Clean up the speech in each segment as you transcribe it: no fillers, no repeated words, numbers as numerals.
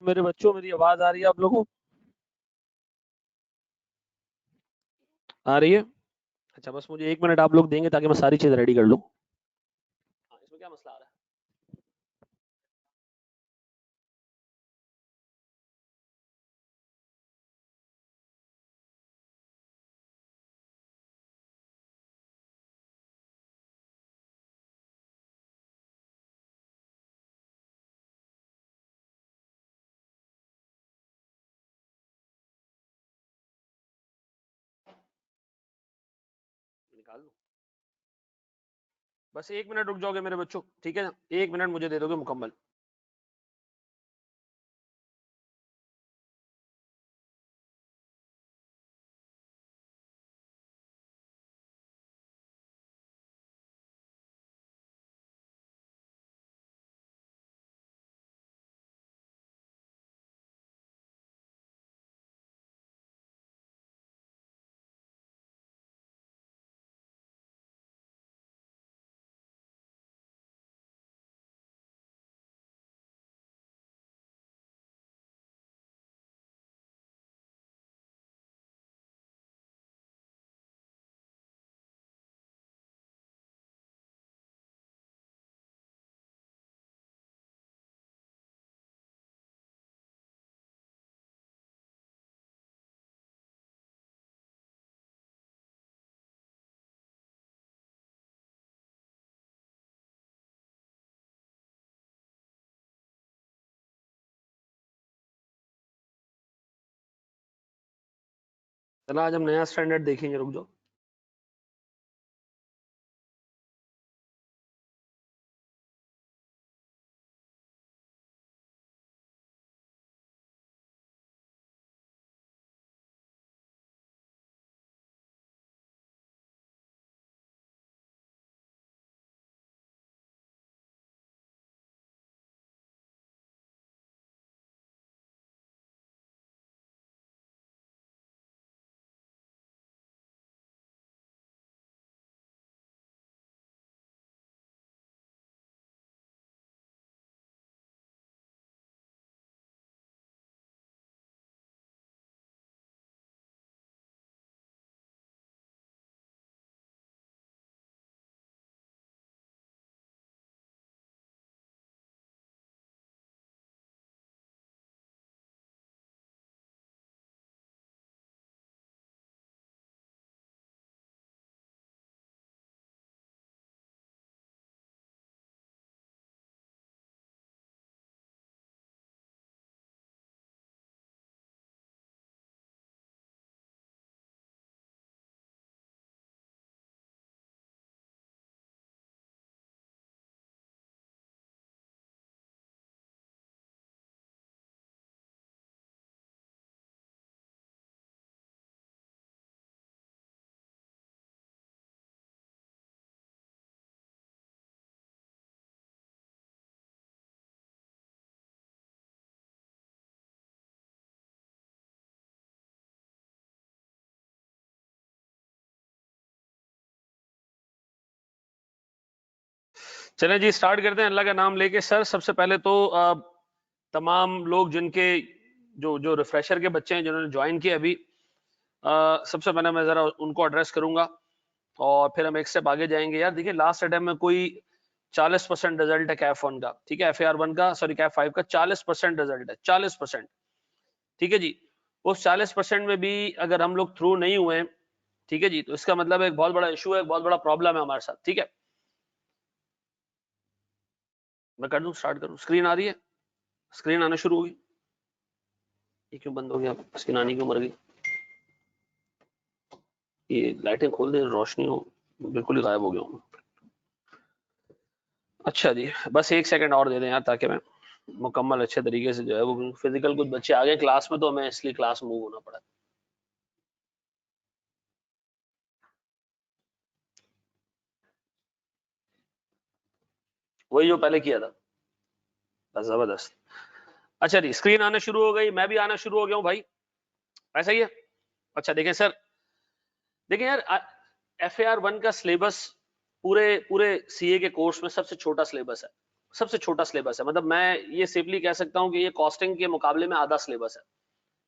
मेरे बच्चों, मेरी आवाज आ रही है आप लोगों को? आ रही है? अच्छा, बस मुझे 1 मिनट आप लोग देंगे ताकि मैं सारी चीज रेडी कर लूं। हाँ, इसमें क्या मसला आ रहा है? निकाल लूं? बस 1 मिनट रुक जाओगे मेरे बच्चों, ठीक है ना? 1 मिनट मुझे दे दोगे मुकम्मल। चला, आज हम नया स्टैंडर्ड देखेंगे, रुक जाओ। चलें जी, स्टार्ट करते हैं अल्लाह का नाम लेके। सर, सबसे पहले तो तमाम लोग जिनके जो जो रिफ्रेशर के बच्चे हैं जिन्होंने ज्वाइन किया अभी, सबसे पहले मैं जरा उनको एड्रेस करूंगा और फिर हम एक स्टेप आगे जाएंगे। यार देखिए, लास्ट अटेम्प्ट में कोई 40% रिजल्ट है कैफ 1 का, ठीक है? FAR1 का, सॉरी कैफ 5 का 40% रिजल्ट है, 40%, ठीक है जी। उस 40% में भी अगर हम लोग थ्रू नहीं हुए, ठीक है जी, तो इसका मतलब एक बहुत बड़ा इशू है, एक बहुत बड़ा प्रॉब्लम है हमारे साथ, ठीक है? मैं कर दूं, स्टार्ट करूं? स्क्रीन आ रही है? स्क्रीन आना शुरू होगी? ये क्यों बंद हो गया? स्क्रीन आनी क्यों मर गई? ये लाइटें खोल दे, रोशनी हो, बिल्कुल ही गायब हो गया हूँ। अच्छा जी, बस 1 सेकंड और दे दें यार, ताकि मैं मुकम्मल अच्छे तरीके से जो है वो फिजिकल, कुछ बच्चे आ गए क्लास में तो हमें इसलिए क्लास मूव होना पड़ा। वही जो पहले किया था, बस जबरदस्त। अच्छा जी, स्क्रीन आना शुरू हो गई, मैं भी आना शुरू हो गया हूँ भाई, ऐसा ही है? अच्छा देखें सर, देखें यार, FAR1 का सिलेबस पूरे पूरे CA के कोर्स में सबसे छोटा सिलेबस है, सबसे छोटा सिलेबस है, मतलब मैं ये सेफली कह सकता हूँ कि ये कॉस्टिंग के मुकाबले में आधा सिलेबस है।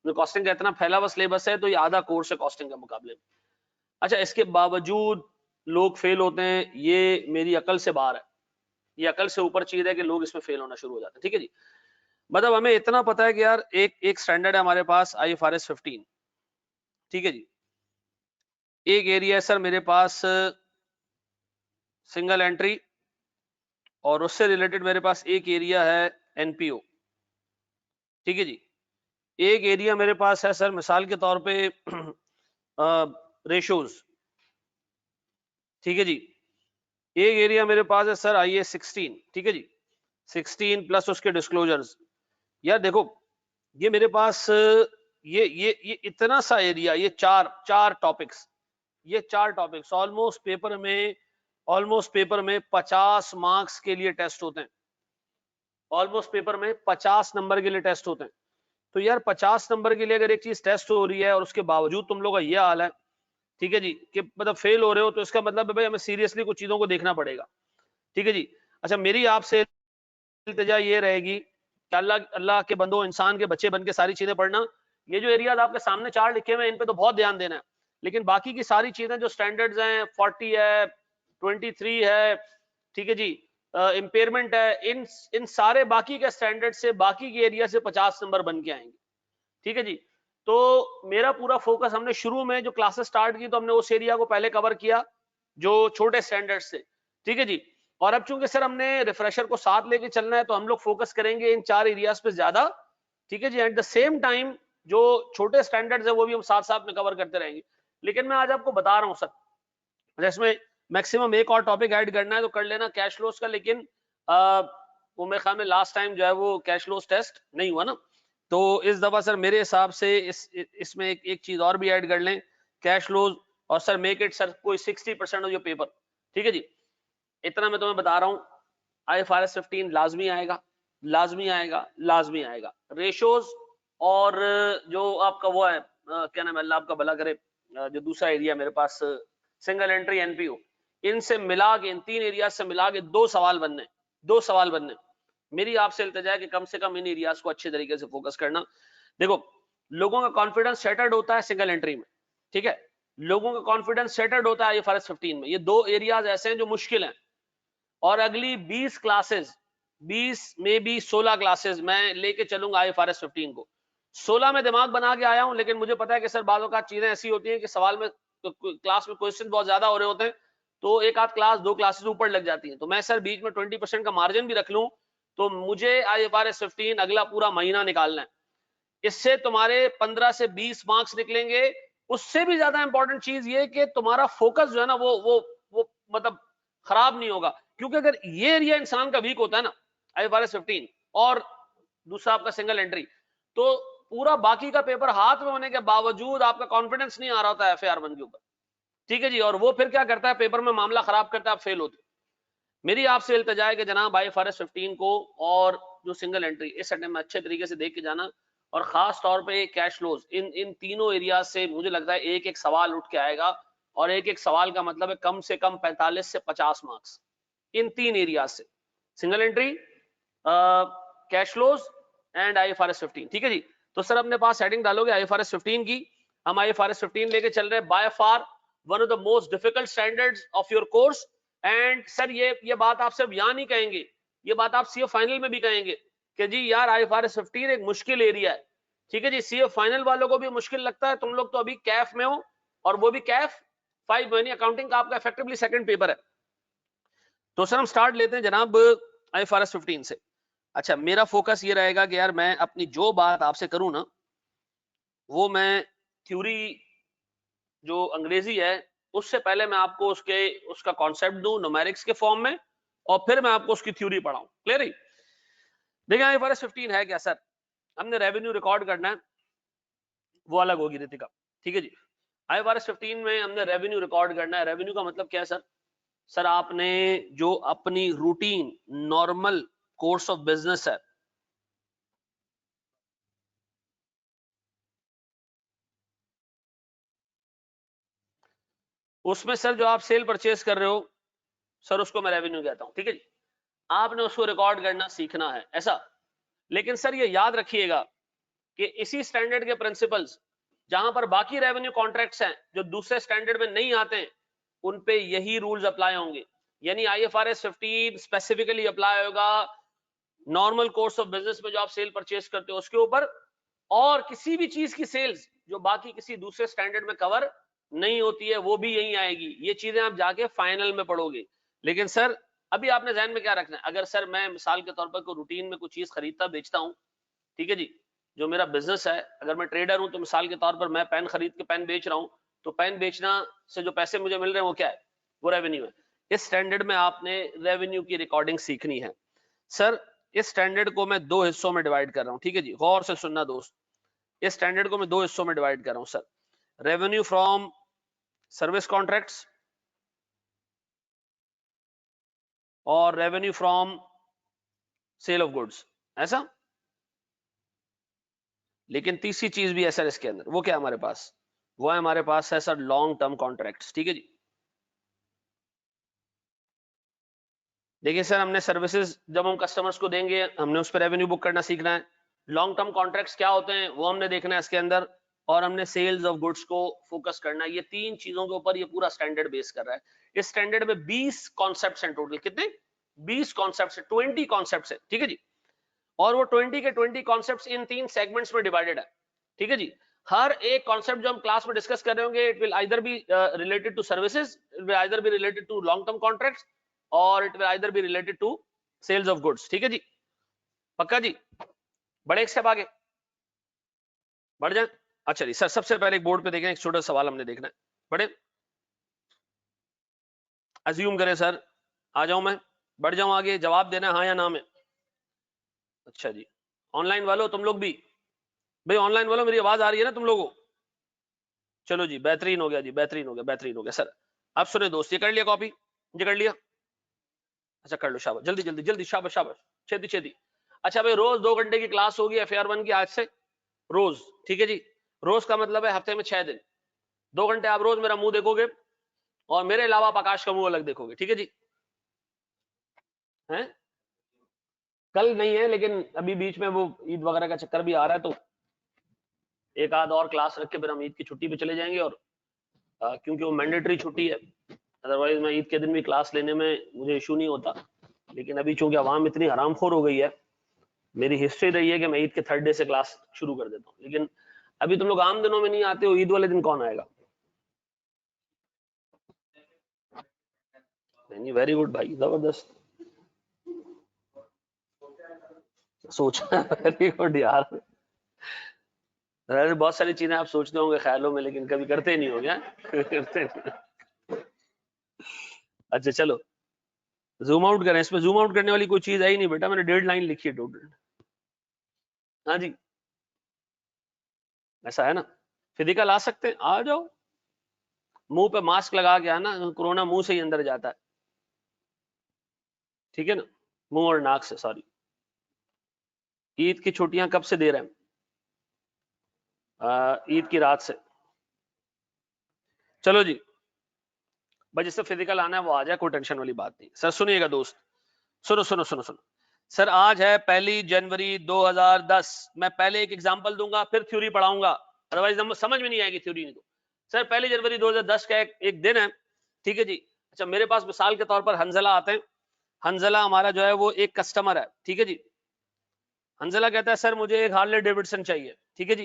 कॉस्टिंग का इतना फैला हुआ सिलेबस है तो ये आधा कोर्स है कॉस्टिंग के मुकाबले में। अच्छा, इसके बावजूद लोग फेल होते हैं, ये मेरी अकल से बाहर है, ये अकल से ऊपर चीज है कि लोग इसमें फेल होना शुरू हो जाते हैं। ठीक है जी, मतलब हमें इतना पता है कि यार एक एक स्टैंडर्ड है हमारे पास IFRS 15। ठीक है जी, एक एरिया है सर मेरे पास सिंगल एंट्री, और उससे रिलेटेड मेरे पास एक एरिया है NPO। ठीक है जी, एक एरिया मेरे पास है सर मिसाल के तौर पे रेशोज। ठीक है जी, एक एरिया मेरे पास है सर IAS 16। ठीक है जी, 16 प्लस उसके डिस्क्लोजर्स। यार देखो, ये मेरे पास ये इतना सा एरिया, ये चार चार टॉपिक्स, ये चार टॉपिक्स ऑलमोस्ट पेपर में 50 मार्क्स के लिए टेस्ट होते हैं। ऑलमोस्ट पेपर में 50 नंबर के लिए टेस्ट होते हैं। तो यार 50 नंबर के लिए अगर एक चीज टेस्ट हो रही है और उसके बावजूद तुम लोग का ये हाल है, ठीक है जी, कि मतलब फेल हो रहे हो, तो इसका मतलब है भाई हमें सीरियसली कुछ चीजों को देखना पड़ेगा। ठीक है जी। अच्छा, मेरी आपसे इल्तिजा ये रहेगी कि अल्लाह अल्लाह के बंदो, इंसान के बच्चे बन के सारी चीजें पढ़ना। ये जो एरियाज आपके सामने चार लिखे हुए हैं, इन पे तो बहुत ध्यान देना है, लेकिन बाकी की सारी चीजें जो स्टैंडर्ड्स हैं, 40 है, 23 है, ठीक है जी, इम्पेयरमेंट है, इन सारे बाकी के स्टैंडर्ड से, बाकी के एरिया से 50 नंबर बन के आएंगे। ठीक है जी। तो मेरा पूरा फोकस, हमने शुरू में जो क्लासेस स्टार्ट की तो हमने उस एरिया को पहले कवर किया जो छोटे स्टैंडर्ड से। ठीक है जी। और अब चूंकि सर हमने रिफ्रेशर को साथ लेके चलना है, तो हम लोग फोकस करेंगे इन चार एरियाज पे ज्यादा। ठीक है जी। एट द सेम टाइम जो छोटे स्टैंडर्ड्स है वो भी हम साथ साथ में कवर करते रहेंगे। लेकिन मैं आज आपको बता रहा हूँ सर, इसमें मैक्सिमम एक और टॉपिक ऐड करना है तो कर लेना कैश फ्लोज का, लेकिन वो मेरे ख्याल में लास्ट टाइम जो है वो कैश फ्लोज टेस्ट नहीं हुआ ना, तो इस दफा सर मेरे हिसाब से इसमें एक चीज और भी ऐड कर लें, कैश फ्लोज। और सर मेक इट सर कोई 60% ऑफ योर पेपर। ठीक है जी, इतना मैं तुम्हें बता रहा हूँ। IFRS 15 लाजमी आएगा, लाजमी आएगा, लाजमी आएगा। रेशोज और जो आपका वो है क्या नाम है, अल्लाह आपका भला करे, जो दूसरा एरिया मेरे पास सिंगल एंट्री NPO, इनसे मिला के, इन तीन एरिया से मिला के दो सवाल बनने। मेरी आपसे इल्तिजा है कि कम से कम इन एरियाज को अच्छे तरीके से फोकस करना। देखो, लोगों का कॉन्फिडेंस सेटल्ड होता है सिंगल एंट्री में। ठीक है, लोगों का कॉन्फिडेंस सेटल्ड होता है IFRS 15 में। ये दो एरियाज ऐसे हैं जो मुश्किल हैं, और अगली 20 क्लासेस, 20 में भी 16 क्लासेस मैं लेके चलूंगा IFRS 15 को। 16 में दिमाग बना के आया हूं, लेकिन मुझे पता है कि सर बालों का चीजें ऐसी होती हैं कि सवाल में तो क्लास में क्वेश्चन बहुत ज्यादा हो रहे होते हैं, तो एक आध क्लास, दो क्लासेस ऊपर लग जाती हैं। तो मैं सर बीच में 20% का मार्जिन भी रख लूं, तो मुझे IFRS 15 अगला पूरा महीना निकालना है। इससे तुम्हारे 15 से 20 मार्क्स निकलेंगे। उससे भी ज्यादा इंपॉर्टेंट चीज ये कि तुम्हारा फोकस जो है ना वो मतलब खराब नहीं होगा, क्योंकि अगर ये एरिया इंसान का वीक होता है ना, IFRS 15 और दूसरा आपका सिंगल एंट्री, तो पूरा बाकी का पेपर हाथ में होने के बावजूद आपका कॉन्फिडेंस नहीं आ रहा होता है FAR 1 के ऊपर। ठीक है जी, और वो फिर क्या करता है, पेपर में मामला खराब करता है, आप फेल होते। मेरी आपसे इल्तिजा है कि जनाब IFRS 15 को और जो सिंगल एंट्री, इस अटेम्प्ट में अच्छे तरीके से देख के जाना, और खास तौर पे कैश फ्लोज, इन तीनों एरिया से मुझे लगता है एक एक सवाल उठ के आएगा, और एक एक सवाल का मतलब है कम से कम 45 से 50 मार्क्स इन तीन एरिया से, single entry, cash flows and IFRS 15। ठीक है जी। तो सर अपने पास हेडिंग डालोगे IFRS 15 की, हम IFRS 15 लेके चल रहे हैं, by far one of the most difficult standards of your course. And sir ये बात आप सिर्फ यहां नहीं कहेंगे, ये बात आप CA फाइनल में भी कहेंगे कि जी यार IFRS 15 एक मुश्किल एरिया है। ठीक है जी, CA फाइनल वालों को भी मुश्किल लगता है, तुम लोग तो अभी कैफ में हो, और वो भी कैफ 5 यानी अकाउंटिंग का आपका इफेक्टिवली सेकंड पेपर है। तो सर हम स्टार्ट लेते हैं जनाब IFRS 15 से। अच्छा, मेरा फोकस ये रहेगा कि यार मैं अपनी जो बात आपसे करूं ना, वो मैं थ्योरी जो अंग्रेजी है उससे पहले मैं आपको उसका कॉन्सेप्ट दूं न्यूमेरिक्स के फॉर्म में, और फिर मैं आपको उसकी थ्योरी पढ़ाऊं। क्लियर है? देखिए IFRS 15 है क्या सर, हमने रेवेन्यू रिकॉर्ड करना है, वो अलग होगी रितिका। ठीक है जी, IFRS 15 में हमने रेवेन्यू रिकॉर्ड करना है। रेवेन्यू का मतलब क्या है सर? सर आपने जो अपनी routine normal course of business है, उसमें सर जो आप सेल परचेज कर रहे हो, सर उसको मैं रेवेन्यू कहता हूं। ठीक है जी, आपने उसको रिकॉर्ड करना सीखना है, ऐसा। लेकिन सर ये याद रखिएगा कि इसी स्टैंडर्ड के प्रिंसिपल्स जहां पर बाकी रेवेन्यू कॉन्ट्रैक्ट्स हैं जो दूसरे स्टैंडर्ड में नहीं आते हैं, उन पे यही रूल्स अप्लाई होंगे। यानी IFRS 15 स्पेसिफिकली अप्लाई होगा नॉर्मल कोर्स ऑफ बिजनेस में जो आप सेल परचेज करते हो उसके ऊपर, और किसी भी चीज की सेल्स जो बाकी किसी दूसरे स्टैंडर्ड में कवर नहीं होती है वो भी यही आएगी। ये चीजें आप जाके फाइनल में पढ़ोगे। लेकिन सर अभी आपने ध्यान में क्या रखना है, अगर सर मैं मिसाल के तौर पर कोई रूटीन में कुछ चीज खरीदता बेचता हूँ, ठीक है जी, जो मेरा बिजनेस है, अगर मैं ट्रेडर हूं तो मिसाल के तौर पर मैं पेन खरीद के पेन बेच रहा हूं, तो पेन बेचना से जो पैसे मुझे मिल रहे हैं वो क्या है, वो रेवेन्यू है। इस स्टैंडर्ड में आपने रेवेन्यू की रिकॉर्डिंग सीखनी है। सर इस स्टैंडर्ड को मैं दो हिस्सों में डिवाइड कर रहा हूं, ठीक है जी, गौर से सुनना दोस्त। इस स्टैंडर्ड को मैं दो हिस्सों में डिवाइड कर रहा हूं sir, revenue from service contracts और revenue from sale of goods, ऐसा। लेकिन तीसरी चीज भी है सर इसके अंदर, वो क्या है हमारे पास, वो है हमारे पास है सर लॉन्ग टर्म कॉन्ट्रैक्ट्स, ठीक है जी। देखिए सर हमने सर्विसेज जब हम कस्टमर्स को देंगे हमने उस पर रेवेन्यू बुक करना सीखना है। लॉन्ग टर्म कॉन्ट्रैक्ट्स क्या होते हैं वो हमने देखना है इसके अंदर, और हमने सेल्स ऑफ गुड्स को फोकस करना है। ये तीन चीजों के ऊपर ये पूरा स्टैंडर्ड बेस कर रहा है। इस स्टैंडर्ड में 20 कॉन्सेप्ट्स हैं टोटल, कितने, 20 कॉन्सेप्ट्स, 20 कॉन्सेप्ट्स है, ठीक है जी। और वो 20 के 20 कॉन्सेप्ट्स इन तीन सेगमेंट्स में डिवाइडेड है, ठीक है जी। हर एक कॉन्सेप्ट जो हम क्लास में डिस्कस कर रहे होंगे it will either be related to services, it will either be related to long term contracts, और it will either be related to sales of goods, ठीक है जी। पक्का जी, बड़े एक स्टेप आगे बढ़ जाए। अच्छा जी सर सबसे पहले एक बोर्ड पे देखें, एक छोटा सवाल हमने देखना है, बड़े अज्यूम करें सर, आ जाऊं मैं, बढ़ जाऊं आगे, जवाब देना हाँ या ना में। अच्छा जी, ऑनलाइन वालों तुम लोग भी, भाई ऑनलाइन वालों मेरी आवाज आ रही है ना तुम लोगों, चलो जी बेहतरीन हो गया जी, बेहतरीन हो गया, बेहतरीन हो गया सर। अब सुने दोस्त, ये कर लिया कॉपी, ये कर लिया, अच्छा कर लो, शाबाश, जल्दी जल्दी जल्दी, शाबाश शाबाश, छेती छेती। अच्छा भाई रोज 2 घंटे की क्लास होगी FAR1 की आज से, रोज, ठीक है जी। रोज का मतलब है हफ्ते में 6 दिन, 2 घंटे आप रोज मेरा मुंह देखोगे, और मेरे अलावा आप आकाश का मुंह अलग देखोगे, ठीक है जी। हैं कल नहीं है, लेकिन अभी बीच में वो ईद वगैरह का चक्कर भी आ रहा है, तो एक आध और क्लास रख के फिर हम ईद की छुट्टी पे चले जाएंगे। और क्योंकि वो मैंडेटरी छुट्टी है, अदरवाइज मैं ईद के दिन भी क्लास लेने में मुझे इशू नहीं होता। लेकिन अभी चूंकि आवाम इतनी हरामखोर हो गई है, मेरी हिस्ट्री रही है कि मैं ईद के 3rd डे से क्लास शुरू कर देता हूँ। लेकिन अभी तुम लोग आम दिनों में नहीं आते हो, ईद वाले दिन कौन आएगा। नहीं वेरी गुड भाई, जबरदस्त सोचा, वेरी गुड यार। बहुत सारी चीजें आप सोचते होंगे ख्यालों में, लेकिन कभी करते नहीं हो गया करते नहीं। अच्छा चलो जूम आउट करें, इसमें जूम आउट करने वाली कोई चीज है ही नहीं बेटा, मैंने 1.5 लाइन लिखी है टोटल। हाँ जी ऐसा है ना, फिजिकल आ सकते हैं, आ जाओ, मुंह पे मास्क लगा के आना, कोरोना मुंह से ही अंदर जाता है, ठीक है ना, मुंह और नाक से, सॉरी। ईद की छुट्टियां कब से दे रहे हैं, ईद की रात से। चलो जी भाई जिससे फिजिकल आना है वो आ जाए, कोई टेंशन वाली बात नहीं। सर सुनिएगा दोस्त, सुनो सुनो सुनो सुनो, सर आज है 1 जनवरी 2010, मैं पहले एक एग्जांपल दूंगा फिर थ्योरी पढ़ाऊंगा, अदरवाइज समझ में नहीं आएगी थ्योरी नहीं तो। सर 1 जनवरी 2010 का एक दिन है, ठीक है जी। अच्छा मेरे पास मिसाल के तौर पर हंजला आते हैं, हंजला हमारा जो है वो एक कस्टमर है, ठीक है जी। हंजला कहता है सर मुझे एक हार्ले डेविडसन चाहिए, ठीक है जी,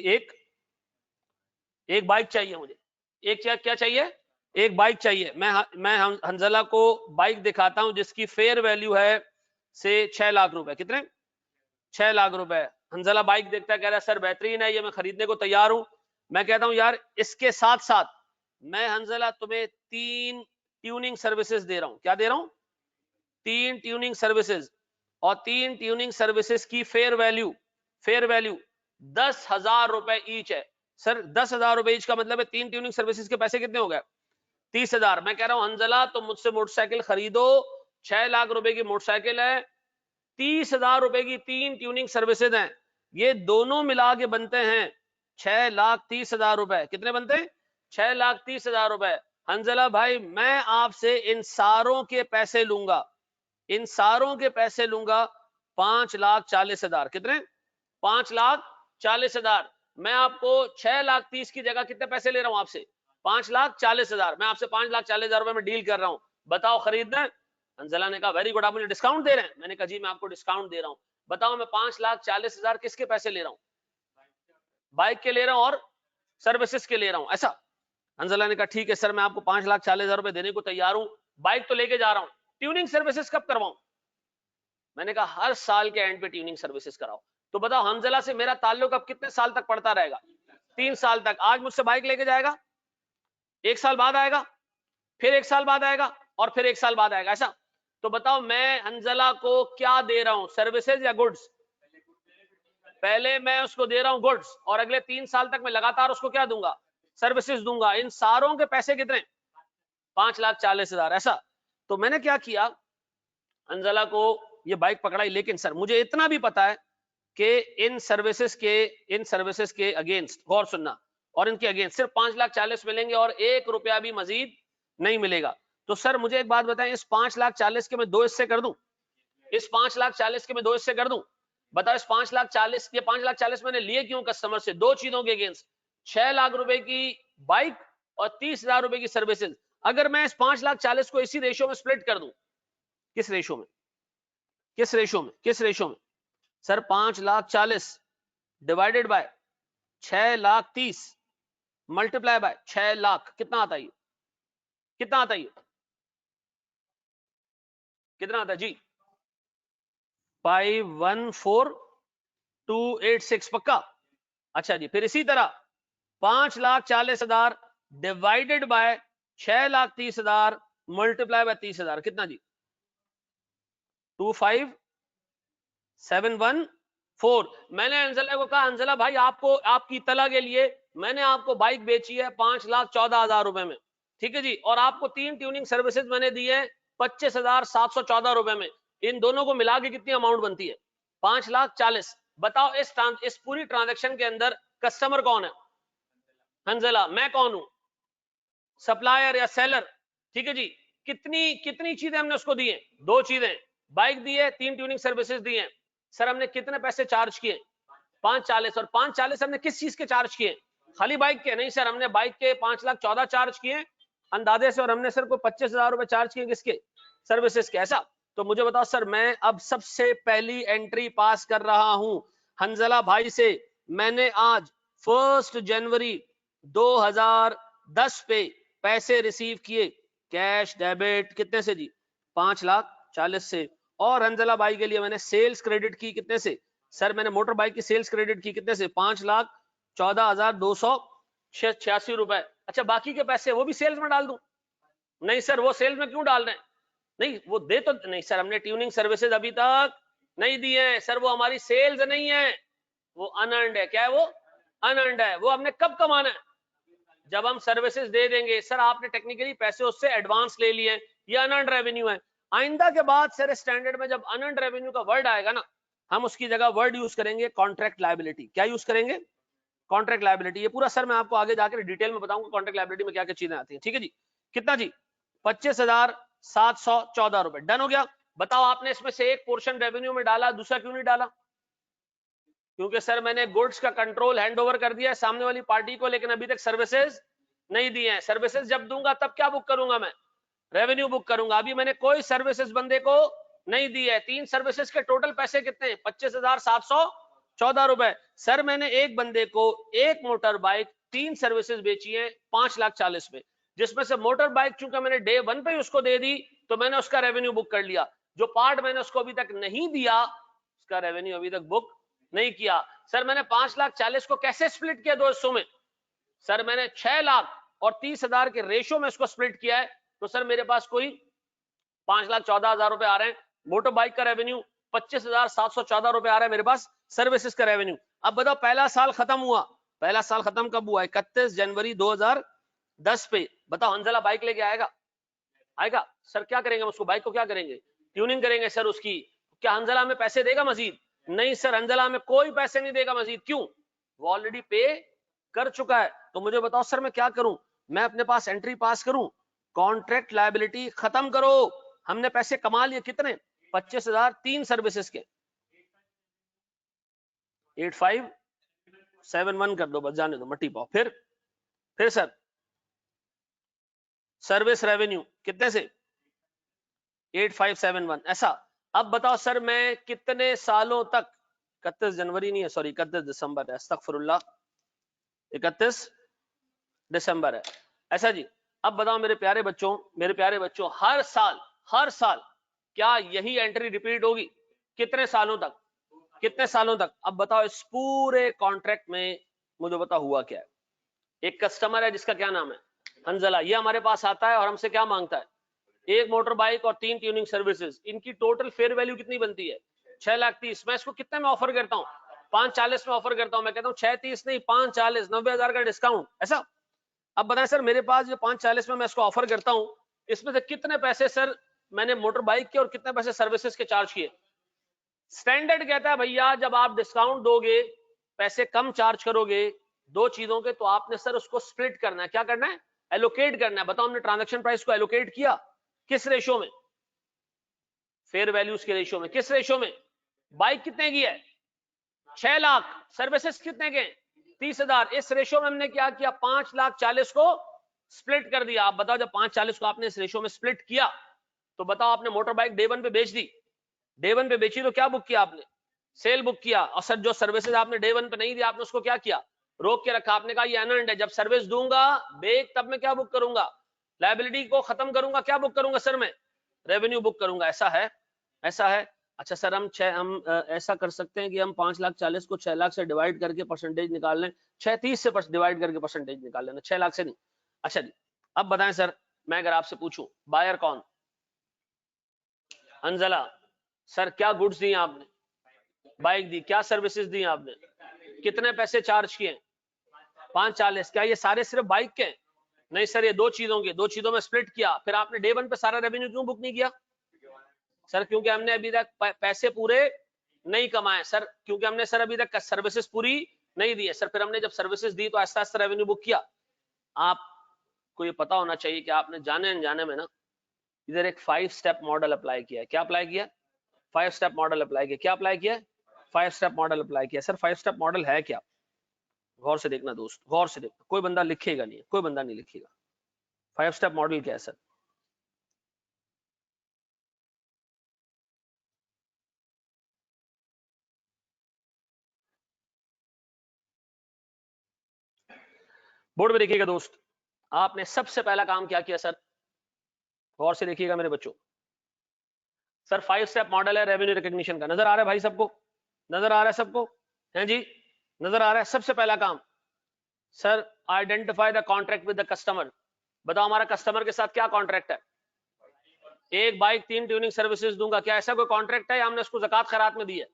एक बाइक चाहिए मुझे, एक क्या चाहिए, एक बाइक चाहिए। मैं हंजला को बाइक दिखाता हूं जिसकी फेयर वैल्यू है से 6 लाख रुपए, कितने, 6 लाख रुपए। हंजला बाइक देखता है, कह रहा है सर बेहतरीन है ये, मैं खरीदने को तैयार हूं। मैं कहता हूं यार इसके साथ साथ मैं हंजला तुम्हें 3 ट्यूनिंग सर्विसेज दे रहा हूं, क्या दे रहा हूं, 3 ट्यूनिंग सर्विसेज, और 3 ट्यूनिंग सर्विसेज की फेयर वैल्यू 10,000 रुपए ईच है। सर 10,000 रुपए ईच का मतलब है 3 ट्यूनिंग सर्विसेज के पैसे कितने हो गए, 30,000। मैं कह रहा हूं हंजला तुम मुझसे मोटरसाइकिल खरीदो, 6 लाख रुपए की मोटरसाइकिल है, 30,000 रुपए की 3 ट्यूनिंग सर्विसेज हैं, ये दोनों मिला के बनते हैं 6,30,000 रुपए। कितने बनते हैं, 6,30,000 रुपए। हंजला भाई मैं आपसे इन सारों के पैसे लूंगा, इन सारों के पैसे लूंगा 5,40,000। कितने? 5,40,000। मैं आपको 6,30,000 की जगह कितने पैसे ले रहा हूं आपसे? 5,40,000। मैं आपसे 5,40,000 रुपए में डील कर रहा हूं, बताओ खरीदना है? अंजला ने कहा वेरी गुड, आप मुझे डिस्काउंट दे रहे हैं? मैंने कहा जी मैं आपको डिस्काउंट दे रहा हूं। बताओ मैं 5,40,000 किसके पैसे ले रहा हूं? बाइक के ले रहा हूं और सर्विसेज के ले रहा हूं, ऐसा? अंजला ने कहा ठीक है सर, मैं आपको 5,40,000 रुपए देने को तैयार हूं, बाइक तो लेके जा रहा हूं, ट्यूनिंग सर्विसेज कब करवाऊं? मैंने कहा हर साल के एंड पे ट्यूनिंग सर्विसेज कराओ। तो बताओ हमजला से मेरा ताल्लुक अब कितने साल तक पड़ता रहेगा? 3 साल तक। आज मुझसे बाइक लेके जाएगा, 1 साल बाद आएगा, फिर 1 साल बाद आएगा, और फिर 1 साल बाद आएगा, ऐसा? तो बताओ मैं हंजला को क्या दे रहा हूं, सर्विसेज या गुड्स? पहले मैं उसको दे रहा हूं गुड्स, और अगले 3 साल तक मैं लगातार उसको क्या दूंगा? सर्विसेज दूंगा। इन सारों के पैसे कितने? 5,40,000, ऐसा? तो मैंने क्या किया, अंजला को ये बाइक पकड़ाई, लेकिन सर मुझे इतना भी पता है कि इन सर्विसेज के अगेंस्ट, गौर सुनना, और इनके अगेंस्ट सिर्फ 5,40,000 मिलेंगे और 1 रुपया भी मजीद नहीं मिलेगा। तो सर मुझे एक बात बताएं, इस 5,40,000 के मैं 2 हिस्से कर दूं? इस 5,40,000 के मैं 2 हिस्से कर दूं? बताओ इस 5,40,000, ये 5,40,000 मैंने लिए क्यों कस्टमर से? 2 चीजों के अगेंस्ट, 6 लाख रुपए की बाइक और 30,000 रुपए की सर्विसेज। अगर मैं इस 5,40,000 को इसी रेशो में स्प्लिट कर दूं, किस रेशो में? किस रेशो में? किस रेशो में? Sir 5,40,000 divided by 6,30,000 multiply by 6 lakh, कितना आता है? कितना आता है? कितना आता है जी? 514,286, पक्का? अच्छा जी, फिर इसी तरह 5,40,000 डिवाइडेड बाय 6,30,000 मल्टीप्लाई बाय 30,000, कितना जी? 25,714। मैंने अंजला को कहा अंजला भाई आपको, आपकी तला के लिए मैंने आपको बाइक बेची है 5,14,000 रुपए में, ठीक है जी, और आपको 3 ट्यूनिंग सर्विसेज मैंने दी है 25,714 रुपए में। इन दोनों को मिला के कितनी अमाउंट बनती है? 5,40,000। बताओ इस पूरी ट्रांजेक्शन के अंदर कस्टमर कौन है? अंजला। मैं कौन हूं? सप्लायर या सेलर, ठीक है जी। कितनी कितनी चीजें हमने उसको दी है? 2 चीजें, बाइक दी है, 3 ट्यूनिंग सर्विसेज दी हैं। सर हमने कितने पैसे चार्ज किए? 5,40,000। और 5,40,000 हमने किस चीज के चार्ज किए? खाली बाइक के? नहीं सर, हमने बाइक के 5,14,000 चार्ज किए अंदाजे से, और हमने सर को 25,000 रुपए चार्ज किए किसके? सर्विसेज के, ऐसा? तो मुझे बताओ सर, मैं अब सबसे पहली एंट्री पास कर रहा हूं हंजला भाई से। मैंने आज 1 जनवरी 2010 पे पैसे रिसीव किए, कैश डेबिट, कितने से जी? 5,40,000 से। और हंजला भाई के लिए मैंने सेल्स क्रेडिट की, कितने से? सर मैंने मोटर बाइक की सेल्स क्रेडिट की, कितने से? 5,14,286 रुपए। अच्छा बाकी के पैसे वो भी सेल्स में डाल दूं? नहीं सर, वो सेल्स में क्यों डाल रहे हैं? नहीं वो दे तो नहीं सर, हमने ट्यूनिंग सर्विसेज अभी तक नहीं दी है सर, वो हमारी सेल्स नहीं है, वो अनअर्न्ड है। क्या है वो? अनअर्न्ड है। वो हमने कब कमाना है? जब हम सर्विसेज दे देंगे। सर आपने टेक्निकली पैसे उससे एडवांस ले लिए, ये अनअर्न्ड रेवेन्यू है। आइंदा के बाद सर स्टैंडर्ड में जब अनअर्न्ड रेवेन्यू का वर्ड आएगा ना, हम उसकी जगह वर्ड यूज करेंगे कॉन्ट्रैक्ट लायबिलिटी। क्या यूज करेंगे? Contract liability. ये पूरा सर मैं आपको आगे जाकर डिटेल में बताऊंगा कॉन्ट्रैक्ट लायबिलिटी में क्या क्या चीजें आती हैं, ठीक है जी। कितना जी? 25,714 रुपए। डन हो गया। बताओ आपने इसमें से एक पोर्शन रेवेन्यू में डाला, दूसरा क्यों नहीं डाला? क्योंकि सर मैंने गुड्स का कंट्रोल हैंडओवर कर दिया है सामने वाली पार्टी को, लेकिन अभी तक सर्विसेज नहीं दी है। सर्विसेज जब दूंगा तब क्या बुक करूंगा मैं? रेवेन्यू बुक करूंगा। अभी मैंने कोई सर्विसेज बंदे को नहीं दी है। 3 सर्विसेज के टोटल पैसे कितने? 25,714 रुपए। सर मैंने एक बंदे को एक मोटर बाइक 3 सर्विसेज बेची है 5,40,000 में, जिसमें से मोटर बाइक चूंकि मैंने डे 1 पे उसको दे दी तो मैंने उसका रेवेन्यू बुक कर लिया। जो पार्ट मैंने उसको अभी तक नहीं दिया उसका रेवेन्यू अभी तक बुक नहीं किया। सर मैंने 5,40,000 को कैसे स्प्लिट किया 2 हिस्सों में? सर मैंने 6 लाख और 30,000 के रेशो में इसको स्प्लिट किया है। तो सर मेरे पास कोई 5,14,000 रुपए आ रहे हैं मोटर बाइक का रेवेन्यू, 25,714 रुपए आ रहा है मेरे पास सर्विसेज का रेवेन्यू। अब बताओ पहला साल खत्म हुआ, पहला साल खत्म कब हुआ? 31 जनवरी 2010 पे। बताओ हंजला बाइक लेके आएगा? आएगा? सर क्या करेंगे उसको, बाइक को क्या करेंगे? ट्यूनिंग करेंगे सर उसकी। क्या हंजला हमें पैसे देगा मजीद? नहीं सर, हंजला हमें कोई पैसे नहीं देगा मजीद। क्यों? वो ऑलरेडी पे कर चुका है। तो मुझे बताओ सर मैं क्या करूं? मैं अपने पास एंट्री पास करूं, कॉन्ट्रैक्ट लायबिलिटी खत्म करो। हमने पैसे कमा लिए कितने? 25,000 3 सर्विसेज के 8571 कर दो, बस जाने दो, मट्टी पाओ। फिर सर सर्विस रेवेन्यू कितने से 8571, ऐसा। अब बताओ सर मैं कितने सालों तक, 31 जनवरी नहीं है, सॉरी 31 दिसंबर है, अस्तगफिरुल्लाह, 31 दिसंबर है, ऐसा जी। अब बताओ मेरे प्यारे बच्चों, हर साल क्या यही एंट्री रिपीट होगी? कितने सालों तक? अब बताओ इस पूरे कॉन्ट्रैक्ट में मुझे बताओ हुआ क्या है। एक कस्टमर है जिसका क्या नाम है, हंजला, ये हमारे पास आता है और हमसे क्या मांगता है, एक मोटर बाइक और 3 ट्यूनिंग सर्विसेज। इनकी टोटल फेयर वैल्यू कितनी बनती है 6,30,000। मैं इसको कितने में ऑफर करता हूँ 5,40 में ऑफर करता हूँ। मैं कहता हूँ 6,30 नहीं 5,40, 90,000 का डिस्काउंट, ऐसा। अब बताएं सर मेरे पास जो 5,40 में मैं इसको ऑफर करता हूँ, इसमें से कितने पैसे सर मैंने मोटर बाइक के और कितने पैसे सर्विसेज के चार्ज किए? स्टैंडर्ड कहता है भैया जब आप डिस्काउंट दोगे, पैसे कम चार्ज करोगे दो चीजों के, तो आपने सर उसको स्प्लिट करना है। क्या करना है? एलोकेट करना है। बताओ हमने ट्रांजैक्शन प्राइस को एलोकेट किया किस रेशियो में? फेयर वैल्यूज के रेशियो में। किस रेशियो में? बाइक कितने की है 6 लाख, सर्विसेज कितने के 30,000। इस रेशियो में हमने क्या किया 5,40,000 को स्प्लिट कर दिया। आप बताओ जब 5,40,000 को आपने इस रेशियो में स्प्लिट किया, तो बताओ आपने मोटर बाइक डे 1 पे बेच दी, डे 1 पे बेची तो क्या बुक किया आपने? सेल बुक किया। और सर जो सर्विसेज आपने डे 1 पे नहीं दिया, आपने उसको क्या किया? रोक के रखा। आपने कहा ये अनअर्न्ड है, जब सर्विस दूंगा बेक तब मैं क्या बुक करूंगा? लायबिलिटी को खत्म करूंगा, क्या बुक करूंगा सर मैं? रेवेन्यू बुक करूंगा। ऐसा है। अच्छा सर हम ऐसा कर सकते हैं कि हम 5,40,000 को 6 लाख से डिवाइड करके परसेंटेज निकाल लें, 6,30 से डिवाइड करके परसेंटेज निकाल लेना, 6 लाख से नहीं। अच्छा जी, अब बताएं सर मैं अगर आपसे पूछूं बायर कौन? अंजला। सर क्या गुड्स दिए आपने? बाइक दी। क्या सर्विसेज दी आपने? कितने पैसे चार्ज किए? 5,40। क्या ये सारे सिर्फ बाइक के? नहीं सर, ये दो चीजों में स्प्लिट किया। फिर आपने डे 1 पे सारा रेवेन्यू क्यों बुक नहीं किया? सर क्योंकि हमने अभी तक पैसे पूरे नहीं कमाए सर, क्योंकि हमने सर अभी तक सर्विसेज पूरी नहीं दी है सर। फिर हमने जब सर्विसेज दी तो आस्ते आस्ते रेवेन्यू बुक किया। आपको ये पता होना चाहिए कि आपने जाने अनजाने में ना इधर एक 5 स्टेप मॉडल अप्लाई किया है। क्या अप्लाई किया? 5 स्टेप मॉडल अप्लाई किया। क्या अप्लाई किया? 5 स्टेप मॉडल अप्लाई किया। सर 5 स्टेप मॉडल है क्या? गौर से देखना दोस्त, गौर से देखना, कोई बंदा लिखेगा नहीं, कोई बंदा नहीं लिखेगा। 5 स्टेप मॉडल क्या है सर? बोर्ड में देखिएगा दोस्त, आपने सबसे पहला काम क्या किया सर? गौर से देखिएगा मेरे बच्चों। सर 5 स्टेप मॉडल है रेवेन्यू रिकॉग्निशन का। नजर आ रहा है भाई सबको? नजर आ रहा है सबको? हैं जी, नजर आ रहा है? सबसे पहला काम sir identify the contract with the customer. बताओ हमारा कस्टमर के साथ क्या कॉन्ट्रैक्ट है? एक बाइक 3 ट्यूनिंग सर्विसेज दूंगा। क्या ऐसा कोई कॉन्ट्रैक्ट है या हमने उसको ज़कात खैरात में दी है?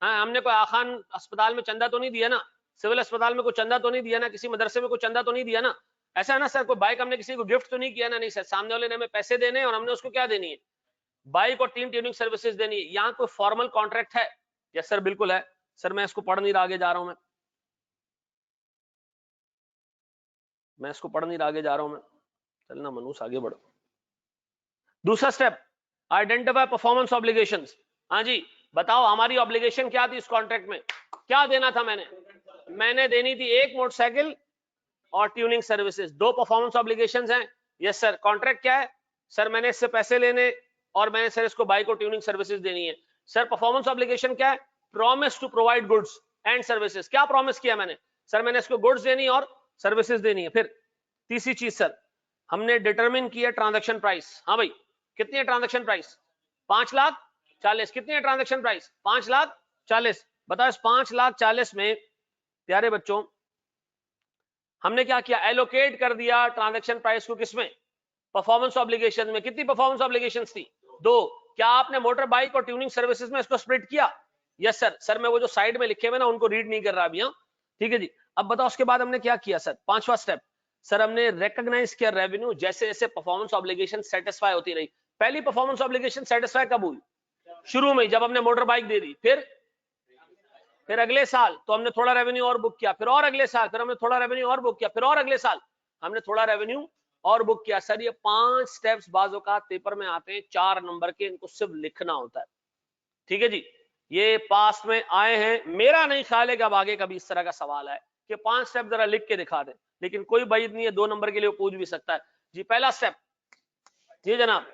हाँ, हमने कोई आखान अस्पताल में चंदा तो नहीं दिया ना, सिविल अस्पताल में कोई चंदा तो नहीं दिया ना, किसी मदरसे में कोई चंदा तो नहीं दिया ना? ऐसा है ना सर, कोई बाइक हमने किसी को गिफ्ट तो नहीं किया ना? नहीं सर, सामने वाले ने हमें पैसे देने और हमने उसको क्या देनी है? बाइक और 3 ट्यूनिंग सर्विसेज देनी है। यहाँ कोई फॉर्मल कॉन्ट्रैक्ट है? यस सर बिल्कुल है। सर मैं इसको पढ़ नहीं रहा, आगे जा रहा हूं मैं इसको पढ़ नहीं रहा, आगे जा रहा हूं मैं। चलना मनुष्य, आगे बढ़ो। दूसरा स्टेप आइडेंटिफाई परफॉर्मेंस ऑब्लिगेशंस। हाँ जी, बताओ हमारी ऑब्लिगेशन क्या थी इस कॉन्ट्रैक्ट में? क्या देना था मैंने देनी थी एक मोटरसाइकिल और ट्यूनिंग सर्विसेज। दो परफॉर्मेंस ऑब्लिगेशंस हैं। Yes sir. कॉन्ट्रैक्ट क्या है? सर मैंने इससे पैसे लेने और मैंने सर इसको बाइक और ट्यूनिंग सर्विसेज देनी है। सर परफॉर्मेंस ऑब्लिगेशन क्या है? Promise to provide goods and services. क्या प्रॉमिस किया मैंने? सर मैंने इसको गुड्स देनी और सर्विसेज देनी है। फिर तीसरी चीज सर हमने डिटरमिन किया ट्रांजैक्शन प्राइस। हाँ भाई, कितनी है ट्रांजैक्शन प्राइस? 5,40,000। कितनी है ट्रांजैक्शन प्राइस? 5,40,000। बताओ इस 5,40,000 में प्यारे बच्चों हमने क्या किया? एलोकेट कर दिया ट्रांजैक्शन प्राइस को किसमें? परफॉर्मेंस ऑब्लिगेशन में। कितनी परफॉर्मेंस ऑब्लिगेशंस थी? 2। क्या आपने मोटर बाइक और ट्यूनिंग सर्विसेज में इसको स्प्लिट किया? Yes sir. सर मैं वो जो साइड में लिखे हुए ना उनको रीड नहीं कर रहा अभी। हाँ ठीक है जी। अब बताओ उसके बाद हमने क्या किया सर? पांचवा स्टेप सर हमने रिकॉग्नाइज किया रेवेन्यू जैसे जैसे परफॉर्मेंस ऑब्लिगेशन सेटिस्फाई होती रही। पहली परफॉर्मेंस ऑब्लिगेशन सेटिस्फाई कब हुई? शुरू में, जब हमने मोटर बाइक दे दी। फिर अगले साल तो हमने थोड़ा रेवेन्यू और बुक किया, फिर और अगले साल फिर हमने थोड़ा रेवेन्यू और बुक किया, फिर और अगले साल हमने थोड़ा रेवेन्यू और बुक किया। सर ये 5 स्टेप्स बाज औकात पेपर में आते हैं 4 नंबर के, इनको सिर्फ लिखना होता है। ठीक है जी, ये पास में आए हैं, मेरा नहीं ख्याल है कि अब आगे कभी इस तरह का सवाल है कि 5 स्टेप जरा लिख के दिखा दें, लेकिन कोई बैद नहीं है, 2 नंबर के लिए पूछ भी सकता है जी। पहला स्टेप जी जनाब,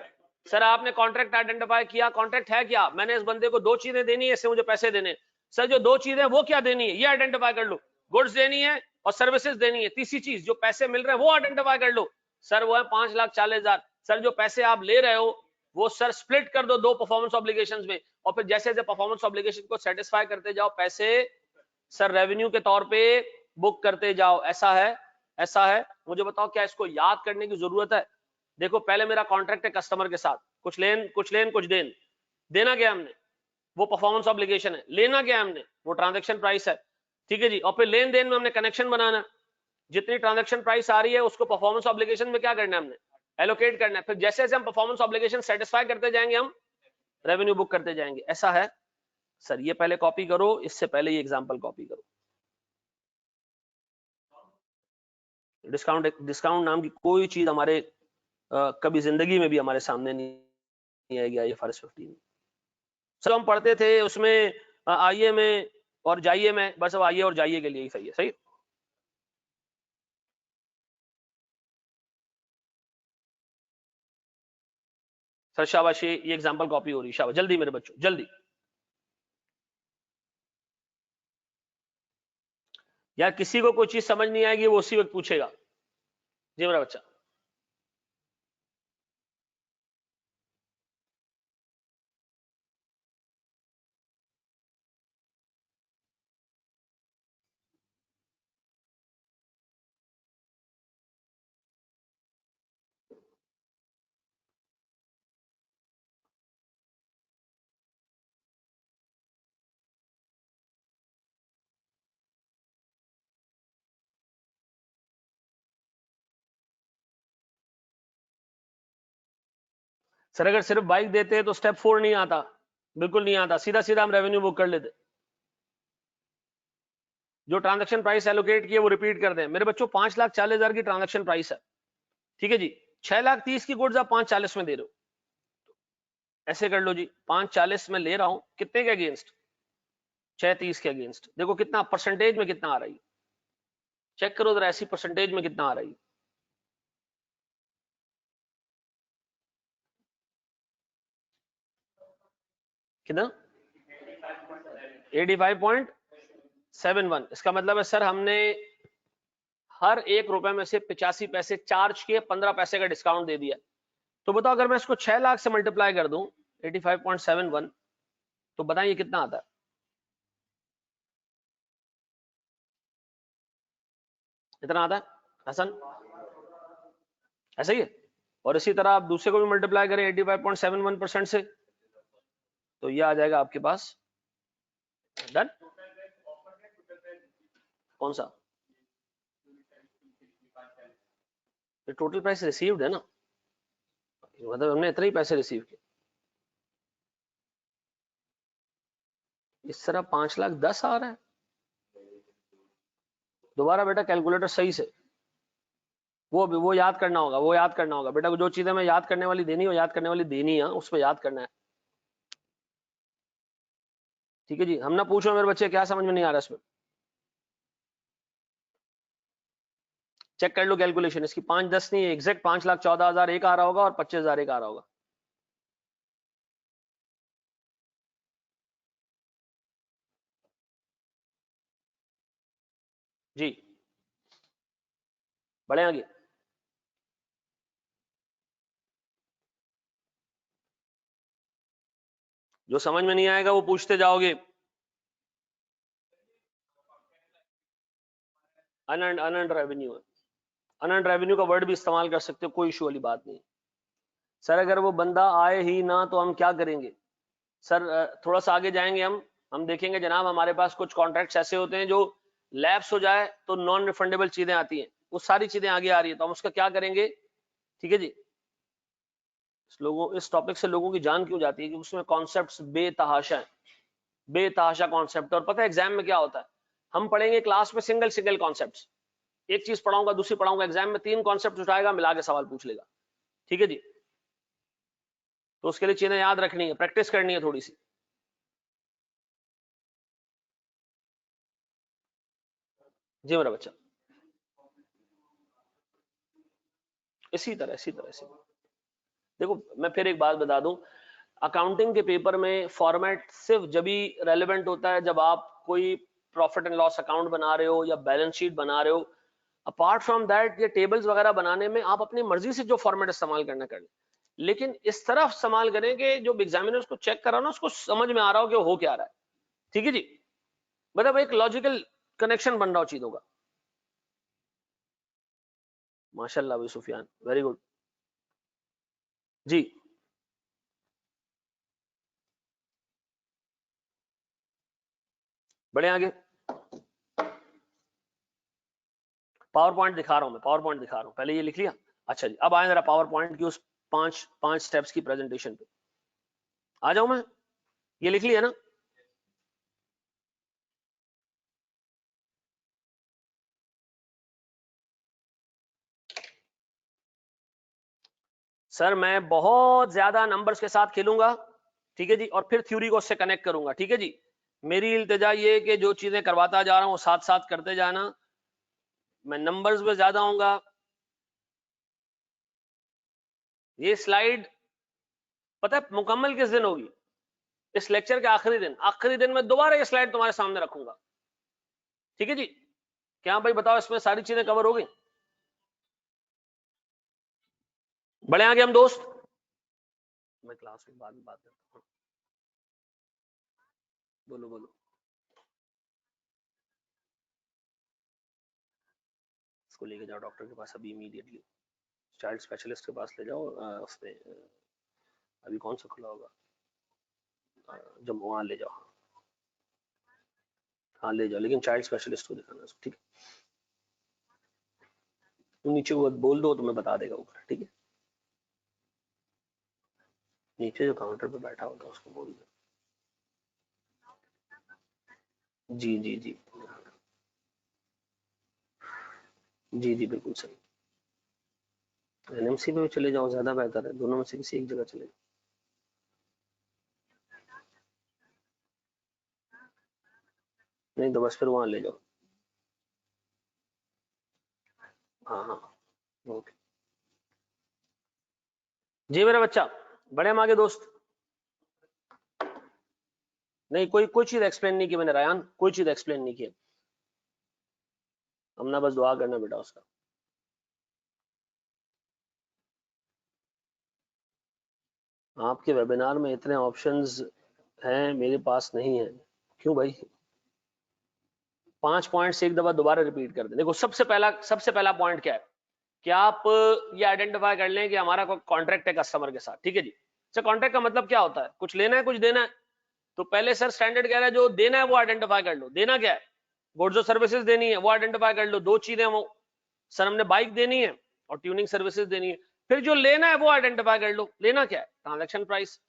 सर आपने कॉन्ट्रैक्ट आइडेंटिफाई किया, कॉन्ट्रैक्ट है क्या, मैंने इस बंदे को 2 चीजें देनी है, इससे मुझे पैसे देने। सर जो 2 चीजें वो क्या देनी है, ये आइडेंटिफाई कर लो, गुड्स देनी है और सर्विसेज देनी है। तीसरी चीज जो पैसे मिल रहे हैं वो आइडेंटिफाई कर लो। सर वो है 5,40,000। सर जो पैसे आप ले रहे हो वो सर स्प्लिट कर दो 2 परफॉर्मेंस ऑब्लिगेशंस में, और फिर जैसे जैसे परफॉर्मेंस ऑब्लिगेशन को सेटिस्फाई करते जाओ पैसे सर रेवेन्यू के तौर पे बुक करते जाओ। ऐसा है, ऐसा है। मुझे बताओ क्या इसको याद करने की जरूरत है? देखो पहले मेरा कॉन्ट्रैक्ट है कस्टमर के साथ, कुछ लेन कुछ देन, देना क्या हमने, वो परफॉर्मेंस ऑब्लिगेशन है। लेना क्या हमने, वो ट्रांजैक्शन प्राइस है। ठीक है जी, और फिर लेन देन में हमने कनेक्शन बनाना, जितनी ट्रांजैक्शन प्राइस आ रही है उसको परफॉर्मेंस ऑब्लिगेशन में क्या करना है, हमने एलोकेट करना है। फिर जैसे जैसे हम परफॉर्मेंस ऑब्लिगेशन सेटिस्फाई करते जाएंगे हम रेवेन्यू बुक करते जाएंगे। ऐसा है सर। ये पहले कॉपी करो, इससे पहले ये एग्जांपल कॉपी करो। डिस्काउंट नाम की कोई चीज हमारे कभी जिंदगी में भी हमारे सामने नहीं आएगी। IFRS 15 सर हम पढ़ते थे उसमें आइए में और जाइए में, बस अब आइए और जाइए के लिए ही सही है। सही सर, शाबाश। ये एग्जांपल कॉपी हो रही है, शाबाश। जल्दी मेरे बच्चों जल्दी। यार किसी को कोई चीज समझ नहीं आएगी वो उसी वक्त पूछेगा। जी मेरा बच्चा। सर अगर सिर्फ बाइक देते तो स्टेप 4 नहीं आता, बिल्कुल नहीं आता, सीधा सीधा हम रेवेन्यू बुक कर लेते। जो ट्रांजैक्शन प्राइस एलोकेट किए वो रिपीट कर दें। मेरे बच्चों 5,40,000 की ट्रांजैक्शन प्राइस है, ठीक है जी। 6,30,000 की गुड्स आप 5,40 में दे रहे हो, ऐसे कर लो जी। 5,40 में ले रहा हूं, कितने के अगेंस्ट, 6,30 के अगेंस्ट। देखो कितना परसेंटेज में कितना आ रही है, चेक करो जरा, ऐसी परसेंटेज में कितना आ रही है। कितना, 85.71। इसका मतलब है सर हमने हर 1 रुपए में से 85 पैसे चार्ज किए, 15 पैसे का डिस्काउंट दे दिया। तो बताओ अगर मैं इसको 6 लाख से मल्टीप्लाई कर दूं 85.71, तो बताइए कितना आता है। इतना आता है हसन, ऐसा ही है। और इसी तरह आप दूसरे को भी मल्टीप्लाई करें 85.71% से, तो ये आ जाएगा आपके पास। डन। कौन सा, ये टोटल प्राइस रिसीव्ड है ना, मतलब हमने इतने ही पैसे रिसीव किए। इस तरह 5,10,000 आ रहा है। दोबारा बेटा कैलकुलेटर सही से, वो याद करना होगा, वो याद करना होगा बेटा। जो चीजें मैं याद करने वाली देनी, वो याद करने वाली देनी है, उस पर याद करना है। ठीक है जी। हम ना पूछो मेरे बच्चे क्या समझ में नहीं आ रहा इसमें, चेक कर लो कैलकुलेशन इसकी। 5,10 नहीं, एग्जैक्ट 5,14,000 एक आ रहा होगा और 25,000 एक आ रहा होगा। जी बढ़े आगे। जो समझ में नहीं आएगा वो पूछते जाओगे। अनअर्न्ड रेवेन्यू है, अनअर्न्ड रेवेन्यू का वर्ड भी इस्तेमाल कर सकते हो, कोई इशू वाली बात नहीं। सर अगर वो बंदा आए ही ना तो हम क्या करेंगे? सर थोड़ा सा आगे जाएंगे हम देखेंगे जनाब, हमारे पास कुछ कॉन्ट्रैक्ट्स ऐसे होते हैं जो लैप्स हो जाए तो नॉन रिफंडेबल चीजें आती हैं, वो सारी चीजें आगे आ रही है, तो हम उसका क्या करेंगे? ठीक है जी। इस टॉपिक से लोगों की जान क्यों जाती है कि उसमें कॉन्सेप्ट्स बेतहाशा है, बेतहाशा कॉन्सेप्ट। और पता है एग्जाम में क्या होता है, हम पढ़ेंगे क्लास में सिंगल कॉन्सेप्ट्स, एक चीज पढ़ाऊंगा, दूसरी पढ़ाऊंगा, एग्जाम में 3 कॉन्सेप्ट उठाएगा, मिला के सवाल पूछ लेगा, ठीक है जी। तो उसके लिए चीजें याद रखनी है, प्रैक्टिस करनी है थोड़ी सी। जी मेरा बच्चा, इसी तरह देखो, मैं फिर एक बात बता दूं, अकाउंटिंग के पेपर में फॉर्मेट सिर्फ जब ही रेलेवेंट होता है जब आप कोई प्रॉफिट एंड लॉस अकाउंट बना रहे हो या बैलेंस शीट बना रहे हो। अपार्ट फ्रॉम दैट, ये टेबल्स वगैरह बनाने में आप अपनी मर्जी से जो फॉर्मेट इस्तेमाल करना करें, लेकिन इस तरह इस्तेमाल करें कि जो एग्जामिनर उसको चेक कर रहा हो ना, उसको समझ में आ रहा हो कि हो क्या रहा है, ठीक है जी। मतलब एक लॉजिकल कनेक्शन बन रहा हो चीजों का। माशाल्लाह भाई सुफियान, वेरी गुड जी। बढ़े आगे, पावर पॉइंट दिखा रहा हूं मैं, पावर पॉइंट दिखा रहा हूं, पहले ये लिख लिया। अच्छा जी, अब आए जरा पावर पॉइंट की उस पांच स्टेप्स की प्रेजेंटेशन पे आ जाऊं मैं। ये लिख लिया ना? सर मैं बहुत ज्यादा नंबर्स के साथ खेलूंगा, ठीक है जी, और फिर थ्योरी को उससे कनेक्ट करूंगा, ठीक है जी। मेरी इल्तिजा ये कि जो चीजें करवाता जा रहा हूं साथ साथ करते जाना, मैं नंबर्स में ज्यादा आऊंगा। ये स्लाइड पता है मुकम्मल किस दिन होगी? इस लेक्चर के आखिरी दिन में दोबारा ये स्लाइड तुम्हारे सामने रखूंगा, ठीक है जी। क्या भाई बताओ, इसमें सारी चीजें कवर हो गई? बड़े आगे हम दोस्त, मैं क्लास में बाद में बात करता हूँ। बोलो बोलो। इसको लेके जाओ डॉक्टर के पास अभी इमीडिएटली, चाइल्ड स्पेशलिस्ट के पास ले जाओ। उसमें अभी कौन सा खुला होगा? जब वहां ले जाओ, हाँ ले जाओ, लेकिन चाइल्ड स्पेशलिस्ट को दिखाना, ठीक है। तुम नीचे वो बोल दो तो मैं बता देगा ऊपर, ठीक है। नीचे जो काउंटर पे बैठा होता है उसको बोल दो। जी जी जी जी जी बिल्कुल सही। एनएमसी में भी चले जाओ, ज्यादा बेहतर है, दोनों में से किसी एक जगह चले जाओ। नहीं तो बस फिर वहां ले जाओ। हाँ हाँ ओके जी मेरा बच्चा, बड़े हम आगे दोस्त। नहीं कोई चीज एक्सप्लेन नहीं की मैंने रायान, कोई चीज एक्सप्लेन नहीं की। हमने बस दुआ करना बेटा उसका। आपके वेबिनार में इतने ऑप्शंस हैं, मेरे पास नहीं है। क्यों भाई? 5 पॉइंट्स एक दफा दोबारा रिपीट कर दे। देखो सबसे पहला पॉइंट क्या है कि आप ये आइडेंटिफाई कर लें कि हमारा कोई कॉन्ट्रैक्ट है कस्टमर के साथ, ठीक है जी। अच्छा, कॉन्ट्रैक्ट का मतलब क्या होता है? कुछ लेना है कुछ देना है। तो पहले सर स्टैंडर्ड कह रहा है जो देना है वो आइडेंटिफाई कर लो। देना क्या है? गुड्स और सर्विसेज देनी है, वो आइडेंटिफाई कर लो। दो चीजें वो, सर हमने बाइक देनी है और ट्यूनिंग सर्विसेज देनी है। फिर जो लेना है वो आइडेंटिफाई कर लो। लेना क्या है? Transaction price.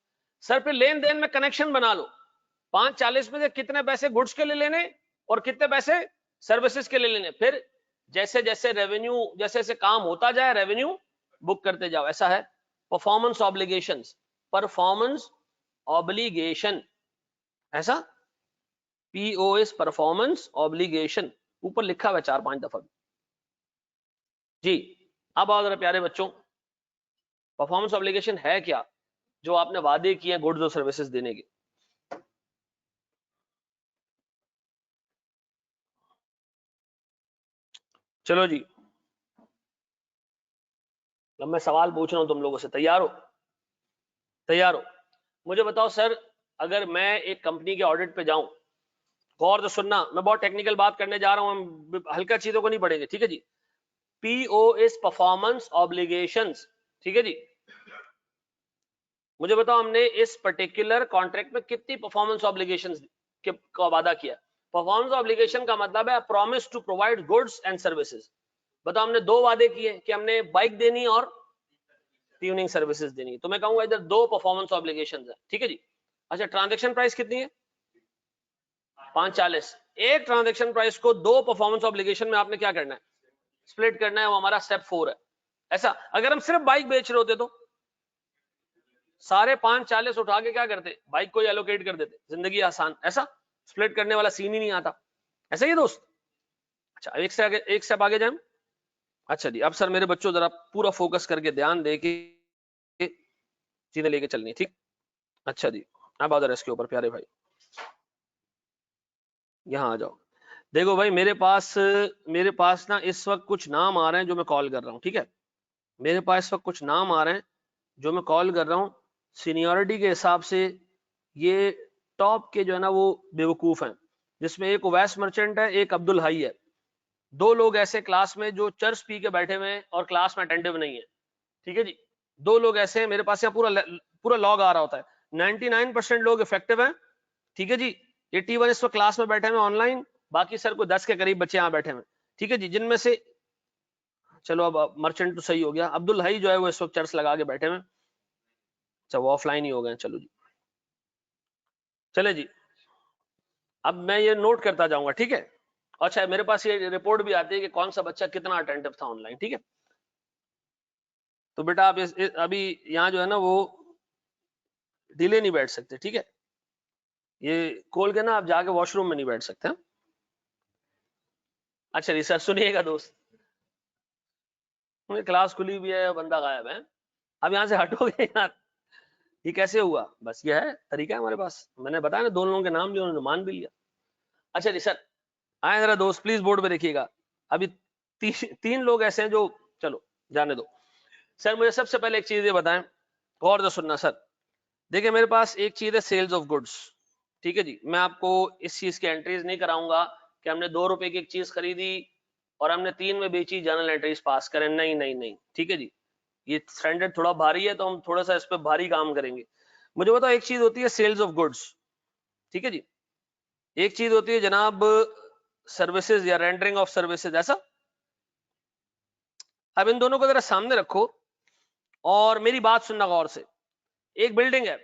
सर फिर लेन देन में कनेक्शन बना लो। 540 में से कितने पैसे गुड्स के लिए लेने और कितने पैसे सर्विसेज के लिए लेने। फिर जैसे जैसे रेवेन्यू, जैसे जैसे काम होता जाए रेवेन्यू बुक करते जाओ। ऐसा है परफॉर्मेंस ऑब्लिगेशंस, परफॉर्मेंस ऑब्लिगेशन, ऐसा पीओएस परफॉर्मेंस ऑब्लिगेशन ऊपर लिखा हुआ 4-5 दफा जी। अब आओ जरा प्यारे बच्चों, परफॉर्मेंस ऑब्लिगेशन है क्या? जो आपने वादे किए गुड्स और सर्विसेज देने के। चलो जी, अब मैं सवाल पूछ रहा हूं तुम लोगों से, तैयार हो? तैयार हो? मुझे बताओ सर, अगर मैं एक कंपनी के ऑडिट पे जाऊं, गौर से सुनना, मैं बहुत टेक्निकल बात करने जा रहा हूं, हम हल्का चीजों को नहीं पढ़ेंगे, ठीक है जी। पीओएस परफॉर्मेंस ऑब्लिगेशंस, ठीक है जी। मुझे बताओ हमने इस पर्टिकुलर कॉन्ट्रैक्ट में कितनी परफॉर्मेंस ऑब्लिगेशंस का वादा किया? परफॉर्मेंस ऑब्लिगेशन का मतलब है promise to provide goods and services. बताओ हमने 2 वादे किए कि हमने बाइक देनी और ट्यूनिंग सर्विसेज देनी, तो मैं कहूंगा इधर 2 परफॉर्मेंस ऑब्लिगेशंस है, ठीक है जी। अच्छा, ट्रांजैक्शन प्राइस कितनी है? 540। एक ट्रांजैक्शन प्राइस को 2 परफॉर्मेंस ऑब्लिगेशन में आपने क्या करना है? स्प्लिट करना है, वो हमारा स्टेप 4 है। ऐसा अगर हम सिर्फ बाइक बेच रहे होते तो सारे 540 उठा के क्या करते, बाइक को एलोकेट कर देते, जिंदगी आसान। ऐसा स्प्लिट करने वाला सीन ही नहीं आता। ऐसा ही है दोस्त। अच्छा एक स्टेप आगे जाए। अच्छा जी, अब सर मेरे बच्चों जरा पूरा फोकस करके ध्यान दे के चीजें लेके चलनी है, ठीक। अच्छा जी, अब आ जाओ इसके ऊपर प्यारे भाई, यहाँ आ जाओ। देखो भाई मेरे पास ना इस वक्त कुछ नाम आ रहे हैं जो मैं कॉल कर रहा हूँ, ठीक है। मेरे पास इस वक्त कुछ नाम आ रहे हैं जो मैं कॉल कर रहा हूँ। सीनियरिटी के हिसाब से ये टॉप के जो है ना वो बेवकूफ हैं, जिसमें एक ओवैस मर्चेंट है, एक अब्दुल हाई है। दो लोग ऐसे क्लास में जो चर्च पी के बैठे हुए हैं और क्लास में अटेंटिव नहीं है, ठीक है जी। दो लोग ऐसे हैं, मेरे पास यहाँ पूरा लॉग आ रहा होता है। 99% लोग इफेक्टिव हैं, ठीक है जी। 81 इस वक्त क्लास में बैठे हुए ऑनलाइन, बाकी सर को 10 के करीब बच्चे यहाँ बैठे हुए, ठीक है जी। जिनमें से चलो अब मर्चेंट तो सही हो गया, अब्दुल हाई जो है वो इस वक्त चर्च लगा के बैठे हुए। अच्छा वो ऑफलाइन ही हो गए, चलो जी। चले जी, अब मैं ये नोट करता जाऊंगा, ठीक है। अच्छा मेरे पास ये रिपोर्ट भी आती है कि कौन सा बच्चा कितना अटेंटिव था ऑनलाइन, ठीक है। तो बेटा आप अभी यहाँ जो है ना वो डिले नहीं बैठ सकते, ठीक है। ये खोल के ना आप जाके वॉशरूम में नहीं बैठ सकते, हाँ? अच्छा जी सर सुनिएगा दोस्त, क्लास खुली भी है, बंदा गायब है। अब यहाँ से हटोगे यार, ये कैसे हुआ। बस ये है तरीका है हमारे पास, मैंने बताया ना दोनों लोगों के नाम लिए, उन्होंने मान भी लिया। अच्छा जी सर आए जरा दोस्त, प्लीज बोर्ड पे देखिएगा। अभी तीन लोग ऐसे हैं जो, चलो जाने दो। सर मुझे सबसे पहले एक चीज ये बताएं, गौर से सुनना सर। देखिए मेरे पास एक चीज है सेल्स ऑफ गुड्स, ठीक है जी। मैं आपको इस चीज की एंट्रीज नहीं कराऊंगा कि हमने 2 रुपए की एक चीज खरीदी और हमने 3 में बेची, जर्नल एंट्रीज पास करें, नहीं नहीं नहीं, ठीक है जी। ये स्टैंडर्ड थोड़ा भारी है तो हम थोड़ा सा इस पर भारी काम करेंगे। मुझे बताओ, एक चीज होती है सेल्स ऑफ गुड्स, ठीक है जी। एक चीज होती है जनाब सर्विसेज या रेंडरिंग ऑफ सर्विसेज, ऐसा। अब इन दोनों को जरा सामने रखो और मेरी बात सुनना गौर से। एक बिल्डिंग है,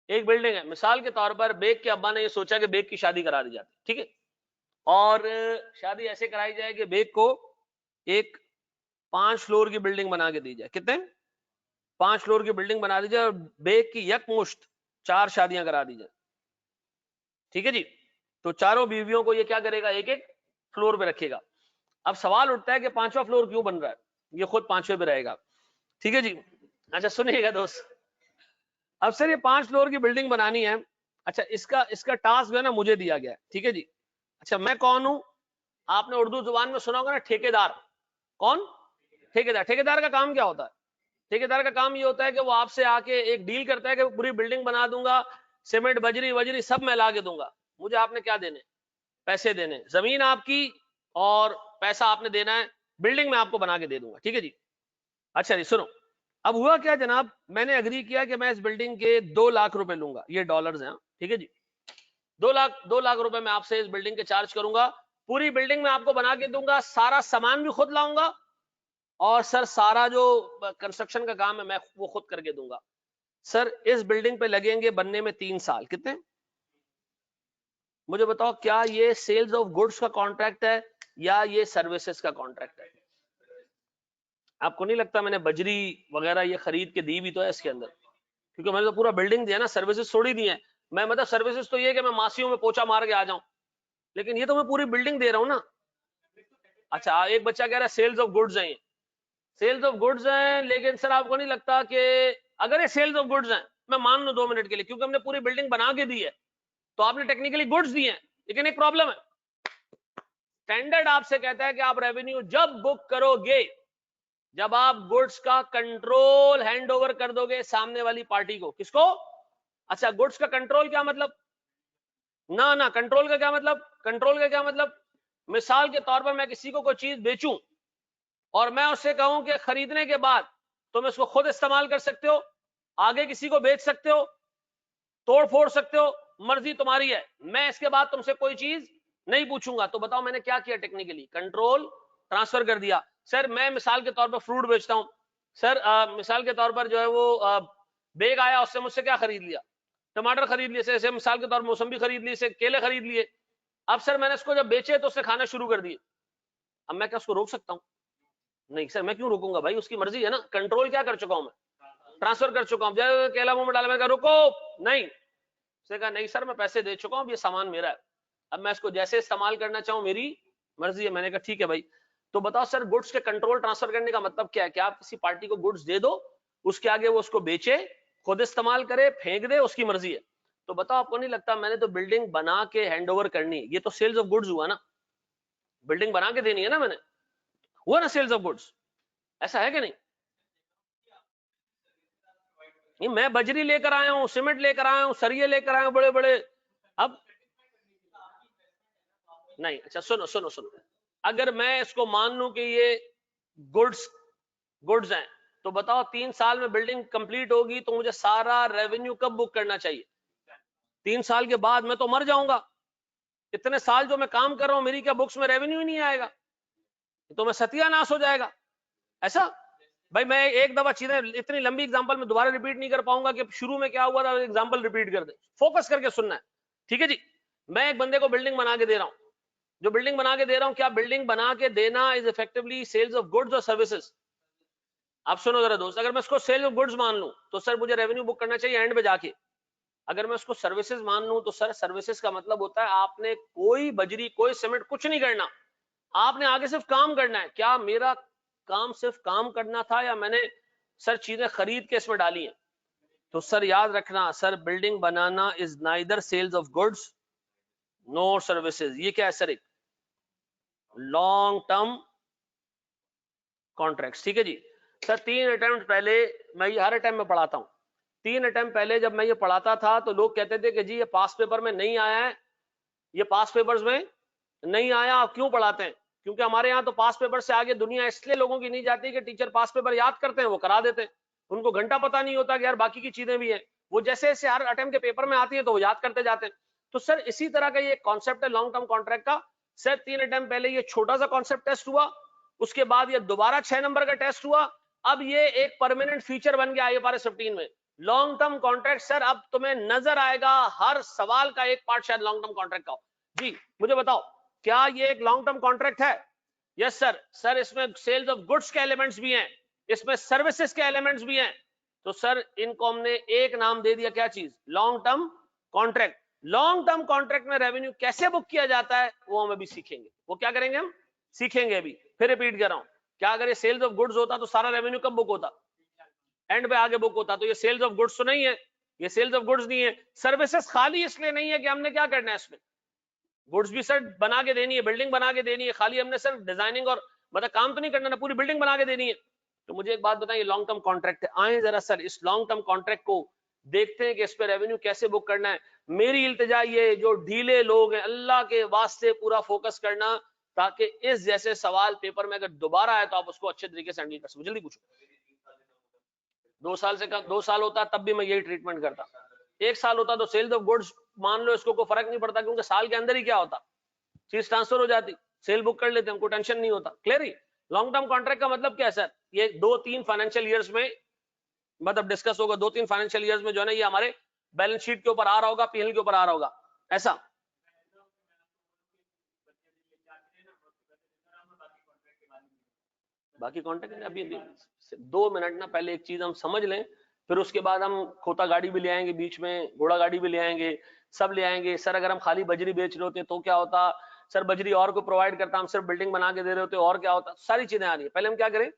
एक बिल्डिंग है, मिसाल के तौर पर बेग के अब्बा ने ये सोचा कि बेग की शादी करा दी जाती, ठीक है। और शादी ऐसे कराई जाए कि बेग को एक 5 फ्लोर की बिल्डिंग बना के दी जाए। कितने? 5 फ्लोर की बिल्डिंग बना दी जाए और बेग की यकमुश्त 4 शादियां करा दी जाए, ठीक है जी। तो चारों बीवियों को ये क्या करेगा, एक एक फ्लोर पे रखेगा। अब सवाल उठता है कि 5वां फ्लोर क्यों बन रहा है, ये खुद 5वें पे रहेगा, ठीक है जी। अच्छा सुनिएगा दोस्त, अब सर ये 5 फ्लोर की बिल्डिंग बनानी है। अच्छा इसका इसका टास्क जो है ना मुझे दिया गया है, ठीक है जी। अच्छा मैं कौन हूं, आपने उर्दू जुबान में सुना होगा ना ठेकेदार। कौन? ठेकेदार। ठेकेदार का काम क्या होता है? ठेकेदार का काम ये होता है कि वो आपसे आके एक डील करता है कि पूरी बिल्डिंग बना दूंगा, सीमेंट बजरी वजरी सब मैं ला के दूंगा, मुझे आपने क्या देने, पैसे देने। जमीन आपकी और पैसा आपने देना है, बिल्डिंग मैं आपको बना के दे दूंगा, ठीक है जी। अच्छा जी सुनो, अब हुआ क्या जनाब, मैंने अग्री किया कि मैं इस बिल्डिंग के 2 लाख रुपए लूंगा, ये डॉलर्स हैं, ठीक है जी। 2 लाख रुपए मैं आपसे इस बिल्डिंग के चार्ज करूंगा, पूरी बिल्डिंग में आपको बना के दूंगा, सारा सामान भी खुद लाऊंगा और सर सारा जो कंस्ट्रक्शन का काम है मैं वो खुद करके दूंगा। सर इस बिल्डिंग पे लगेंगे बनने में 3 साल, कितने? मुझे बताओ क्या ये सेल्स ऑफ गुड्स का कॉन्ट्रैक्ट है या ये सर्विसेज का कॉन्ट्रैक्ट है? आपको नहीं लगता मैंने बजरी वगैरह ये खरीद के दी भी तो है इसके अंदर, क्योंकि मैंने तो पूरा बिल्डिंग दिया ना, सर्विसेज थोड़ी दी है। मैं मतलब सर्विसेज तो ये कि मैं मासियों में पोछा मार के आ जाऊं, लेकिन ये तो मैं पूरी बिल्डिंग दे रहा हूं ना। अच्छा एक बच्चा कह रहा है सेल्स ऑफ गुड्स है, सेल्स ऑफ गुड्स हैं, लेकिन सर आपको नहीं लगता कि अगर ये सेल्स ऑफ गुड्स हैं, मैं मान लूं 2 मिनट के लिए, क्योंकि हमने पूरी बिल्डिंग बना के दी है तो आपने टेक्निकली गुड्स दिए हैं, लेकिन एक प्रॉब्लम है, स्टैंडर्ड आपसे कहता है कि आप रेवेन्यू जब बुक करोगे जब आप गुड्स का कंट्रोल हैंड ओवर कर दोगे सामने वाली पार्टी को। किसको? अच्छा गुड्स का कंट्रोल क्या मतलब, ना ना कंट्रोल का क्या मतलब, कंट्रोल का क्या मतलब, मिसाल के तौर पर मैं किसी को कोई चीज बेचूं और मैं उससे कहूं कि खरीदने के बाद तुम इसको खुद इस्तेमाल कर सकते हो, आगे किसी को बेच सकते हो, तोड़ फोड़ सकते हो, मर्जी तुम्हारी है, मैं इसके बाद तुमसे कोई चीज नहीं पूछूंगा। तो बताओ मैंने क्या किया, टेक्निकली कंट्रोल ट्रांसफर कर दिया। सर मैं मिसाल के तौर पर फ्रूट बेचता हूं, सर मिसाल के तौर पर जो है वो बेग आया, उससे मुझसे क्या खरीद लिया, टमाटर खरीद लिए, जैसे मिसाल के तौर पर मौसम्बी खरीद ली, से केले खरीद लिए। अब सर मैंने इसको जब बेचे तो उससे खाना शुरू कर दिए, अब मैं क्या उसको रोक सकता हूँ? नहीं सर, मैं क्यों रोकूंगा भाई, उसकी मर्जी है ना। कंट्रोल क्या कर चुका हूं मैं, ट्रांसफर कर चुका हूं। जब केला मुंह में डाला, मैं कहा रुको, नहीं। उसने कहा नहीं सर, मैं पैसे दे चुका हूं, ये सामान मेरा है, अब मैं इसको जैसे इस्तेमाल करना चाहूं मेरी मर्जी है। मैंने कहा ठीक है भाई। तो बताओ सर, गुड्स के कंट्रोल ट्रांसफर करने का मतलब क्या है? कि आप किसी पार्टी को गुड्स दे दो, उसके आगे वो उसको बेचे, खुद इस्तेमाल करे, फेंक दे, उसकी मर्जी है। तो बताओ, आपको नहीं लगता मैंने तो बिल्डिंग बना के हैंड ओवर करनी है, ये तो सेल्स ऑफ गुड्स हुआ ना, बिल्डिंग बना के देनी है ना मैंने, हुआ ना सेल्स ऑफ गुड्स, ऐसा है कि नहीं? ये मैं बजरी लेकर आया हूं, सीमेंट लेकर आया हूं, सरिये लेकर आया हूं बड़े बड़े। अब नहीं, अच्छा सुनो सुनो सुनो, अगर मैं इसको मान लूं कि ये गुड्स गुड्स हैं, तो बताओ 3 साल में बिल्डिंग कंप्लीट होगी, तो मुझे सारा रेवेन्यू कब बुक करना चाहिए? 3 साल के बाद। मैं तो मर जाऊंगा, इतने साल जो मैं काम कर रहा हूं, मेरी क्या बुक्स में रेवेन्यू ही नहीं आएगा, तो मैं सत्यानाश हो जाएगा। ऐसा भाई, मैं एक दफा चीजें, इतनी लंबी एग्जांपल में दोबारा रिपीट नहीं कर पाऊंगा कि शुरू में क्या हुआ था, एग्जांपल रिपीट कर दे, फोकस करके सुनना है, ठीक है जी। मैं एक बंदे को बिल्डिंग बना के दे रहा हूं, जो बिल्डिंग बना के दे रहा हूं, क्या बिल्डिंग बना के देना is effectively sales of goods और सर्विसेज? आप सुनो जरा दोस्त, अगर मैं इसको सेल्स ऑफ गुड्स मान लूं, तो सर मुझे रेवेन्यू बुक करना चाहिए एंड में जाके। अगर मैं उसको सर्विसेज मान लूं, तो सर सर्विसेज का मतलब होता है आपने कोई बजरी, कोई सीमेंट, कुछ नहीं करना, आपने आगे सिर्फ काम करना है। क्या मेरा काम सिर्फ काम करना था, या मैंने सर चीजें खरीद के इसमें डाली हैं? तो सर याद रखना, सर बिल्डिंग बनाना is neither sales of goods no services. ये क्या है सर? एक लॉन्ग टर्म कॉन्ट्रैक्ट, ठीक है जी। सर 3 अटेम्प्ट पहले, मैं ये हर अटेम्प्ट में पढ़ाता हूं, 3 अटेम्प्ट पहले जब मैं ये पढ़ाता था, तो लोग कहते थे कि जी ये पास पेपर में नहीं आया है, ये पास पेपर्स में नहीं आया, आप क्यों पढ़ाते हैं? क्योंकि हमारे यहाँ तो पास पेपर से आगे दुनिया इसलिए लोगों की नहीं जाती कि टीचर पास पेपर याद करते हैं, वो करा देते हैं, उनको घंटा पता नहीं होता कि यार बाकी की चीजें भी हैं, वो जैसे जैसे हर अटेम्प्ट के पेपर में आती है तो वो याद करते जाते हैं। तो सर इसी तरह का ये कॉन्सेप्ट है लॉन्ग टर्म कॉन्ट्रैक्ट का। सर 3 अटेम्प्ट पहले ये छोटा सा कॉन्सेप्ट टेस्ट हुआ, उसके बाद ये दोबारा 6 नंबर का टेस्ट हुआ, अब ये एक परमानेंट फीचर बन गया IFRS 15 में, लॉन्ग टर्म कॉन्ट्रैक्ट। सर अब तुम्हें नजर आएगा हर सवाल का एक पार्ट शायद लॉन्ग टर्म कॉन्ट्रैक्ट का हो। जी मुझे बताओ, क्या ये एक लॉन्ग टर्म कॉन्ट्रैक्ट है? Yes sir. सर इसमें सेल्स ऑफ गुड्स के एलिमेंट्स भी हैं, इसमें सर्विसेज के एलिमेंट्स भी हैं। तो सर इनको हमने एक नाम दे दिया, क्या चीज? Long term contract. Long term contract में रेवेन्यू कैसे बुक किया जाता है वो हम अभी सीखेंगे। वो क्या करेंगे? हम सीखेंगे अभी। फिर रिपीट कर रहा हूं, क्या अगर ये सेल्स ऑफ गुड्स होता तो सारा रेवेन्यू कब बुक होता? एंड पे आगे बुक होता। तो ये सेल्स ऑफ गुड्स तो नहीं है, ये सेल्स ऑफ गुड्स नहीं है। सर्विसेज खाली इसलिए नहीं है कि हमने क्या करना है इसमें, गुड्स भी सर बना के देनी है, बिल्डिंग बना के देनी है, खाली हमने सर डिजाइनिंग और मतलब काम तो नहीं करना ना, पूरी बिल्डिंग बना के देनी है। तो मुझे एक बात बताइए, लॉन्ग टर्म कॉन्ट्रैक्ट है, आए जरा सर इस लॉन्ग टर्म कॉन्ट्रैक्ट को देखते हैं कि इस पे रेवेन्यू कैसे बुक करना है। मेरी इल्तिजा ये, जो ढीले लोग हैं, अल्लाह के वास्ते पूरा फोकस करना, ताकि इस जैसे सवाल पेपर में अगर दोबारा आए तो आप उसको अच्छे तरीके से हैंडल कर सको। जल्दी पूछो। 2 साल से कम, 2 साल होता तब भी मैं यही ट्रीटमेंट करता, 1 साल होता तो सेल्स ऑफ गुड्स मान लो, इसको कोई फर्क नहीं पड़ता, क्योंकि साल के अंदर ही क्या होता, चीज ट्रांसफर हो जाती, सेल बुक कर लेते, हमको टेंशन नहीं होता। क्लियर ही? लॉन्ग टर्म कॉन्ट्रैक्ट का मतलब क्या है सर? ये 2-3 फाइनेंशियल ईयर्स में मतलब डिस्कस होगा, 2-3 फाइनेंशियल ईयर्स में जो है ना, ये हमारे बैलेंस शीट के ऊपर आ रहा होगा, पीएल के ऊपर आ रहा होगा, ऐसा। बाकी कॉन्ट्रैक्ट अभी 2 मिनट ना, पहले एक चीज हम समझ लें, फिर उसके बाद हम खोता गाड़ी भी ले आएंगे, बीच में घोड़ा गाड़ी भी ले आएंगे, सब ले आएंगे। सर अगर हम खाली बजरी बेच रहे होते तो क्या होता? सर बजरी और को प्रोवाइड करता, हम सिर्फ बिल्डिंग बना के दे रहे होते और क्या होता? सारी चीजें आ रही है। पहले हम क्या करें,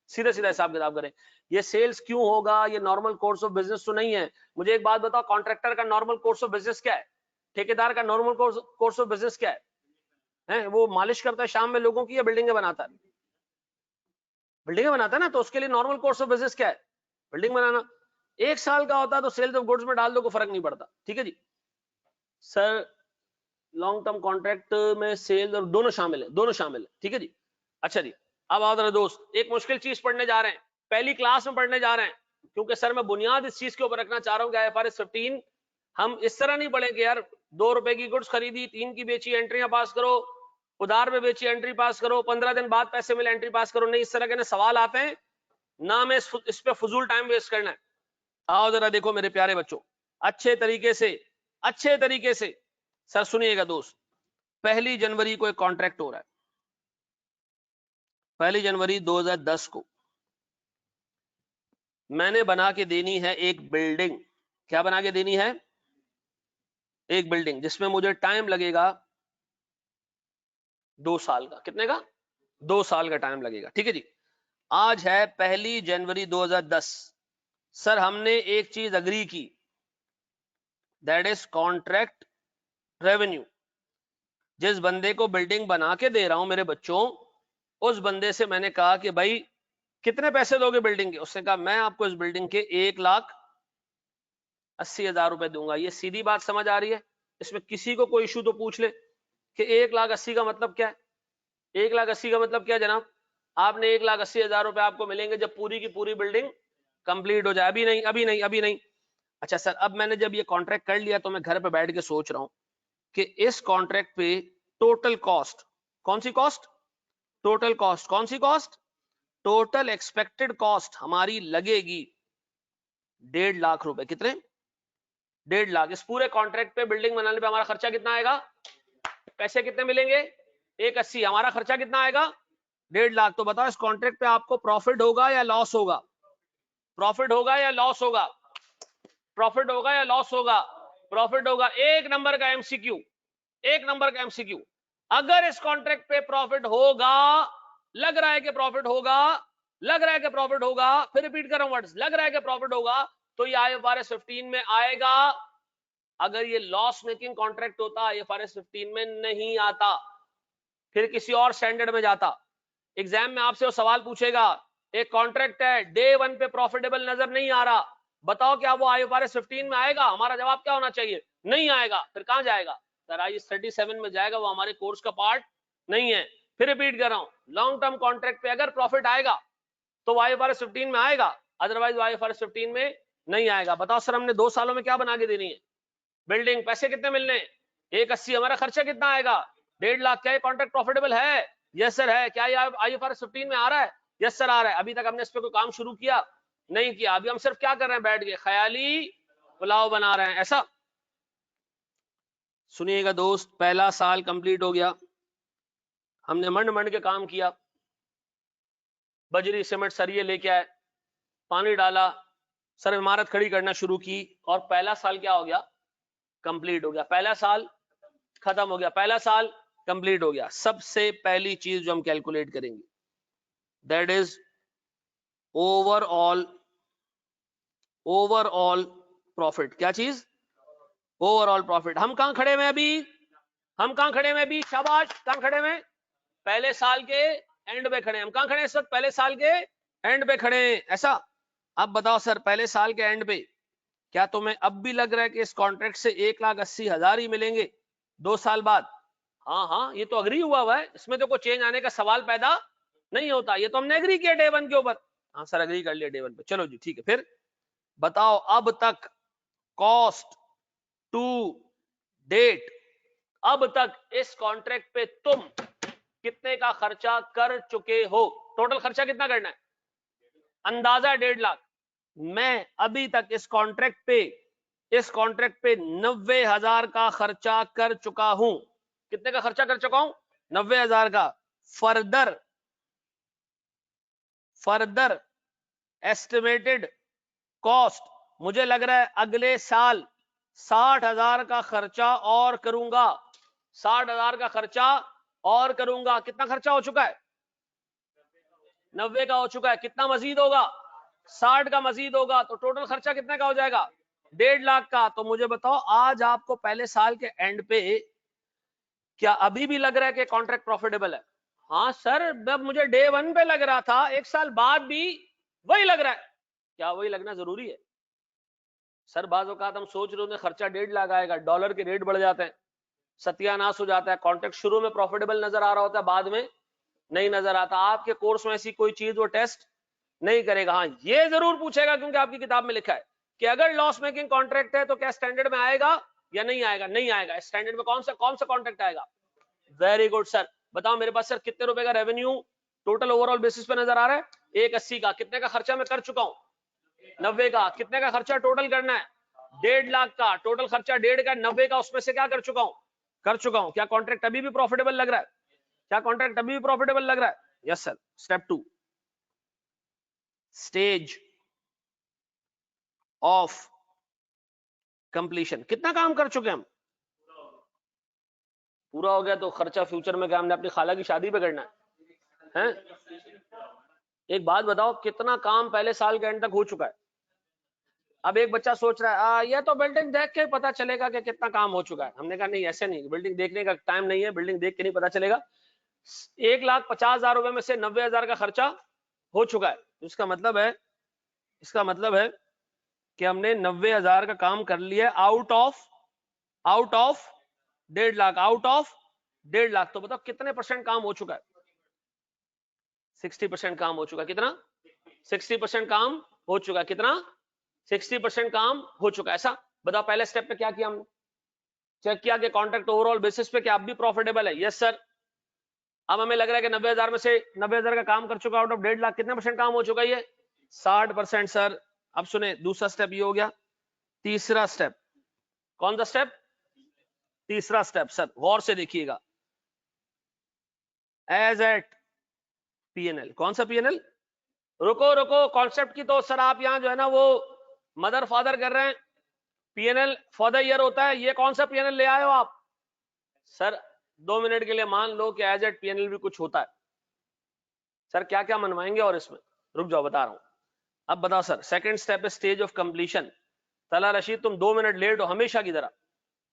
सीधा सीधा हिसाब किताब करें। ये सेल्स क्यों होगा? ये नॉर्मल कोर्स ऑफ बिजनेस तो नहीं है। मुझे एक बात बताओ, कॉन्ट्रैक्टर का नॉर्मल कोर्स ऑफ बिजनेस क्या है? ठेकेदार का नॉर्मल कोर्स ऑफ बिजनेस क्या है? वो मालिश करता है शाम में लोगों की, या बिल्डिंग बनाता है? बिल्डिंग बनाता है ना, तो उसके लिए नॉर्मल कोर्स ऑफ बिजनेस क्या है? बिल्डिंग बनाना। 1 साल का होता है तो सेल्स ऑफ गुड्स में डाल दो, कोई फर्क नहीं पड़ता, ठीक है जी। सर लॉन्ग टर्म कॉन्ट्रैक्ट में सेल्स और दोनों शामिल है, दोनों शामिल है, ठीक है जी। अच्छा जी, अब आओ जरा दोस्त, एक मुश्किल चीज पढ़ने जा रहे हैं, पहली क्लास में पढ़ने जा रहे हैं, क्योंकि सर मैं बुनियाद इस चीज के ऊपर रखना चाह रहा हूं कि IFRS 15 हम इस तरह नहीं पढ़े कि यार 2 रुपए की गुड्स खरीदी, 3 की बेची, एंट्रियां पास करो, उधार में बेची, एंट्री पास करो, 15 दिन बाद पैसे मिले, एंट्री पास करो। नहीं, इस तरह के ना सवाल आते हैं ना, मैं इस पे फजूल टाइम वेस्ट करना है। आओ जरा देखो मेरे प्यारे बच्चों, अच्छे तरीके से, अच्छे तरीके से सर सुनिएगा दोस्त। 1 जनवरी को एक कॉन्ट्रैक्ट हो रहा है, 1 जनवरी 2010 को मैंने बना के देनी है एक बिल्डिंग। क्या बना के देनी है? एक बिल्डिंग, जिसमें मुझे टाइम लगेगा 2 साल का। कितने का? 2 साल का टाइम लगेगा। ठीक है जी। आज है 1 जनवरी 2010। सर हमने एक चीज अग्री की, दैट इज कॉन्ट्रैक्ट रेवेन्यू। जिस बंदे को बिल्डिंग बना के दे रहा हूं मेरे बच्चों, उस बंदे से मैंने कहा कि भाई कितने पैसे दोगे बिल्डिंग के? उसने कहा मैं आपको इस बिल्डिंग के 1,80,000 रुपए दूंगा। ये सीधी बात समझ आ रही है? इसमें किसी को कोई इशू तो पूछ ले कि 1,80,000 का मतलब क्या है? 1,80,000 का मतलब क्या जनाब? आपने 1,80,000 रुपए आपको मिलेंगे जब पूरी की पूरी बिल्डिंग कंप्लीट हो जाए। अभी नहीं, अभी नहीं, अभी नहीं। अच्छा सर, अब मैंने जब ये कॉन्ट्रैक्ट कर लिया तो मैं घर पे बैठ के सोच रहा हूं कि इस कॉन्ट्रैक्ट पे टोटल कॉस्ट, कौन सी कॉस्ट? Total cost. कौन सी कॉस्ट? टोटल एक्सपेक्टेड कॉस्ट हमारी लगेगी 1.5 लाख रुपए। कितने? 1.5 लाख। इस पूरे कॉन्ट्रैक्ट पे बिल्डिंग बनाने पे हमारा खर्चा कितना आएगा? पैसे कितने मिलेंगे? 1,80,000। हमारा खर्चा कितना आएगा? 1.5 लाख। तो बताओ इस कॉन्ट्रैक्ट पे आपको प्रॉफिट होगा या लॉस होगा? प्रॉफिट होगा या लॉस होगा? प्रॉफिट होगा या लॉस होगा? प्रॉफिट होगा। एक नंबर का एमसीक्यू, एक नंबर का एमसीक्यू। अगर इस कॉन्ट्रैक्ट पे प्रॉफिट होगा, लग रहा है कि प्रॉफिट होगा, लग रहा है कि प्रॉफिट होगा, फिर रिपीट कर रहा हूं वर्ड्स, लग रहा है कि प्रॉफिट होगा, तो ये IFRS 15 में आएगा। अगर ये लॉस मेकिंग कॉन्ट्रैक्ट होता, IFRS 15 में नहीं आता, फिर किसी और स्टैंडर्ड में जाता। एग्जाम में आपसे वो सवाल पूछेगा, एक कॉन्ट्रैक्ट है, डे 1 पे प्रॉफिटेबल नजर नहीं आ रहा, बताओ क्या वो IFRS 15 में आएगा? हमारा जवाब क्या होना चाहिए? नहीं आएगा। फिर कहां जाएगा? सर IAS 37 में जाएगा, वो हमारे कोर्स का पार्ट नहीं है। फिर रिपीट कर रहा हूं, लॉन्ग टर्म कॉन्ट्रैक्ट पे अगर प्रॉफिट आएगा तो IFRS 15 में आएगा, अदरवाइज IFRS 15 में नहीं आएगा। बताओ सर हमने 2 सालों में क्या बना के देनी है बिल्डिंग? पैसे कितने मिलने? 1,80,000। हमारा खर्चा कितना आएगा? 1.5 लाख। क्या ये कॉन्ट्रैक्ट प्रॉफिटेबल है? यस सर है। क्या ये IFRS 15 में आ रहा है? यस सर आ रहा है। अभी तक हमने इस पे कोई काम शुरू किया नहीं किया, अभी हम सिर्फ क्या कर रहे हैं? बैठ के ख्याली पुलाव बना रहे हैं। ऐसा सुनिएगा दोस्त, पहला साल कंप्लीट हो गया, हमने मंड मंड के काम किया, बजरी सीमेंट सरिये लेके आए, पानी डाला, सर इमारत खड़ी करना शुरू की, और पहला साल क्या हो गया? कंप्लीट हो गया। पहला साल खत्म हो गया, पहला साल कंप्लीट हो गया। सबसे पहली चीज जो हम कैलकुलेट करेंगे, दैट इज ओवरऑल प्रॉफिट। क्या चीज? Overall profit. हम कहां खड़े हैं अभी? हम कहां खड़े हैं अभी? शाबाश, कहां खड़े हैं? पहले साल के एंड पे खड़े हैं। हम कहां खड़े हैं इस वक्त? पहले साल के एंड पे खड़े हैं। ऐसा? अब बताओ सर, पहले साल के एंड पे क्या तुम्हें अब भी लग रहा है कि इस कॉन्ट्रैक्ट से 1,80,000 ही मिलेंगे 2 साल बाद? हाँ हाँ, ये तो अग्री हुआ है, इसमें तो कोई चेंज आने का सवाल पैदा नहीं होता। ये तो हमने एग्री किया डे 1 के ऊपर। हाँ सर एग्री कर लिया डे 1 पे। चलो जी ठीक है। फिर बताओ अब तक कॉस्ट टू डेट, अब तक इस कॉन्ट्रैक्ट पे तुम कितने का खर्चा कर चुके हो? टोटल खर्चा कितना करना है? अंदाजा 1.5 लाख। मैं अभी तक इस कॉन्ट्रैक्ट पे 90,000 का खर्चा कर चुका हूं। कितने का खर्चा कर चुका हूं? 90,000 का। फर्दर एस्टिमेटेड कॉस्ट, मुझे लग रहा है अगले साल 60,000 का खर्चा और करूंगा। 60,000 का खर्चा और करूंगा। कितना खर्चा हो चुका है? 90 का हो चुका है। कितना मजीद होगा? 60 का मजीद होगा। तो टोटल खर्चा कितने का हो जाएगा? 1.5 लाख का। तो मुझे बताओ आज आपको पहले साल के एंड पे क्या अभी भी लग रहा है कि कॉन्ट्रैक्ट प्रॉफिटेबल है? हाँ सर, जब मुझे डे 1 पे लग रहा था, 1 साल बाद भी वही लग रहा है। क्या वही लगना जरूरी है? सर बाज़ औक़ात हम सोच रहे होते खर्चा 1.5 लाख आएगा, डॉलर के रेट बढ़ जाते हैं, सत्यानाश हो जाता है। कॉन्ट्रैक्ट शुरू में प्रॉफिटेबल नजर आ रहा होता है, बाद में नहीं नजर आता। आपके कोर्स में ऐसी कोई चीज वो टेस्ट नहीं करेगा। हाँ ये जरूर पूछेगा, क्योंकि आपकी किताब में लिखा है कि अगर लॉस मेकिंग कॉन्ट्रैक्ट है तो क्या स्टैंडर्ड में आएगा या नहीं आएगा? नहीं आएगा। स्टैंडर्ड में कौन सा कॉन्ट्रैक्ट आएगा? Very good sir. बताओ मेरे पास सर कितने रुपए का रेवेन्यू टोटल ओवरऑल बेसिस पे नजर आ रहा है? 1,80 का। कितने का खर्चा मैं कर चुका हूं? 90 का। कितने का खर्चा टोटल करना है? 1.5 लाख का। टोटल खर्चा 1.5 का, 90 का, उसमें से क्या कर चुका हूं? कर चुका हूं। क्या कॉन्ट्रैक्ट अभी भी प्रॉफिटेबल लग रहा है? क्या कॉन्ट्रैक्ट अभी भी प्रॉफिटेबल लग रहा है? Yes sir. Step 2, stage of completion. कितना काम कर चुके हम? पूरा हो गया। तो खर्चा फ्यूचर में क्या हमने अपनी खाला की शादी पे करना है? एक बात बताओ, कितना काम पहले साल के एंड तक हो चुका है? अब एक बच्चा सोच रहा है ये तो बिल्डिंग देख के पता चलेगा कि कितना काम हो चुका है। हमने कहा नहीं, ऐसे नहीं, बिल्डिंग देखने का टाइम नहीं है, बिल्डिंग देख के नहीं पता चलेगा। 1,50,000 रुपए में से 90,000 का खर्चा हो चुका है। इसका मतलब है कि हमने 90,000 का काम कर लिया out of 1.5 lakh, out of 1.5 lakh. तो बताओ कितने परसेंट काम हो चुका है? 60% काम हो चुका है। कितना? 60% काम हो चुका है। कितना? 60% काम हो चुका है। ऐसा बताओ, पहले स्टेप पे क्या किया हमने? चेक किया कि कॉन्ट्रैक्ट ओवरऑल बेसिस पे क्या अब भी प्रॉफिटेबल है? Yes sir. अब हमें लग रहा है कि 90,000 में से 90,000 का काम कर चुका आउट ऑफ 1.5 लाख, कितने परसेंट काम हो चुका है? ये 60% सर। अब सुने, दूसरा स्टेप ये हो गया। तीसरा स्टेप, कौन सा स्टेप? तीसरा स्टेप सर, गौर से देखिएगा। As at PNL. कौन सा पीएनएल? रुको कॉन्सेप्ट की तो सर आप यहां जो है ना वो मदर फादर कर रहे हैं। पीएनएल फॉर द ईयर होता है। ये कौन सा पीएनएल ले आए हो आप? सर 2 मिनट के लिए मान लो कि एज एट पीएनएल भी कुछ होता है। सर क्या क्या मनवाएंगे और इसमें? रुक जाओ बता रहा हूं। अब बताओ सर, सेकंड स्टेप है स्टेज ऑफ कंप्लीशन। तला रशीद तुम 2 मिनट लेट हो हमेशा की तरह।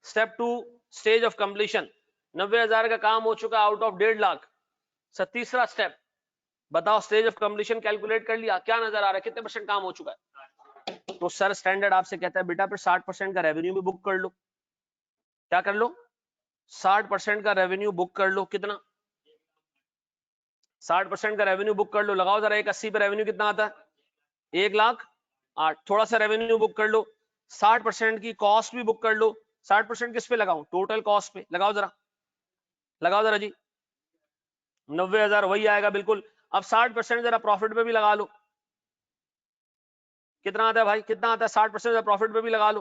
Step 2, stage of completion. 90,000 का काम हो चुका आउट ऑफ 1.5 लाख। सर तीसरा स्टेप बताओ, स्टेज ऑफ कंप्लीशन कैलकुलेट कर लिया, क्या नजर आ रहा है कितने परसेंट काम हो चुका है? तो सर स्टैंडर्ड आपसे कहता है बेटा फिर 60% का रेवेन्यू भी बुक कर लो। क्या कर लो? 60% का रेवेन्यू बुक कर लो। कितना? 60% का रेवेन्यू बुक कर लो। लगाओ जरा, 180 पे रेवेन्यू कितना आता है? 1,08,000। थोड़ा सा रेवेन्यू बुक कर लो। 60% की कॉस्ट भी बुक कर लो। 60% किस पे लगाऊं? टोटल कॉस्ट पे। लगाओ जरा जी। 90,000 वही आएगा बिल्कुल। अब 60% जरा प्रॉफिट पे भी लगा लो। कितना आता है भाई? कितना आता है? 60% प्रॉफिट पे भी लगा लो।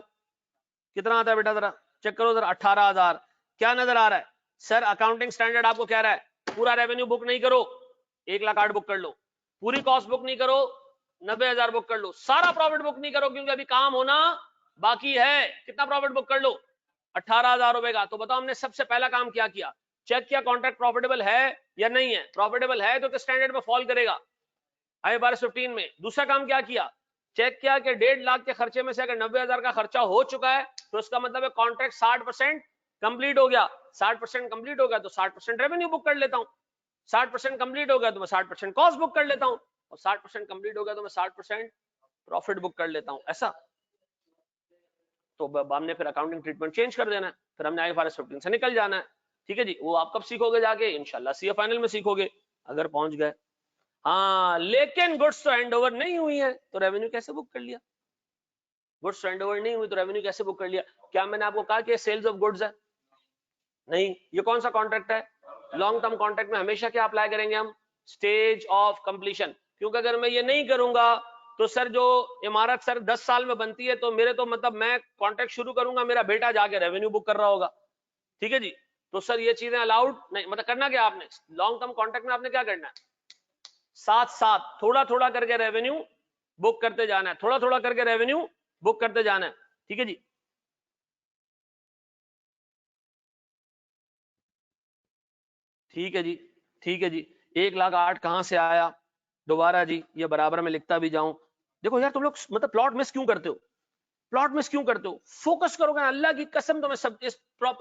कितना आता है बेटा? जरा चेक करो जरा। 18,000। क्या नजर आ रहा है? सर अकाउंटिंग स्टैंडर्ड आपको कह रहा है पूरा रेवेन्यू बुक नहीं करो, 1,08,000 बुक कर लो। पूरी कॉस्ट बुक नहीं करो, 90,000 बुक कर लो। सारा प्रॉफिट बुक नहीं करो क्योंकि अभी काम होना बाकी है। कितना प्रॉफिट बुक कर लो? 18,000 रुपए का। तो बताओ हमने सबसे पहला काम क्या किया? चेक किया कॉन्ट्रैक्ट प्रॉफिटेबल है या नहीं है। प्रॉफिटेबल है तो स्टैंडर्ड में फॉल करेगा IFRS 15 में। दूसरा काम क्या किया? चेक किया कि 1.5 लाख के खर्चे में से अगर 90,000 का खर्चा हो चुका है तो इसका मतलब है कॉन्ट्रैक्ट 60% कंप्लीट हो गया। 60% कंप्लीट हो गया तो 60% रेवेन्यू बुक कर लेता हूं। 60% कंप्लीट हो गया तो मैं 60% कॉस्ट बुक कर लेता हूं, और 60% कंप्लीट हो गया तो मैं 60% प्रॉफिट बुक कर लेता हूं। ऐसा तो हमने फिर अकाउंटिंग ट्रीटमेंट चेंज कर देना है। फिर हमने IFRS 15 से निकल जाना है। ठीक है जी। वो आप कब सीखोगे? जाके इंशाल्लाह सीए फाइनल में सीखोगे अगर पहुंच गए। हाँ, लेकिन गुड्स तो हैंड ओवर नहीं हुई है तो रेवेन्यू कैसे बुक कर लिया? गुड्स हैंड ओवर नहीं हुई तो रेवेन्यू कैसे बुक कर लिया? क्या मैंने आपको कहा कि सेल्स ऑफ गुड्स है? नहीं। ये कौन सा कॉन्ट्रैक्ट है? लॉन्ग टर्म कॉन्ट्रैक्ट में हमेशा क्या अप्लाई करेंगे हम? Stage of completion. क्योंकि अगर मैं ये नहीं करूंगा तो सर जो इमारत सर 10 साल में बनती है तो मेरे तो मतलब मैं कॉन्ट्रैक्ट शुरू करूंगा, मेरा बेटा जाके रेवेन्यू बुक कर रहा होगा। ठीक है जी। तो सर ये चीजें अलाउड नहीं। मतलब करना क्या आपने लॉन्ग टर्म कॉन्ट्रैक्ट में? आपने क्या करना है? साथ साथ थोड़ा थोड़ा करके रेवेन्यू बुक करते जाना है। थोड़ा थोड़ा करके रेवेन्यू बुक करते जाना है। ठीक है जी। ठीक है जी। ठीक है जी। 1,08,000 कहां से आया? दोबारा जी, ये बराबर में लिखता भी जाऊं। देखो यार तुम लोग मतलब प्लॉट मिस क्यों करते हो? प्लॉट मिस क्यों करते हो? फोकस करोगे ना, अल्लाह की कसम तुम्हें सब इस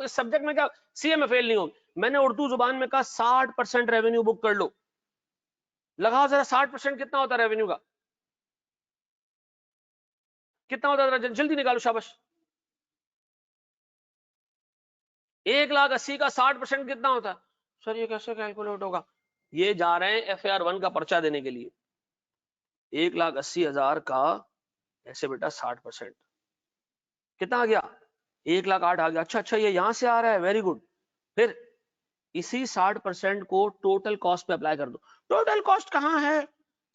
सब्जेक्ट में क्या सीए में फेल नहीं होगी। मैंने उर्दू जुबान में कहा 60% रेवेन्यू बुक कर लो। लगाओ जरा 60% कितना होता है रेवेन्यू का? कितना होता है? जल्दी निकालो, शाबाश। 1,80,000 का 60% कितना होता है? सर ये कैसे कैलकुलेट होगा? ये जा रहे हैं FAR 1 का पर्चा देने के लिए। 1,80,000 का ऐसे बेटा 60% कितना आ गया? 1,08,000 आ गया। अच्छा ये यहां से आ रहा है, वेरी गुड। फिर इसी 60% को टोटल कॉस्ट पे अप्लाई कर दो। टोटल कॉस्ट कहां है?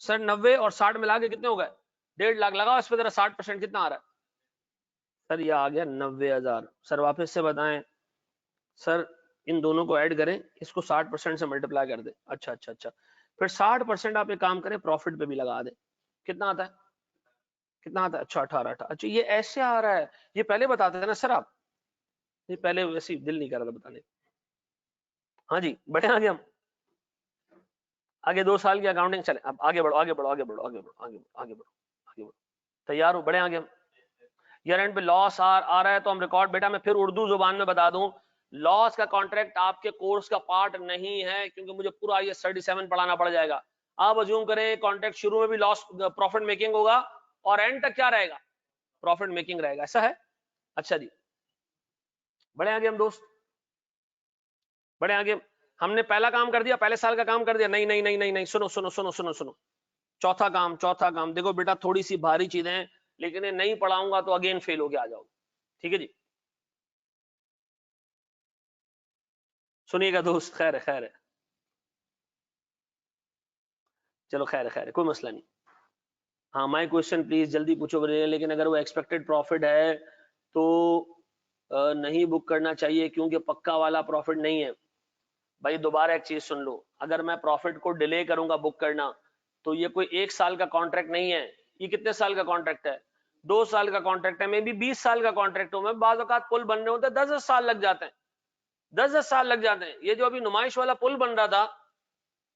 सर 90 और 60 मिला के कितने हो गए? 1.5 लाख। लगाओ इस पे जरा 60% कितना आ रहा है? सर ये आ गया 90,000। सर वापस से बताएं। सर इन दोनों को ऐड करें, इसको 60% से मल्टीप्लाई कर दे। अच्छा। फिर 60% आप एक काम करें प्रॉफिट पे भी लगा दें। कितना आता है, कितना आता है? अच्छा 18। अच्छा ये ऐसे आ रहा है, ये पहले बताते थे ना सर आप, ये पहले वैसे ही दिल नहीं कर रहा था बताने। हाँ जी बढ़े आगे हम, आगे 2 साल की अकाउंटिंग चले। अब आगे बढ़ो आगे बढ़ो आगे बढ़ो आगे बढ़ो आगे बढ़ो आगे बढ़ो आगे बढ़ो, तैयार हो? बढ़े आगे हम। ईयर एंड पे लॉस आ रहा है तो हम रिकॉर्ड, बेटा मैं फिर उर्दू जुबान में बता दूं, लॉस का कॉन्ट्रैक्ट आपके कोर्स का पार्ट नहीं है, क्योंकि मुझे पूरा IAS 37 पढ़ाना पड़ जाएगा। आप अज्यूम करें कॉन्ट्रैक्ट शुरू में भी लॉस प्रॉफिट मेकिंग होगा और एंड तक क्या रहेगा, प्रॉफिट मेकिंग रहेगा, ऐसा है? अच्छा जी बढ़े आगे हम दोस्त, बढ़े आगे। हमने पहला काम कर दिया, पहले साल का काम कर दिया। नहीं नहीं नहीं नहीं नहीं, सुनो सुनो सुनो सुनो सुनो, चौथा काम, चौथा काम देखो बेटा, थोड़ी सी भारी चीजें हैं, लेकिन ये नहीं पढ़ाऊंगा तो अगेन फेल होके आ जाओगे। ठीक है जी, सुनिएगा दोस्त, खैर है खैर है, चलो खैर है खैर है, कोई मसला नहीं। हाँ माय क्वेश्चन प्लीज जल्दी पूछो, लेकिन अगर वो एक्सपेक्टेड प्रॉफिट है तो नहीं बुक करना चाहिए, क्योंकि पक्का वाला प्रॉफिट नहीं है। भाई दोबारा एक चीज सुन लो, अगर मैं प्रॉफिट को डिले करूंगा बुक करना, तो ये कोई 1 साल का कॉन्ट्रैक्ट नहीं है। ये कितने साल का कॉन्ट्रैक्ट है? 2 साल का कॉन्ट्रैक्ट है, मे बी 20 साल का कॉन्ट्रैक्ट हो, मैं बाज़ औक़ात पुल बनने होते 10-10 साल लग जाते हैं, 10-10 साल लग जाते हैं। ये जो अभी नुमाइश वाला पुल बन रहा था,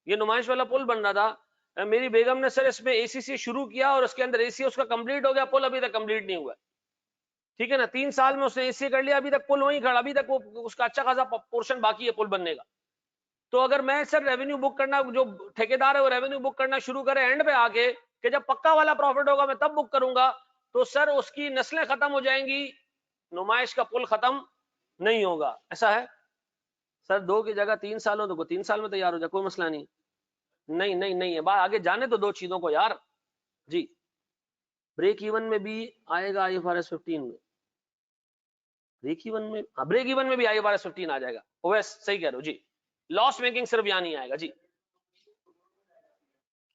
ये नुमाइश वाला पुल बन रहा था, मेरी बेगम ने सर इसमें ACC शुरू किया और उसके अंदर AC उसका कंप्लीट हो गया, पुल अभी तक कंप्लीट नहीं हुआ। ठीक है ना, 3 साल में उसने AC कर लिया, अभी तक पुल वहीं खड़ा, अभी तक वो उसका अच्छा खासा पोर्शन बाकी है पुल बनने का। तो अगर मैं सर रेवेन्यू बुक करना, जो ठेकेदार है वो रेवेन्यू बुक करना शुरू करे एंड पे आके कि जब पक्का वाला प्रॉफिट होगा मैं तब बुक करूंगा, तो सर उसकी नस्लें खत्म हो जाएंगी, नुमाइश का पुल खत्म नहीं होगा। ऐसा है सर, 2 की जगह 3 साल हो तो 3 साल में तैयार हो जाए, कोई मसला नहीं। नहीं नहीं नहीं है बात, आगे जाने तो 2 चीजों को यार जी। ब्रेक इवन में भी आएगा IFRS 15 में, ब्रेक इवन में, हाँ ब्रेक इवन में भी IFRS 15 आ जाएगा। ओएस सही कह रहे हो जी, लॉस मेकिंग सिर्फ यहां नहीं आएगा जी,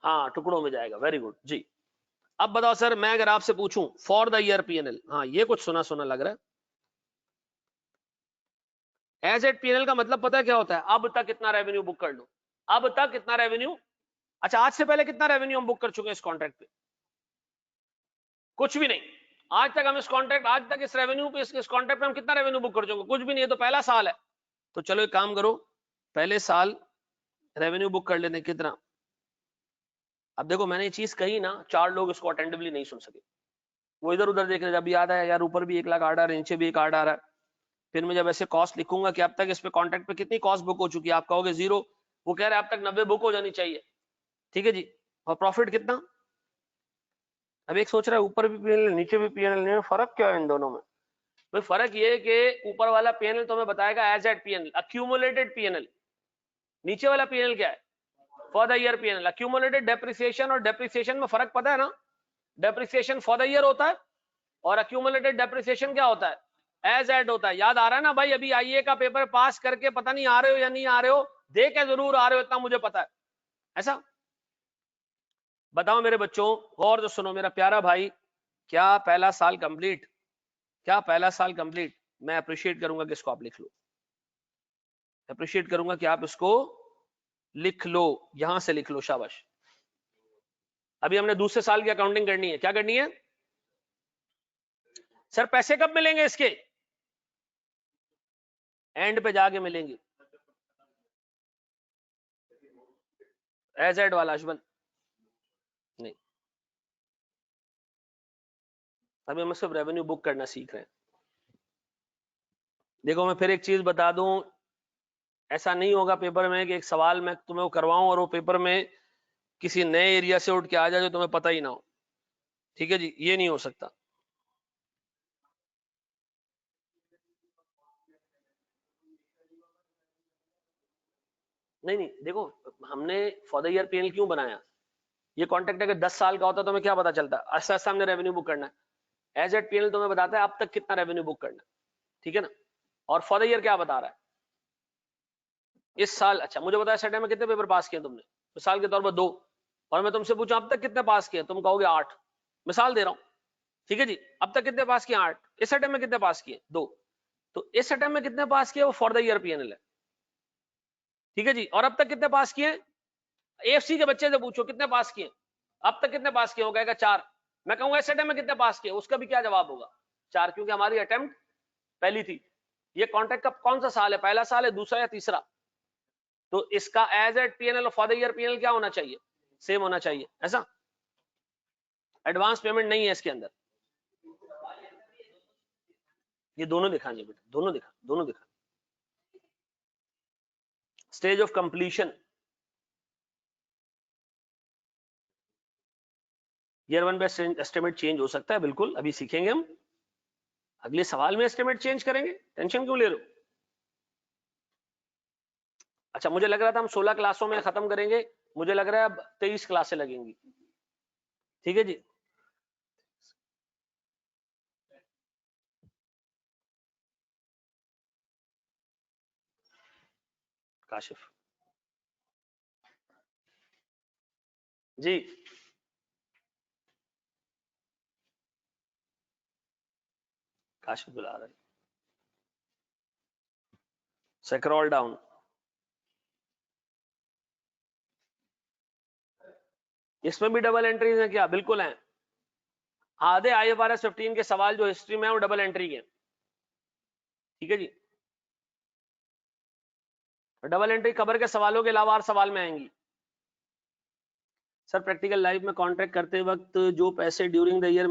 हाँ टुकड़ों में जाएगा। वेरी गुड जी। अब बताओ सर, मैं अगर आपसे पूछूं फॉर द ईयर PNL, हाँ ये कुछ सुना सुना लग रहा है। एज एट PNL का मतलब पता है क्या होता है? अब तक कितना रेवेन्यू बुक कर लो, अब तक कितना रेवेन्यू। अच्छा आज से पहले कितना रेवेन्यू हम बुक कर चुके हैं इस कॉन्ट्रैक्ट पे? कुछ भी नहीं। आज तक हम इस कॉन्ट्रैक्ट, आज तक इस रेवेन्यू पे, इस कॉन्ट्रैक्ट पे हम कितना रेवेन्यू बुक कर चुके हैं? कुछ भी नहीं, है तो पहला साल है। तो चलो एक काम करो, पहले साल रेवेन्यू बुक कर लेते हैं कितना। अब देखो मैंने ये चीज कही ना, 4 लोग इसको अटेंटिवली नहीं सुन सके, वो इधर उधर देख रहे थे। अभी याद आया यार, ऊपर भी 1 लाख आर्डर है, नीचे भी एक आर्डर आ रहा है। फिर मैं जब ऐसे कॉस्ट लिखूंगा कि अब तक इस पे कॉन्ट्रैक्ट पे कितनी कॉस्ट बुक हो चुकी है, आप कहोगे 0, वो कह रहे हैं अब तक 90 बुक हो जानी चाहिए। ठीक है जी, और प्रॉफिट कितना? अब एक सोच रहा है ऊपर भी PNL नीचे भी PNL, फर्क क्या है इन दोनों में? भाई फर्क ये है कि ऊपर वाला PNL तो हमें बताएगा as at PNL, accumulated PNL। नीचे वाला PNL क्या है? For the year PNL। Accumulated depreciation और डेप्रिसिएशन में फर्क पता है ना? डेप्रिसिएशन फॉर द ईयर होता है और अक्यूमुलेटेड डेप्रिसिएशन क्या होता है? एज एड होता है। याद आ रहा है ना भाई? अभी IE का पेपर पास करके पता नहीं आ रहे हो या नहीं आ रहे हो, दे के जरूर आ रहे हो, इतना मुझे पता है। ऐसा बताओ मेरे बच्चों, गौर से सुनो मेरा प्यारा भाई, क्या पहला साल कंप्लीट? क्या पहला साल कंप्लीट? मैं अप्रिशिएट करूंगा कि इसको आप लिख लो, अप्रिशिएट करूंगा कि आप इसको लिख लो, यहां से लिख लो, शाबाश। अभी हमने दूसरे साल की अकाउंटिंग करनी है, क्या करनी है सर? पैसे कब मिलेंगे इसके? एंड पे जाके मिलेंगे। एज एड वाला अशबन नहीं, अभी हम सिर्फ रेवेन्यू बुक करना सीख रहे हैं। देखो मैं फिर एक चीज बता दूं, ऐसा नहीं होगा पेपर में कि एक सवाल मैं तुम्हें वो करवाऊं और वो पेपर में किसी नए एरिया से उठ के आ जाए जो तुम्हें पता ही ना हो। ठीक है जी, ये नहीं हो सकता। नहीं नहीं देखो, हमने फॉर द ईयर PNL क्यों बनाया? ये कॉन्ट्रैक्ट अगर 10 साल का होता तो हमें क्या पता चलता? ऐसा ऐसा हमने रेवेन्यू बुक करना है। एज एट PNL तुम्हें बताता है अब तक कितना रेवेन्यू बुक करना है। ठीक है ना? और फॉर द ईयर क्या बता रहा है? इस साल। अच्छा मुझे बताया सेट में कितने पेपर पास किए तुमने? मिसाल के तौर पर 2, और मैं तुमसे पूछूं अब तक कितने पास किए, तुम कहोगे 8, मिसाल दे रहा हूं। ठीक है जी, अब तक कितने पास किए? 8। इस अटेम्प्ट में कितने पास किए? 2। तो इस अटेम्प्ट में कितने पास किए वो फॉर द ईयर PNL है। ठीक है जी, और अब तक कितने पास किए? एएफसी के बच्चे से पूछो कितने पास किए अब तक, कितने पास किए, हो कहेगा 4। मैं कहूंगा एसएटएम में कितने पास किए, उसका भी क्या जवाब होगा, 4, क्योंकि हमारी अटेम्प्ट पहली थी। ये कॉन्ट्रैक्ट का कौन सा साल है, पहला साल है, दूसरा या तीसरा? तो इसका as at PNL for the year PNL क्या होना चाहिए, सेम होना चाहिए। ऐसा एडवांस पेमेंट नहीं है इसके अंदर। ये दोनों दिखाएंगे बेटा, दोनों दिखा, दोनों दिखा। स्टेज ऑफ कंप्लीशन, ईयर 1 पे एस्टिमेट चेंज हो सकता है, बिल्कुल, अभी सीखेंगे हम। अगले सवाल में एस्टिमेट चेंज करेंगे, टेंशन क्यों ले रहे हो? अच्छा, मुझे लग रहा था हम 16 क्लासों में खत्म करेंगे, मुझे लग रहा है अब 23 क्लासें लगेंगी। ठीक है जी। काशिफ जी, काशिफ बुला रहे, स्क्रॉल डाउन। इसमें भी डबल एंट्रीज हैं क्या? बिल्कुल हैं। आधे IFRS 15 के सवाल जो हिस्ट्री में है वो डबल एंट्री के। ठीक है जी। डबल एंट्री खबर के सवालों के अलावा हर सवाल में आएंगी। सर प्रैक्टिकल लाइफ में कॉन्ट्रैक्ट करते वक्त जो पैसे ड्यूरिंग द ईयर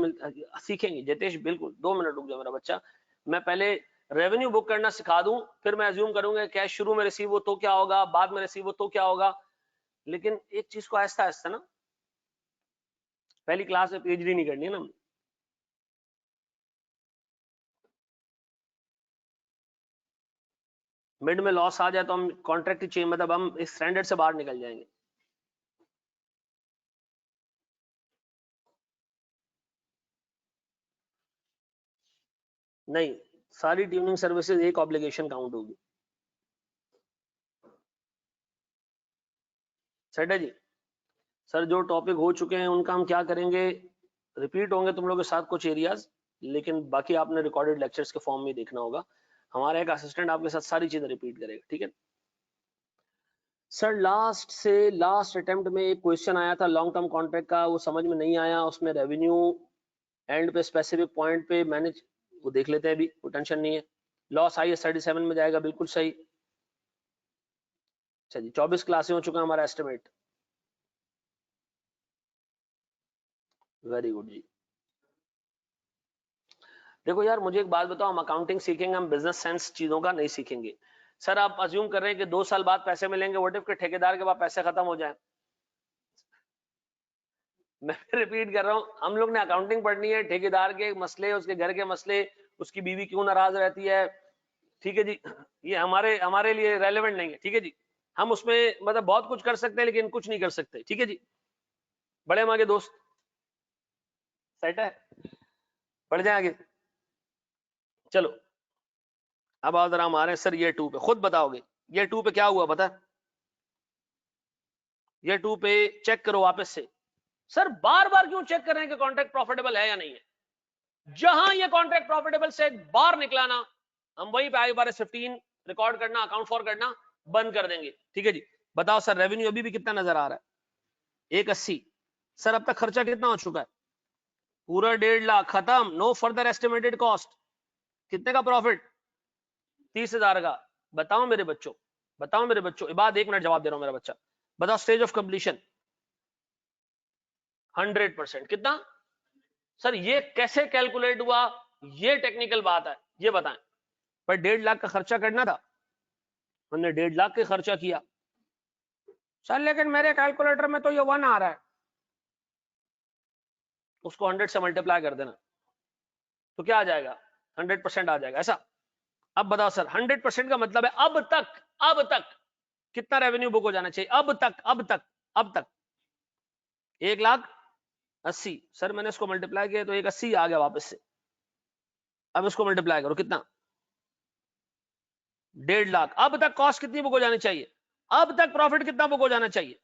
सीखेंगे जितेश, बिल्कुल। 2 मिनट रुक जाओ मेरा बच्चा, मैं पहले रेवेन्यू बुक करना सिखा दूं, फिर मैं अज्यूम करूंगा कैश शुरू में रिसीव हो तो क्या होगा, बाद में रिसीव हो तो क्या होगा। लेकिन एक चीज को आहिस्ता आहिस्ता ना, पहली क्लास में पीएचडी नहीं करनी है ना। मिड में लॉस आ जाए तो हम कॉन्ट्रैक्ट चेंज, मतलब हम इस स्टैंडर्ड से बाहर निकल जाएंगे। नहीं, सारी ट्यूनिंग सर्विसेज एक ऑब्लिगेशन काउंट होगी। सेट है जी। सर जो टॉपिक हो चुके हैं उनका हम क्या करेंगे, रिपीट होंगे तुम लोग के साथ कुछ एरियाज, लेकिन बाकी आपने रिकॉर्डेड लेक्चर्स के फॉर्म में देखना होगा। हमारा एक असिस्टेंट आपके साथ सारी चीजें रिपीट करेगा, ठीक है। सर लास्ट से लास्ट अटेम्प्ट में एक क्वेश्चन आया था लॉन्ग टर्म कॉन्ट्रैक्ट का, वो समझ में नहीं आया, उसमें रेवेन्यू एंड पे स्पेसिफिक पॉइंट पे मैनेज, वो देख लेते हैं अभी, कोई टेंशन नहीं है। लॉस आई 37 में जाएगा, बिल्कुल सही। अच्छा जी, 24 क्लासें हो चुका है हमारा एस्टिमेट, वेरी गुड जी। देखो यार मुझे एक बात बताओ, हम अकाउंटिंग सीखेंगे, हम बिजनेस सेंस चीजों का नहीं सीखेंगे। सर आप अज्यूम कर रहे हैं कि 2 साल बाद पैसे मिलेंगे, व्हाट इफ के ठेकेदार के बाद पैसे खत्म हो जाए? मैं रिपीट कर रहा हूं, हम लोग ने अकाउंटिंग पढ़नी है, ठेकेदार के मसले, उसके घर के मसले, उसकी बीवी क्यों नाराज रहती है, ठीक है जी, ये हमारे हमारे लिए रेलेवेंट नहीं है। ठीक है जी, हम उसमें मतलब बहुत कुछ कर सकते हैं लेकिन कुछ नहीं कर सकते। ठीक है जी, बड़े माँ के दोस्त, सेट है, बढ़ जाए आगे। चलो अब आओ जरा, हमारे सर ये 2 पे खुद बताओगे, ये 2 पे क्या हुआ पता है? ये 2 पे चेक करो वापस से। सर बार बार क्यों चेक कर रहे हैं कि कॉन्ट्रैक्ट प्रॉफिटेबल है या नहीं है? जहां ये कॉन्ट्रैक्ट प्रॉफिटेबल से बाहर निकला ना, हम वहीं पे IFRS 15 रिकॉर्ड करना, अकाउंट फॉर करना बंद कर देंगे। ठीक है जी, बताओ सर रेवेन्यू अभी भी कितना नजर आ रहा है? 180। सर अब तक खर्चा कितना हो चुका है? पूरा 1.5 लाख, खत्म, नो फर्दर एस्टिमेटेड कॉस्ट। कितने का प्रॉफिट? 30,000 का। बताओ मेरे बच्चों, बताओ मेरे बच्चों, इबाद 1 मिनट जवाब दे रहा हूं मेरा बच्चा, बताओ स्टेज ऑफ कंप्लीशन 100%। कितना? सर ये कैसे कैलकुलेट हुआ, ये टेक्निकल बात है, ये बताएं। पर 1.5 लाख का खर्चा करना था, हमने 1.5 लाख का खर्चा किया। सर लेकिन मेरे कैलकुलेटर में तो ये 1 आ रहा है, उसको 100 से मल्टीप्लाई कर देना तो क्या आ जाएगा, 100% आ जाएगा। ऐसा? अब बताओ सर 100% का मतलब है अब तक कितना रेवेन्यू बुक हो जाना चाहिए? अब तक 1,80,000। सर मैंने इसको मल्टीप्लाई किया तो 180 आ गया वापस से। अब इसको मल्टीप्लाई करो, कितना? 1.5 लाख। अब तक कॉस्ट कितनी बुक हो जानी चाहिए? अब तक प्रॉफिट कितना बुक हो जाना चाहिए?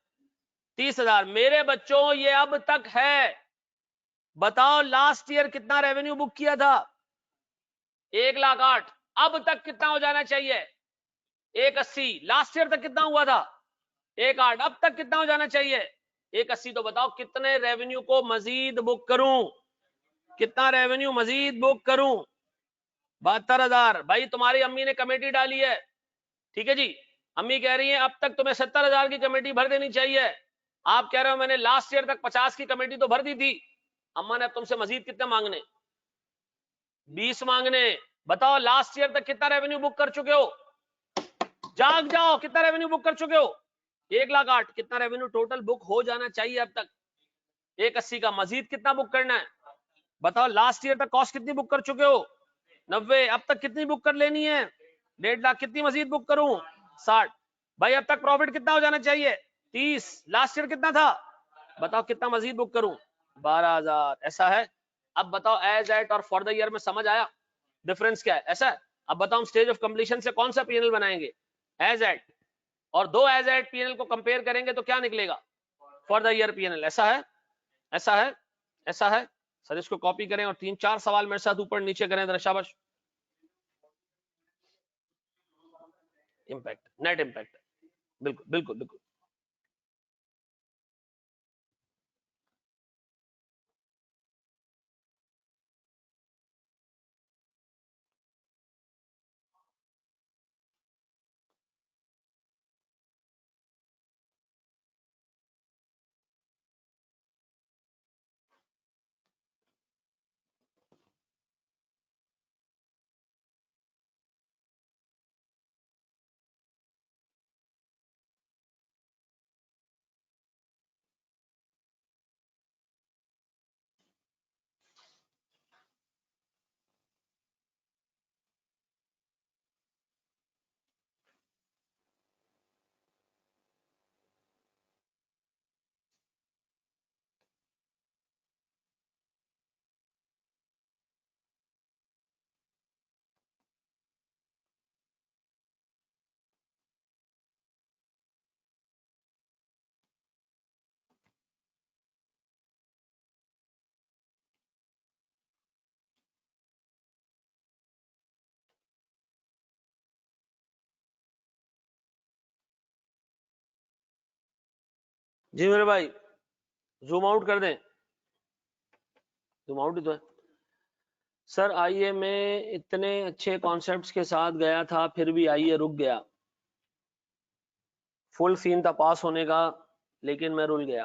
30,000। मेरे बच्चों ये अब तक है। बताओ लास्ट ईयर कितना रेवेन्यू बुक किया था? 1,08,000। अब तक कितना हो जाना चाहिए? 180। लास्ट ईयर तक कितना हुआ था? 1.8 अब तक कितना हो जाना चाहिए 1.80। तो बताओ कितने रेवेन्यू को मजीद बुक करूं, कितना रेवेन्यू मजीद बुक करूं? 72,000। भाई तुम्हारी अम्मी ने कमेटी डाली है, ठीक है जी, अम्मी कह रही है अब तक तुम्हें 70,000 की कमेटी भर देनी चाहिए। आप कह रहे हो मैंने लास्ट ईयर तक 50 की कमेटी तो भर दी थी। अम्मा ने अब तुमसे मजीद कितने मांगने? 20 मांगने। बताओ लास्ट ईयर तक कितना रेवेन्यू बुक कर चुके हो? जाग जाओ, कितना रेवेन्यू बुक कर चुके हो? 1,08,000। कितना रेवेन्यू टोटल बुक हो जाना चाहिए अब तक? 1.80 का। मजीद कितना बुक करना है? बताओ लास्ट ईयर तक कॉस्ट कितनी बुक कर चुके हो? 90। अब तक कितनी बुक कर लेनी है? 1.5 लाख। कितनी मजीद बुक करूं? 60। भाई अब तक प्रॉफिट कितना हो जाना चाहिए? 30। लास्ट ईयर कितना था? बताओ कितना मजीद बुक करूं? 12,000। ऐसा है। अब बताओ एज एट और फॉर द ईयर में समझ आया डिफरेंस क्या है? ऐसा है। अब बताओ हम स्टेज ऑफ कंप्लीशन से कौन सा पीएनएल बनाएंगे? एज एट, और दो एज एट पीएनएल को कंपेयर करेंगे तो क्या निकलेगा? For the year PNL. ऐसा है, ऐसा है, ऐसा है। सर इसको कॉपी करें और 3-4 सवाल मेरे साथ ऊपर नीचे करें जरा, शाबाश। इम्पैक्ट, नेट इम्पैक्ट, बिल्कुल बिल्कुल बिल्कुल। जी मेरे भाई, जूम आउट कर दें? जूम आउट ही तो है सर। आईए में इतने अच्छे कॉन्सेप्ट्स के साथ गया था, फिर भी आईए रुक गया। फुल सीन था पास होने का, लेकिन मैं रुल गया।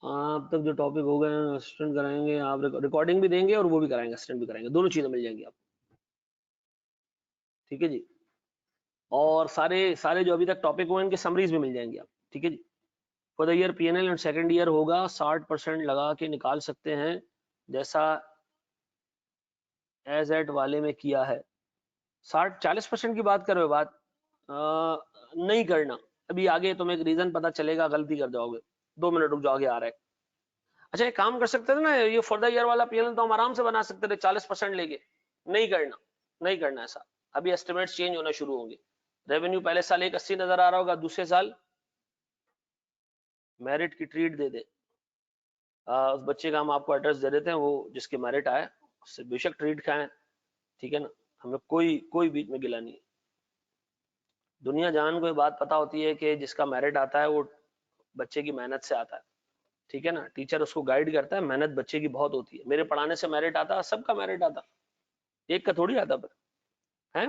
अब तक जो टॉपिक हो गए असिस्टेंट कराएंगे आप, रिकॉर्डिंग भी देंगे और वो भी कराएंगे, असिस्टेंट भी कराएंगे, दोनों चीजें मिल जाएंगी आपको, ठीक है जी। और सारे सारे जो अभी तक टॉपिक हुए इनके समरीज भी मिल जाएंगी आप, ठीक है जी। For the year PNL and second year होगा 60% लगा के निकाल सकते हैं, जैसा एज एट वाले में किया है। 40% की बात कर रहे हो? बात नहीं करना अभी, आगे तुम्हें एक रीजन पता चलेगा, गलती कर जाओगे। 2 मिनट रुक जाओ, आगे आ रहा है। अच्छा एक काम कर सकते थे ना, ये फॉर द ईयर वाला पीएनएल तो हम आराम से बना सकते थे 40% लेके। नहीं करना, नहीं करना ऐसा। अभी एस्टिमेट्स चेंज होना शुरू होंगे। रेवेन्यू पहले साल 180 नजर आ रहा होगा, दूसरे साल मेरिट की ट्रीट दे दे। उस बच्चे का हम आपको एड्रेस दे देते हैं, वो जिसके मेरिट आए उससे बेशक ट्रीट खाएं, ठीक है ना। हमें कोई कोई बीच में गिला नहीं है। दुनिया जान को ये बात पता होती है कि जिसका मेरिट आता है वो बच्चे की मेहनत से आता है, ठीक है ना। टीचर उसको गाइड करता है, मेहनत बच्चे की बहुत होती है। मेरे पढ़ाने से मेरिट आता, सबका मेरिट आता, एक का थोड़ी आता पर है।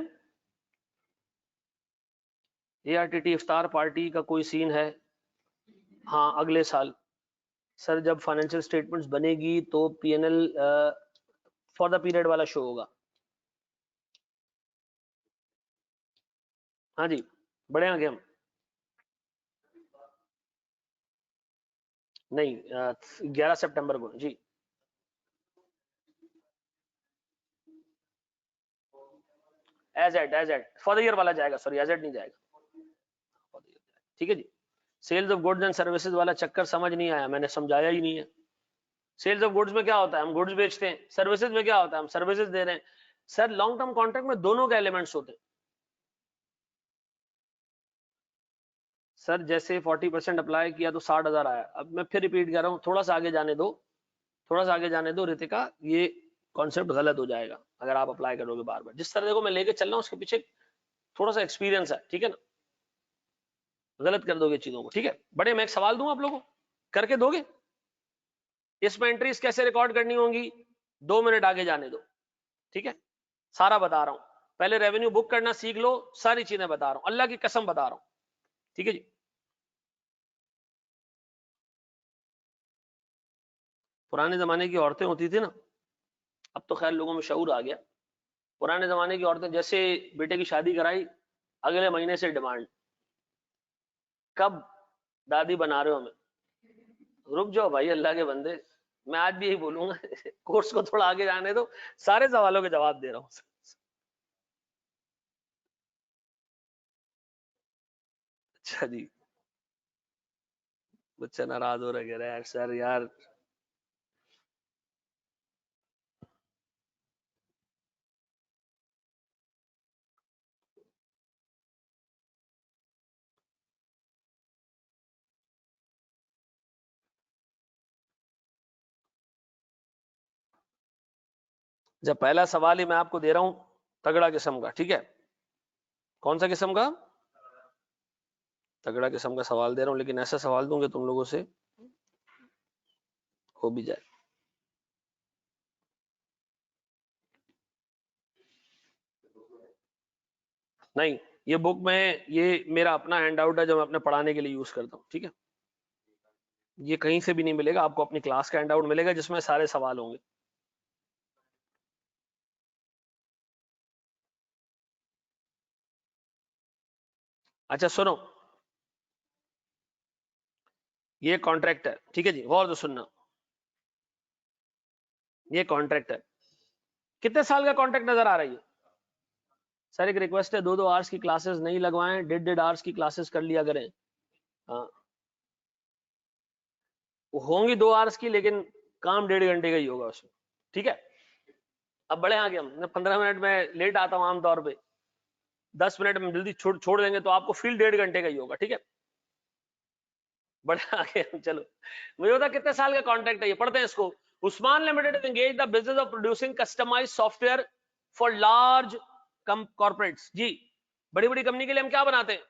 एआरटीटी इफ्तार पार्टी का कोई सीन है? हाँ अगले साल सर, जब फाइनेंशियल स्टेटमेंट्स बनेगी तो पीएनएल फॉर द पीरियड वाला शो होगा। हाँ जी, बड़े आगे हम नहीं, 11 सितंबर को जी। एज एड फॉर द ईयर वाला जाएगा, सॉरी एज एड नहीं जाएगा, ठीक है जी। Sales of goods and services वाला चक्कर समझ नहीं आया, मैंने समझाया ही नहीं है। सेल्स ऑफ गुड्स में क्या होता है? हम गुड्स बेचते हैं। सर्विसेज में क्या होता है? हम सर्विसेज दे रहे हैं। सर लॉन्ग टर्म कॉन्ट्रैक्ट में दोनों के एलिमेंट्स होते हैं। सर जैसे 40% अप्लाई किया तो 60,000 आया। अब मैं फिर रिपीट कर रहा हूँ, थोड़ा सा आगे जाने दो, थोड़ा सा आगे जाने दो रितिका, ये कॉन्सेप्ट गलत हो जाएगा अगर आप अप्लाई करोगे बार बार। जिस तरह देखो मैं लेके चल रहा हूँ उसके पीछे थोड़ा सा एक्सपीरियंस है, ठीक है ना, गलत कर दोगे चीजों को, ठीक है। बड़े मैं एक सवाल दूं आप लोगों को, करके दोगे? इसमें एंट्रीज कैसे रिकॉर्ड करनी होंगी, 2 मिनट आगे जाने दो, ठीक है। सारा बता रहा हूं, पहले रेवेन्यू बुक करना सीख लो, सारी चीजें बता रहा हूं, अल्लाह की कसम बता रहा हूं, ठीक है जी। पुराने जमाने की औरतें होती थी ना, अब तो खैर लोगों में शऊर आ गया। पुराने जमाने की औरतें जैसे बेटे की शादी कराई, अगले महीने से डिमांड, कब दादी बना रहे हो हमें? रुक जाओ भाई अल्लाह के बंदे, मैं आज भी यही बोलूंगा कोर्स को थोड़ा आगे जाने दो, सारे सवालों के जवाब दे रहा हूं। अच्छा जी, बच्चा नाराज हो रहा कह रहा है सर यार। जब पहला सवाल ही मैं आपको दे रहा हूं तगड़ा किस्म का, ठीक है। कौन सा किस्म का? तगड़ा किस्म का सवाल दे रहा हूं, लेकिन ऐसा सवाल दूंगे तुम लोगों से हो भी जाए। नहीं, ये बुक में, ये मेरा अपना हैंड आउट है जो मैं अपने पढ़ाने के लिए यूज करता हूँ, ठीक है। ये कहीं से भी नहीं मिलेगा आपको, अपनी क्लास का हैंड आउट मिलेगा जिसमें सारे सवाल होंगे। अच्छा सुनो, ये कॉन्ट्रैक्ट है, ठीक है जी, गौर से सुनना। ये कॉन्ट्रैक्ट है, कितने साल का कॉन्ट्रैक्ट नजर आ रही है? सर एक रिक्वेस्ट है, 2-2 आवर्स की क्लासेस नहीं लगवाएं, 1.5-1.5 आवर्स की क्लासेस कर लिया करें। हाँ, वो होंगी 2 आवर्स की, लेकिन काम 1.5 घंटे का ही होगा उसमें, ठीक है। अब बढ़े आगे, हम 15 मिनट में लेट आता हूँ आमतौर पे, 10 मिनट में जल्दी छोड़ देंगे तो आपको फील 1.5 घंटे का ही होगा, ठीक है। बढ़े आगे हम, चलो मुझे बता कितने साल का कॉन्ट्रैक्ट है ये, पढ़ते हैं इसको। Usman limited engage the business of producing customize software for large corporates. जी, बड़ी बड़ी कंपनी के लिए हम क्या बनाते हैं?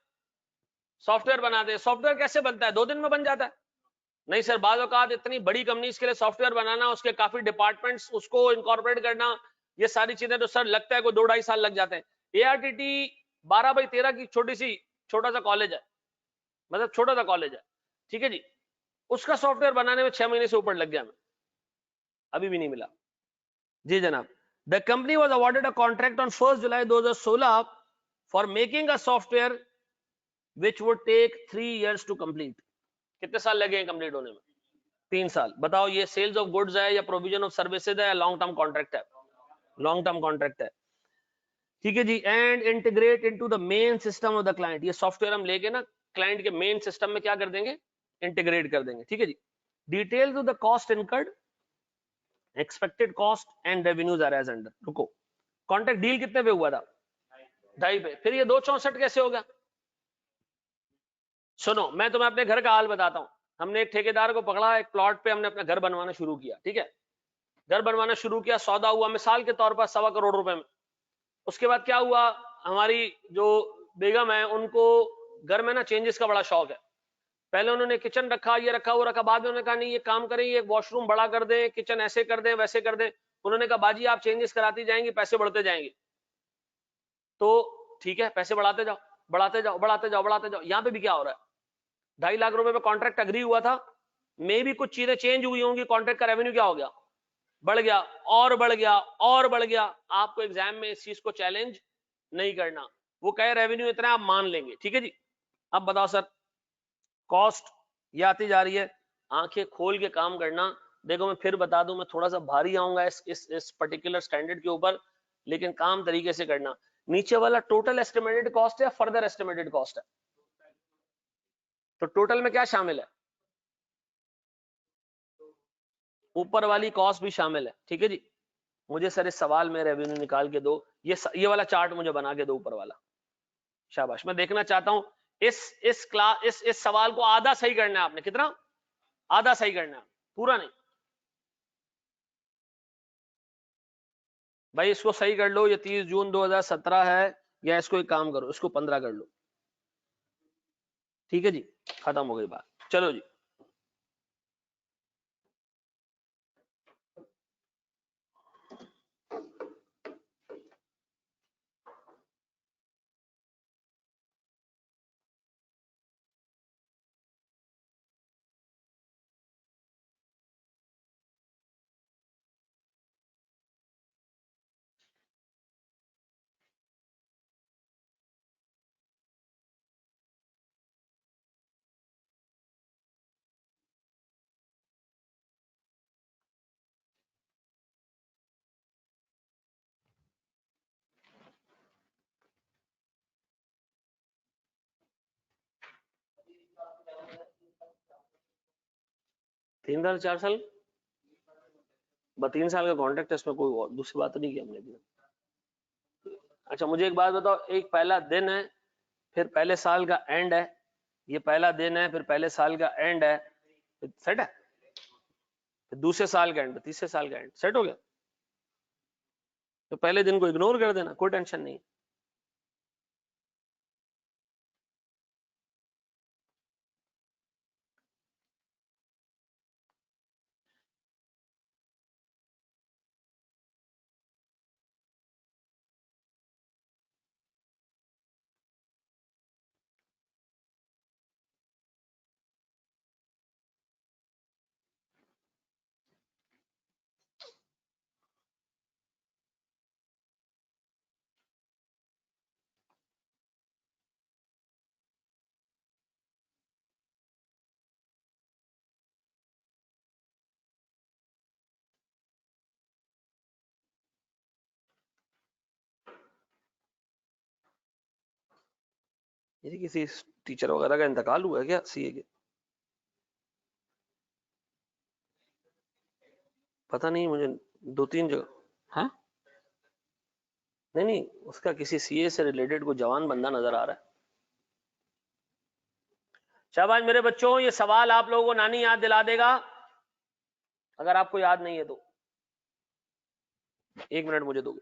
सॉफ्टवेयर बनाते हैं। सॉफ्टवेयर कैसे बनता है? 2 दिन में बन जाता है? नहीं सर, बाज़ औक़ात इतनी बड़ी कंपनीज के लिए सॉफ्टवेयर बनाना, उसके काफी डिपार्टमेंट्स, उसको इनकॉर्पोरेट करना, ये सारी चीजें तो सर लगता है कोई 2-2.5 साल लग जाते हैं। एआरटीटी 12/13 की छोटा सा कॉलेज है, मतलब छोटा सा कॉलेज है, ठीक है जी, उसका सॉफ्टवेयर बनाने में 6 महीने से ऊपर लग गया, हमें अभी भी नहीं मिला। जी जनाब, the company was awarded a contract on 1 July 2016 for making a software which would take 3 years to complete. कितने साल लगे हैं कंप्लीट होने में? 3 साल। बताओ ये सेल्स ऑफ गुड्स है या प्रोविजन ऑफ सर्विसेज है या लॉन्ग टर्म कॉन्ट्रैक्ट है? लॉन्ग टर्म कॉन्ट्रैक्ट है, ठीक है जी। And integrate into the main system of the client, ये सॉफ्टवेयर हम लेके ना क्लाइंट के मेन सिस्टम में क्या कर देंगे? इंटीग्रेट कर देंगे, ठीक है जी। Details of the cost incurred, expected cost and revenues are as under. रुको, कॉन्ट्रैक्ट डील कितने पे हुआ था? 2.5 पे, फिर ये 264 कैसे होगा? सुनो, मैं तुम्हें अपने घर का हाल बताता हूं। हमने एक ठेकेदार को पकड़ा, एक प्लॉट पे हमने अपना घर बनवाना शुरू किया, ठीक है। घर बनवाना शुरू किया, सौदा हुआ मिसाल के तौर पर 1.25 करोड़ रुपए में। उसके बाद क्या हुआ, हमारी जो बेगम है उनको घर में ना चेंजेस का बड़ा शौक है। पहले उन्होंने किचन रखा, ये रखा, वो रखा, बाद में उन्होंने कहा नहीं ये काम करें, ये वॉशरूम बड़ा कर दें, किचन ऐसे कर दें, वैसे कर दें। उन्होंने कहा बाजी आप चेंजेस कराती जाएंगी, पैसे बढ़ते जाएंगे। तो ठीक है, पैसे बढ़ाते जाओ, बढ़ाते जाओ, बढ़ाते जाओ, बढ़ाते जाओ। यहाँ पे भी क्या हो रहा है, 2.5 लाख रुपए में कॉन्ट्रैक्ट अग्री हुआ था, मे भी कुछ चीजें चेंज हुई होंगी, कॉन्ट्रैक्ट का रेवेन्यू क्या हो गया? बढ़ गया, और बढ़ गया, और बढ़ गया। आपको एग्जाम में इस चीज को चैलेंज नहीं करना, वो कहे रेवेन्यू इतना आप मान लेंगे, ठीक है जी। अब बताओ सर, कॉस्ट ये आती जा रही है, आंखें खोल के काम करना। देखो मैं फिर बता दूं, मैं थोड़ा सा भारी आऊंगा इस पर्टिकुलर स्टैंडर्ड के ऊपर, लेकिन काम तरीके से करना। नीचे वाला टोटल एस्टिमेटेड कॉस्ट है, फर्दर एस्टिमेटेड कॉस्ट है, तो टोटल में क्या शामिल है? ऊपर वाली कॉस्ट भी शामिल है, ठीक है जी। मुझे सर इस सवाल में रेवेन्यू निकाल के दो, ये वाला चार्ट मुझे बना के दो ऊपर वाला, शाबाश। मैं देखना चाहता हूं इस सवाल को आधा सही करना है आपने। कितना? आधा सही करना है, पूरा नहीं। भाई इसको सही कर लो, ये 30 जून 2017 है, या इसको एक काम करो, इसको 15 कर लो। ठीक है जी, खत्म हो गई बात। चलो जी, तीन साल 4 साल, 3 साल का कॉन्ट्रैक्ट है, इसमें कोई और दूसरी बात तो नहीं की हमने भी। अच्छा मुझे एक बात बताओ, एक पहला दिन है, फिर पहले साल का एंड है, ये पहला दिन है, फिर पहले साल का एंड है, सेट है, फिर दूसरे साल का एंड, तीसरे साल का एंड, सेट हो गया। तो पहले दिन को इग्नोर कर देना, कोई टेंशन नहीं। ये किसी टीचर वगैरह का इंतकाल हुआ है क्या सीए के? पता नहीं मुझे, 2-3 जगह। हाँ, नहीं नहीं, उसका किसी सीए से रिलेटेड कोई जवान बंदा नजर आ रहा है। शाबाश मेरे बच्चों, ये सवाल आप लोगों को नानी याद दिला देगा, अगर आपको याद नहीं है तो। 1 मिनट मुझे दोगे?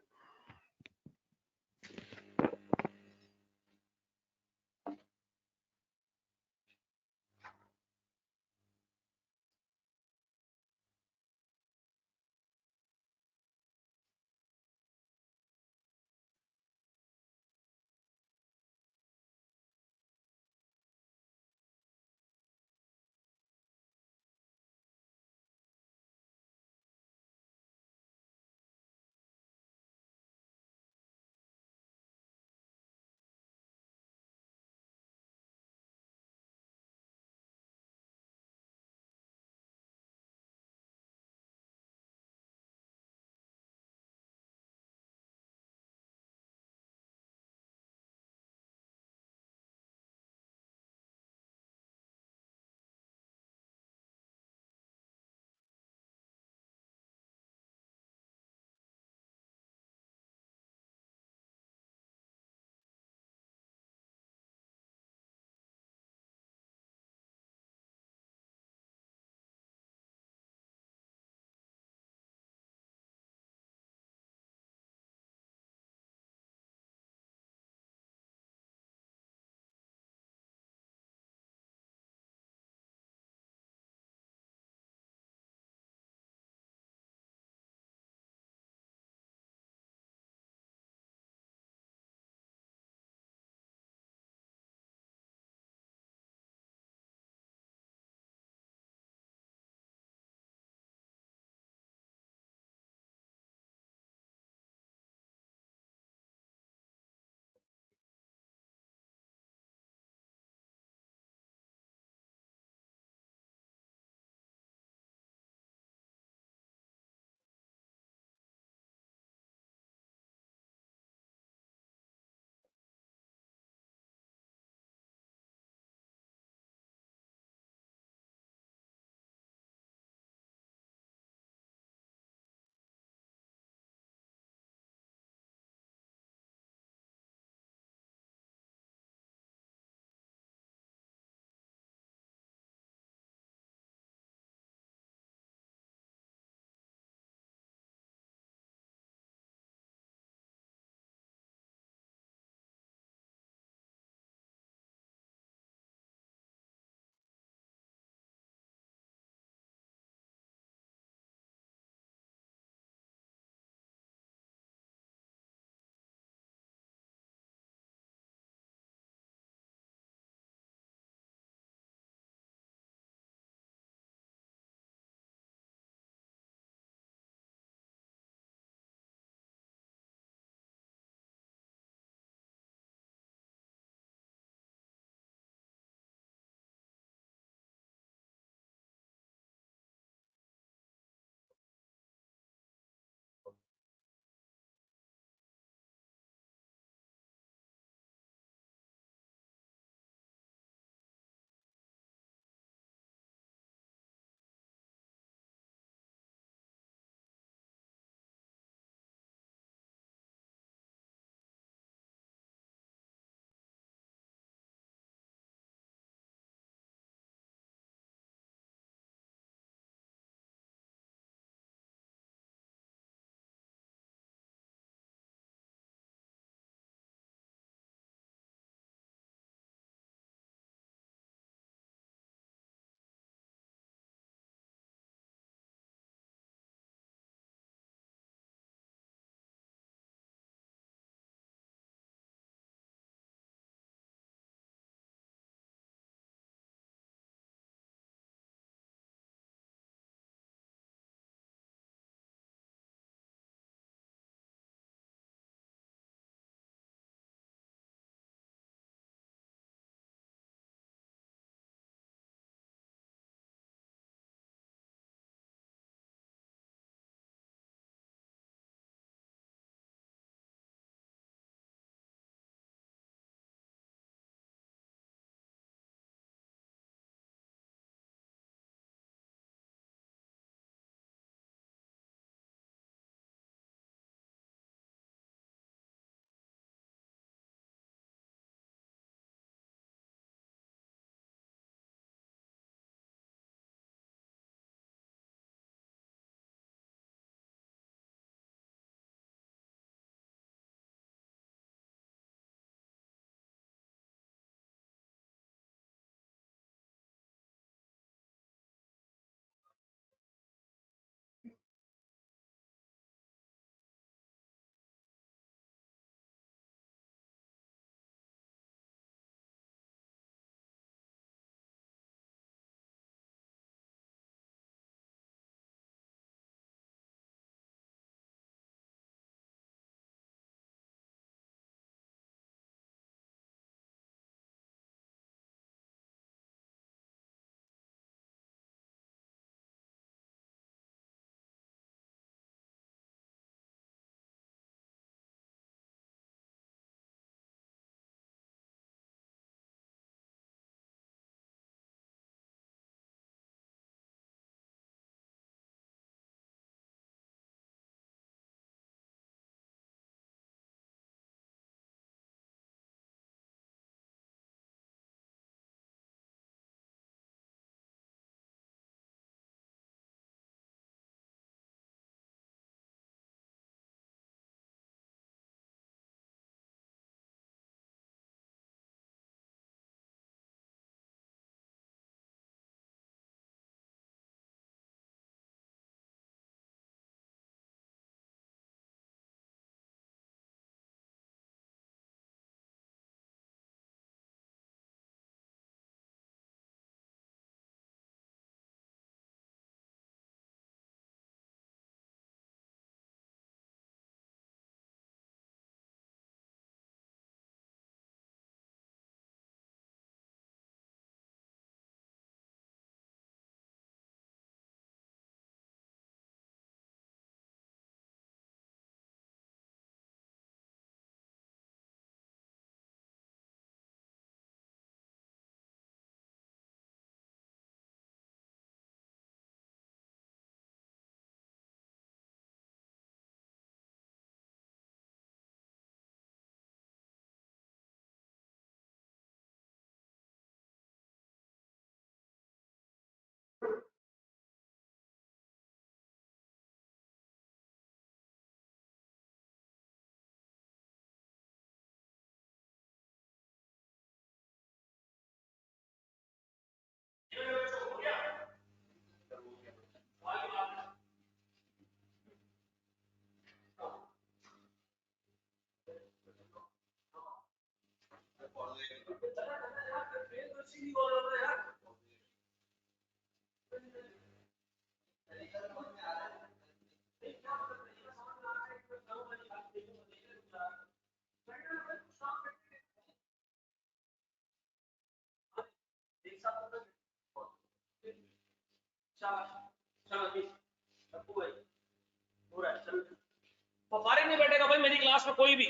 फारिग नहीं बैठेगा भाई मेरी क्लास में कोई भी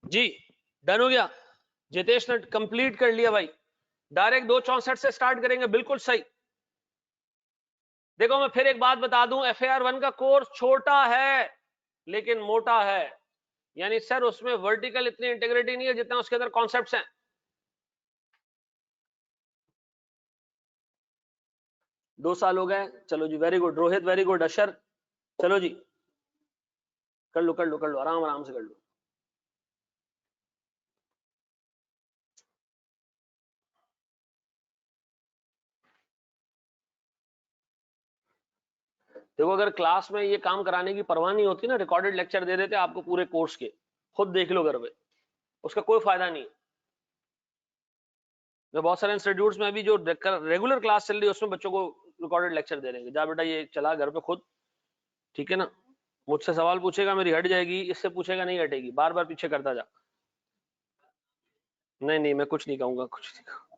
जी। डन हो गया, जितेश ने कंप्लीट कर लिया भाई। डायरेक्ट 264 से स्टार्ट करेंगे, बिल्कुल सही। देखो मैं फिर एक बात बता दूं, FAR1 का कोर्स छोटा है लेकिन मोटा है। यानी सर उसमें वर्टिकल इतनी इंटीग्रिटी नहीं है जितना उसके अंदर कॉन्सेप्ट्स हैं। 2 साल हो गए, चलो जी, very good Rohit, very good Ashar, चलो जी कर लो कर लो कर लो, आराम आराम से कर लो। देखो अगर क्लास में ये काम कराने की परवाह नहीं होती ना, रिकॉर्डेड लेक्चर दे देते आपको पूरे कोर्स के, खुद देख लो घर पे, उसका कोई फायदा नहीं। मैं बहुत सारे इंस्टीट्यूट्स में अभी जो रेगुलर क्लास चल रही है उसमें बच्चों को रिकॉर्डेड लेक्चर दे रहे हैं, जा बेटा ये चला घर पे खुद, ठीक है ना, मुझसे सवाल पूछेगा मेरी हट जाएगी, इससे पूछेगा नहीं हटेगी, बार बार पीछे करता जा। नहीं नहीं मैं कुछ नहीं कहूंगा, कुछ नहीं कहूंगा।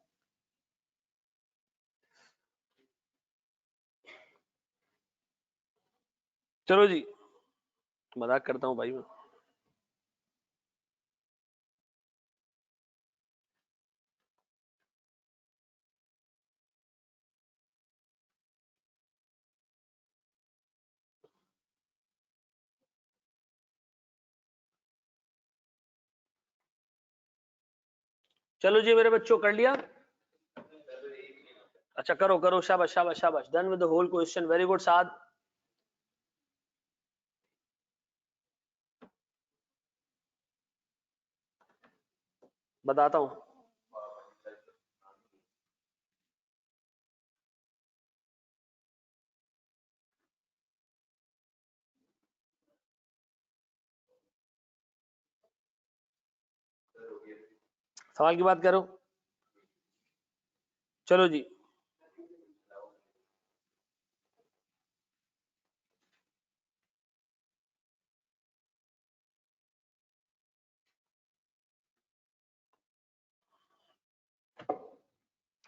चलो जी, मजाक करता हूँ भाई मैं। चलो जी मेरे बच्चों, कर लिया? अच्छा करो करो, शाबाश शाबाश शाबाश, done with the whole question, very good Saad. बताता हूँ, सवाल की बात करो। चलो जी,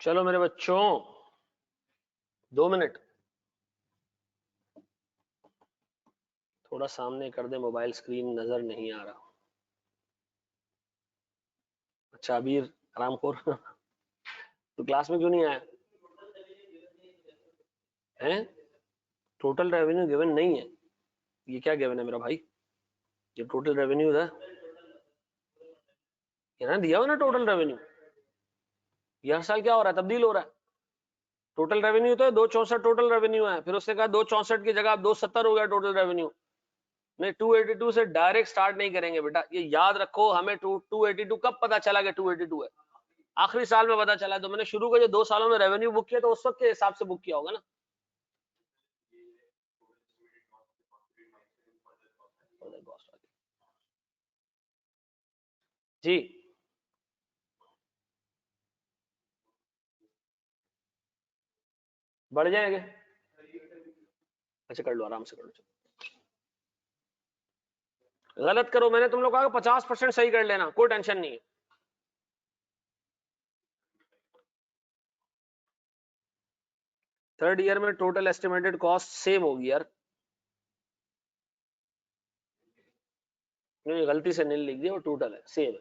चलो मेरे बच्चों 2 मिनट, थोड़ा सामने कर दे, मोबाइल स्क्रीन नजर नहीं आ रहा। अच्छा अबीर आरामखोर तो क्लास में क्यों नहीं आया है? टोटल रेवेन्यू गिवन नहीं है, ये क्या गिवन है मेरा भाई? ये टोटल रेवेन्यू है, यहाँ दिया हुआ ना टोटल रेवेन्यू। ये हर साल क्या हो रहा है, तब्दील हो रहा है। टोटल रेवेन्यू तो है 264 टोटल रेवेन्यू है, फिर उसने कहा 264 की जगह अब 270 हो गया टोटल रेवेन्यू। नहीं 282 से डायरेक्ट स्टार्ट नहीं करेंगे बेटा, ये याद रखो। हमें 282 कब पता चला कि 282 है? आखिरी साल में पता चला, तो मैंने शुरू के जो 2 सालों में रेवेन्यू बुक किया तो उस वक्त के हिसाब से बुक किया होगा ना। जी बढ़ जाएंगे, अच्छा कर लो आराम से कर लो। गलत करो, मैंने तुम लोग कहा 50% सही कर लेना, कोई टेंशन नहीं है। थर्ड ईयर में टोटल एस्टिमेटेड कॉस्ट सेम होगी यार, गलती से नील लिख दिया, और टोटल है सेम है।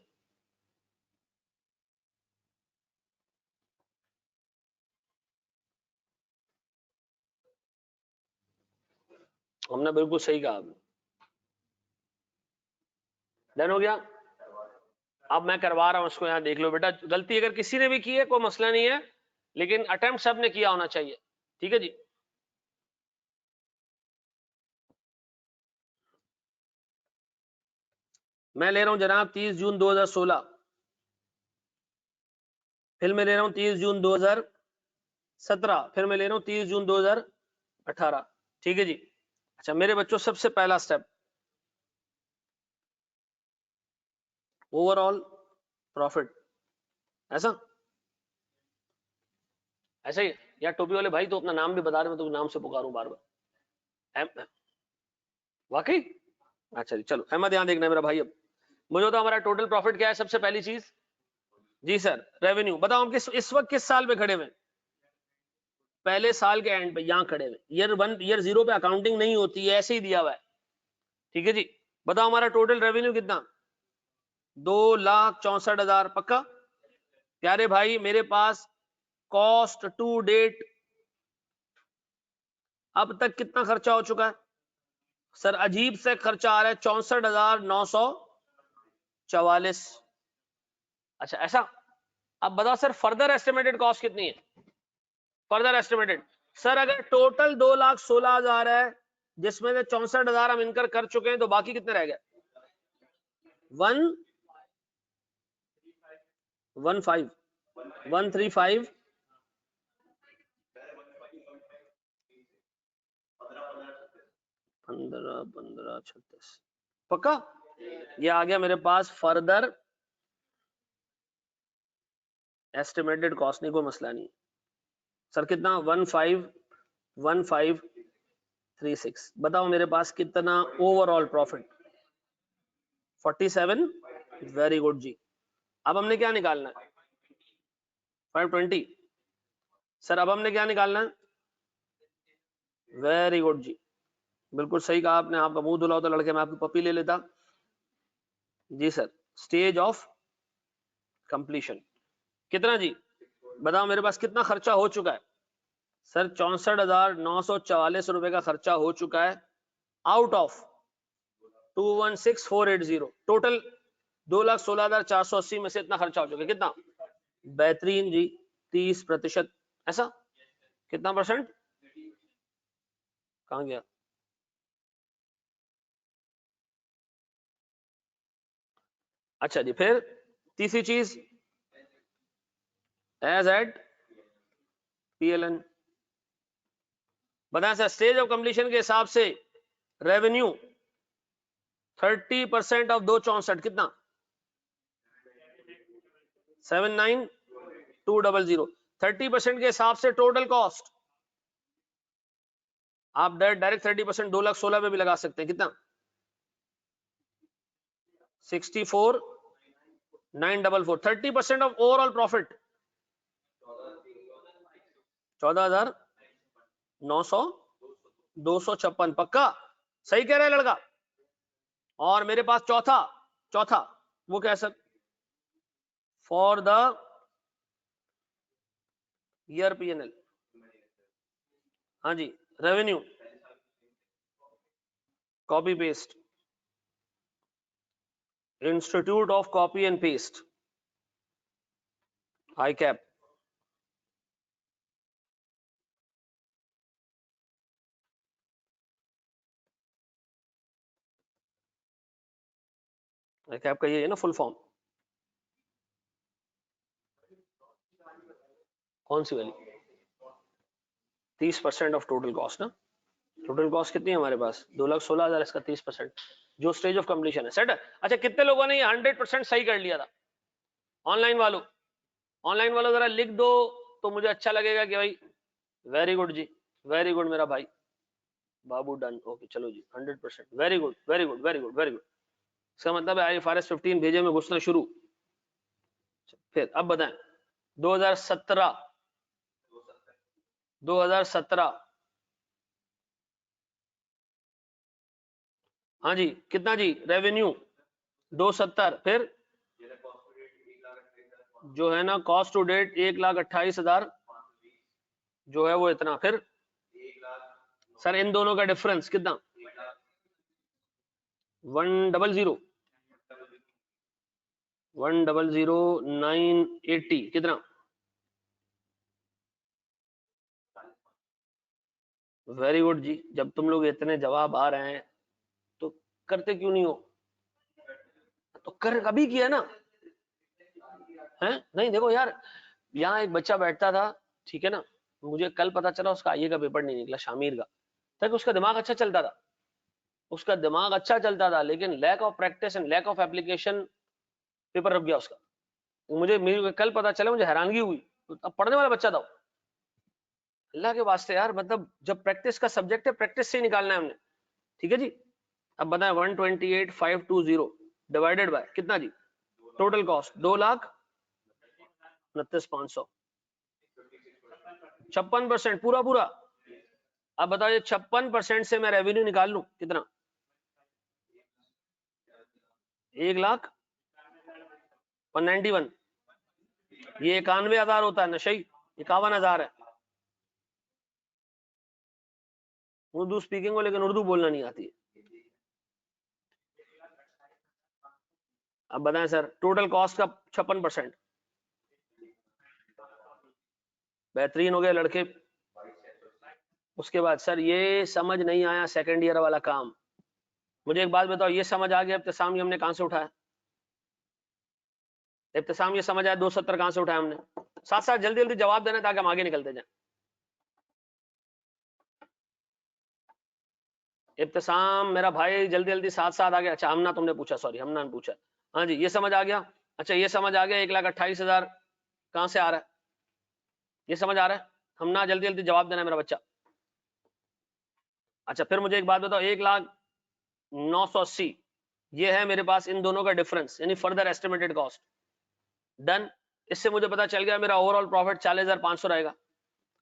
हमने बिल्कुल सही कहा। डन हो गया? अब मैं करवा रहा हूं उसको, यहाँ देख लो बेटा, गलती अगर किसी ने भी की है कोई मसला नहीं है, लेकिन अटेम्प्ट सबने किया होना चाहिए, ठीक है जी। मैं ले रहा हूं जनाब 30 जून 2016, फिर मैं ले रहा हूं 30 जून 2017, फिर मैं ले रहा हूं 30 जून 2018, ठीक है जी। अच्छा मेरे बच्चों, सबसे पहला स्टेप, ओवरऑल प्रॉफिट ऐसा ऐसा ही यार। टोपी वाले भाई तो अपना नाम भी बता रहे, मैं तो नाम से पुकारूं बार बार। वाकई? अच्छा जी, चलो अहमद यहाँ देखना है मेरा भाई। अब मुझे तो हमारा टोटल प्रॉफिट क्या है सबसे पहली चीज? जी सर रेवेन्यू। बताओ हम इस वक्त किस साल पे खड़े हुए? पहले साल के एंड पे यहाँ खड़े हुए। ईयर 1 ईयर 0 पे अकाउंटिंग नहीं होती है, ऐसे ही दिया हुआ है। ठीक है जी। बताओ हमारा टोटल रेवेन्यू कितना? 2,64,000। पक्का? प्यारे भाई मेरे पास कॉस्ट टू डेट अब तक कितना खर्चा हो चुका है? सर अजीब से खर्चा आ रहा है, 64,944। अच्छा ऐसा। अब बताओ सर फर्दर एस्टिमेटेड कॉस्ट कितनी है? फर्दर एस्टिमेटेड सर अगर टोटल 2,16,000 है, जिसमें से 64,000 हम इनकर कर चुके हैं, तो बाकी कितने रह गए? 135 15 15 36। पक्का? ये आ गया मेरे पास फर्दर एस्टिमेटेड कॉस्ट। नहीं कोई मसला नहीं सर। कितना? 15,1536। बताओ मेरे पास कितना ओवरऑल प्रॉफिट? 47। वेरी गुड जी। अब हमने क्या निकालना है? 520। सर अब हमने क्या निकालना है? वेरी गुड जी, बिल्कुल सही कहा आपने। आपका मुंह धुला होता लड़के, मैं आपकी पपी ले लेता। जी सर। स्टेज ऑफ कंप्लीशन कितना जी? बताओ मेरे पास कितना खर्चा हो चुका है? सर 64,944 रुपए का खर्चा हो चुका है आउट ऑफ 216,480। टोटल 2,16,480 में से इतना खर्चा हो चुका है। कितना? बेहतरीन जी, 30%। ऐसा कितना परसेंट? कहां गया? अच्छा जी। फिर तीसरी चीज एज एट PLN। बताएं सर स्टेज ऑफ कंप्लीशन के हिसाब से रेवेन्यू 30% ऑफ 264 कितना? 79,200। 30% के हिसाब से टोटल कॉस्ट आप डायरेक्ट 30% 2,16,000 पे भी लगा सकते हैं। कितना? 64,944। 30% ऑफ ओवरऑल प्रॉफिट 14,900 256। पक्का? सही कह रहा है लड़का। और मेरे पास चौथा चौथा वो क्या है sir? For the year PNL। हाँ जी। Revenue copy paste, institute of copy and paste, ICAP. ICAP का ये है ना फुल फॉर्म? कौन सी वाली? 30% ऑफ टोटल कॉस्ट ना। टोटल कॉस्ट कितनी है हमारे पास? 2,16,000। इसका 30% जो स्टेज ऑफ कंप्लीशन है। सेट है? अच्छा कितने लोगों ने ये 100% सही कर लिया था? ऑनलाइन वालों, ऑनलाइन वालों जरा लिख दो तो मुझे अच्छा लगेगा कि भाई वेरी गुड जी, वेरी गुड मेरा भाई बाबू। डन। ओके चलो जी 100%। Very good very good very good very good. इसका मतलब है IFRS 15 भेजे में घुसना शुरू। फिर अब बताएं 2017 हाँ जी कितना जी रेवेन्यू? 270। फिर जो है ना कॉस्ट टू डेट 1,28,000 जो है वो इतना। फिर सर इन दोनों का डिफरेंस कितना? 100 100,980 कितना? वेरी गुड जी। जब तुम लोग इतने जवाब आ रहे हैं तो करते क्यों नहीं हो? तो कर कभी किया ना है? नहीं देखो यार, यहाँ एक बच्चा बैठता था, ठीक है ना, मुझे कल पता चला उसका आईए का पेपर नहीं निकला शामिर का। तक उसका दिमाग अच्छा चलता था, उसका दिमाग अच्छा चलता था, लेकिन lack of practice and lack of application paper रुक गया उसका। मुझे कल पता चला, मुझे हैरानगी हुई। तो अब पढ़ने वाला बच्चा था अल्लाह के वास्ते यार, मतलब जब प्रैक्टिस का सब्जेक्ट है, प्रैक्टिस से ही निकालना है हमने। ठीक है जी, अब बताएं 128,520 डिवाइडेड बाय कितना जी, टोटल कॉस्ट 2,29,500, 56% पूरा पूरा। अब बताओ 56% से मैं रेवेन्यू निकाल लूं कितना, 1,91,000। ये 91,000 होता है नशई, 51,000 है। उर्दू स्पीकिंग हो लेकिन उर्दू बोलना नहीं आती है। अब बताएं सर, टोटल कॉस्ट का 56%। बेहतरीन हो गए लड़के। उसके बाद सर ये समझ नहीं आया सेकंड ईयर वाला काम। मुझे एक बात बताओ, ये समझ आ गया इब्तिसाम, ये हमने कहां से उठाया? इब्तिसाम ये समझ आया 270 कहां से उठाया हमने? साथ साथ जल्दी जल्दी जवाब देना ताकि हम आगे निकलते जाए। इब्तिसाम मेरा भाई जल्दी जल्दी साथ साथ आ गया। अच्छा हमना तुमने पूछा, सॉरी हमना ने पूछा। हाँ जी ये समझ आ गया। अच्छा ये समझ आ गया 1,28,000 कहां से आ रहा है, ये समझ आ रहा है? हमना जल्दी जल्दी जवाब देना मेरा बच्चा। अच्छा फिर मुझे एक बात बताओ, 1,09,80 ये है मेरे पास इन दोनों का डिफरेंस, यानी फर्दर एस्टिमेटेड कॉस्ट। डन। इससे मुझे पता चल गया मेरा ओवरऑल प्रॉफिट 40,500 रहेगा।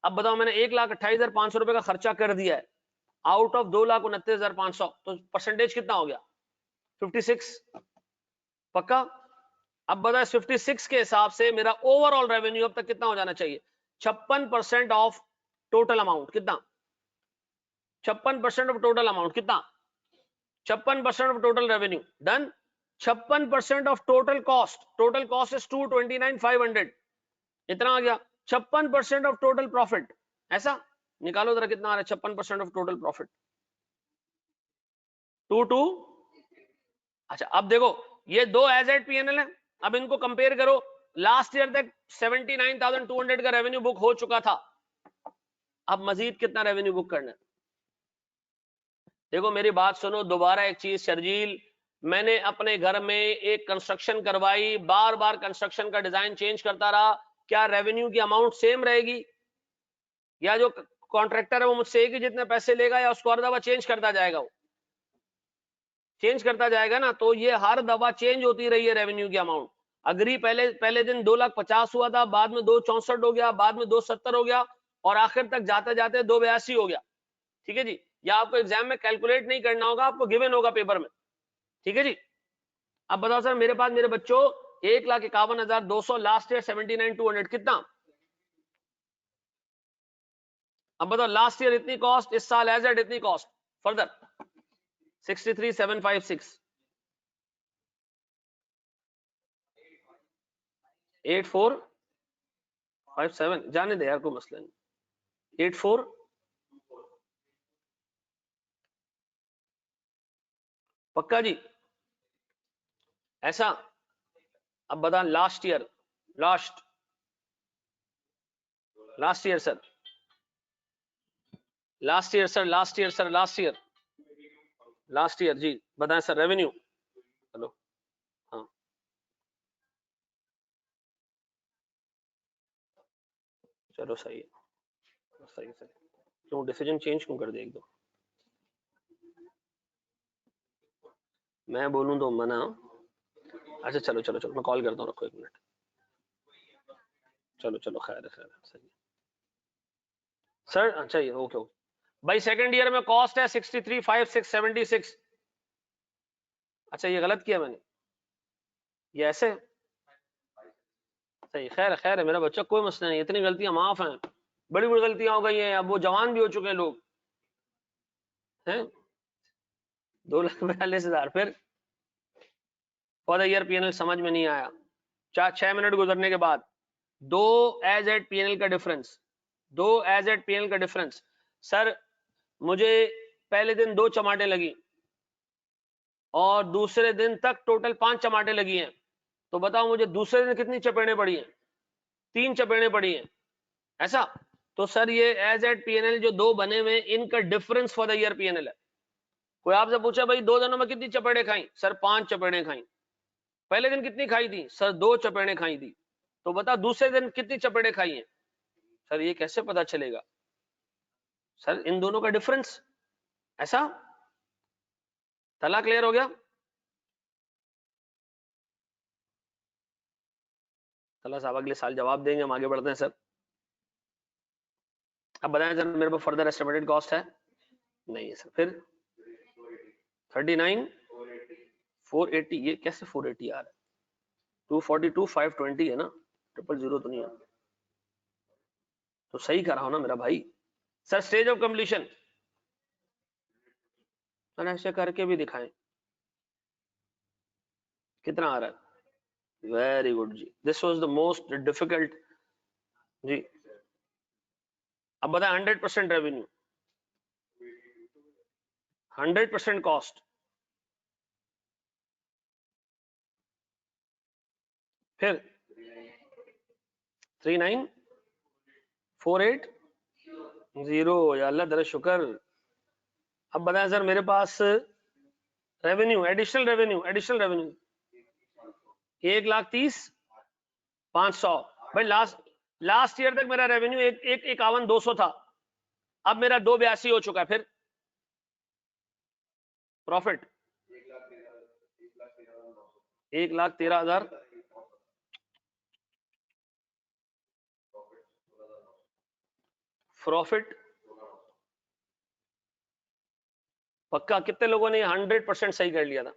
अब बताओ मैंने 1,28,500 रुपए का खर्चा कर दिया है आउट ऑफ 2,29,500, तो परसेंटेज कितना हो गया? 56। पक्का? अब बताए 56 के हिसाब से मेरा ओवरऑल रेवेन्यू अब तक कितना हो जाना चाहिए? 56% ऑफ टोटल अमाउंट कितना? 56% ऑफ टोटल अमाउंट कितना? 56% of total revenue. Done. 56% of total cost, total cost is 229,500, इतना आ गया। 56% ऑफ टोटल प्रॉफिट, ऐसा निकालो जरा कितना आ रहा है 56% ऑफ टोटल प्रॉफिट। 22। अच्छा अब देखो ये दो एज एट पीएनएल है, अब इनको कंपेयर करो। लास्ट ईयर तक 79,200 का रेवेन्यू बुक हो चुका था, अब मजीद कितना रेवेन्यू बुक करना है? देखो मेरी बात सुनो दोबारा एक चीज शर्जील, मैंने अपने घर में एक कंस्ट्रक्शन करवाई, बार बार कंस्ट्रक्शन का डिजाइन चेंज करता रहा, क्या रेवेन्यू की अमाउंट सेम रहेगी? या जो कॉन्ट्रैक्टर है वो मुझसे एक ही जितने पैसे लेगा, या उसको हर दफा चेंज करता जाएगा? वो चेंज करता जाएगा ना, तो ये हर दफा चेंज होती रही है रेवेन्यू की अमाउंट। अग्री पहले पहले दिन 2,50,000 हुआ था, बाद में 2,64 हो गया, बाद में 2,70 हो गया, और आखिर तक जाते जाते 2,82 हो गया। ठीक है जी, या आपको एग्जाम में कैलकुलेट नहीं करना होगा, आपको गिवन होगा पेपर में। ठीक है जी। अब बताओ सर मेरे पास मेरे बच्चों 1,51,200, लास्ट ईयर 79,200 कितना? अब बताओ लास्ट ईयर इतनी कॉस्ट, इस साल एज एड इतनी कॉस्ट, फर्दर 63,756, 8457, जाने दे यार कोई मसला नहीं, 84 पक्का जी, ऐसा? अब बता last year, last year sir, last year sir, last year sir, last year, last year जी बताएं सर रेवेन्यू। हेलो हाँ चलो सही है, सही सही। क्यों डिसीजन चेंज क्यों कर दिया एकदम? मैं बोलूं तो मना? अच्छा चलो चलो चलो मैं कॉल करता हूँ, रखो 1 मिनट। चलो चलो खैर है खैर है, सही सर। अच्छा ये ओके ओके भाई, सेकंड ईयर में कॉस्ट है 63,576। अच्छा ये गलत किया मैंने, ये ऐसे? सही खैर है मेरा बच्चा, कोई मसला नहीं, इतनी गलतियां माफ हैं, बड़ी बड़ी गलतियां हो गई हैं, अब वो जवान भी हो चुके हैं लोग हैं। 2,42,000 फिर फॉर द ईयर पीएनएल समझ में नहीं आया। 6 मिनट गुजरने के बाद दो एज एट पीएनएल का डिफरेंस, दो एज एट पीएनएल का डिफरेंस। सर मुझे पहले दिन 2 चमाटे लगी और दूसरे दिन तक टोटल 5 चमाटे लगी हैं, तो बताओ मुझे दूसरे दिन कितनी चपेड़े पड़ी हैं? 3 चपेड़े पड़ी हैं, ऐसा? तो सर ये एज एट पीएनएल जो दो बने हुए इनका difference for the year PNL है। कोई आपसे पूछा भाई 2 दिनों में कितनी चपेड़े खाई? सर 5 चपेड़े खाई। पहले दिन कितनी खाई थी सर? 2 चपेड़े खाई थी। तो बता दूसरे दिन कितनी चपेड़े खाई हैं? सर ये कैसे पता चलेगा? सर इन दोनों का डिफरेंस। ऐसा तला क्लियर हो गया? तला साहब अगले साल जवाब देंगे, हम आगे बढ़ते हैं सर। अब बताएं सर, मेरे पास फर्दर एस्टिमेटेड कॉस्ट है? नहीं है सर। फिर 39 480, ये कैसे 480 आ रहा है? 242 520 है ना, 000 तो नहीं है। तो सही कर रहा हूं ना मेरा भाई? सर स्टेज ऑफ कंप्लीशन ऐसे करके भी दिखाएं, कितना आ रहा है? वेरी गुड जी, this was the most difficult जी। अब बताएं 100% रेवेन्यू, 100% कॉस्ट, फिर 3948 या अल्लाह तेरा शुक्र। अब बताएं सर मेरे पास रेवेन्यू, एडिशनल रेवेन्यू 1,30,500। भाई लास्ट ईयर तक मेरा रेवेन्यू 1,51,200 था, अब मेरा 2,82 हो चुका है। फिर प्रॉफिट 1,13,000, प्रॉफिट पक्का। कितने लोगों ने 100% सही कर लिया था?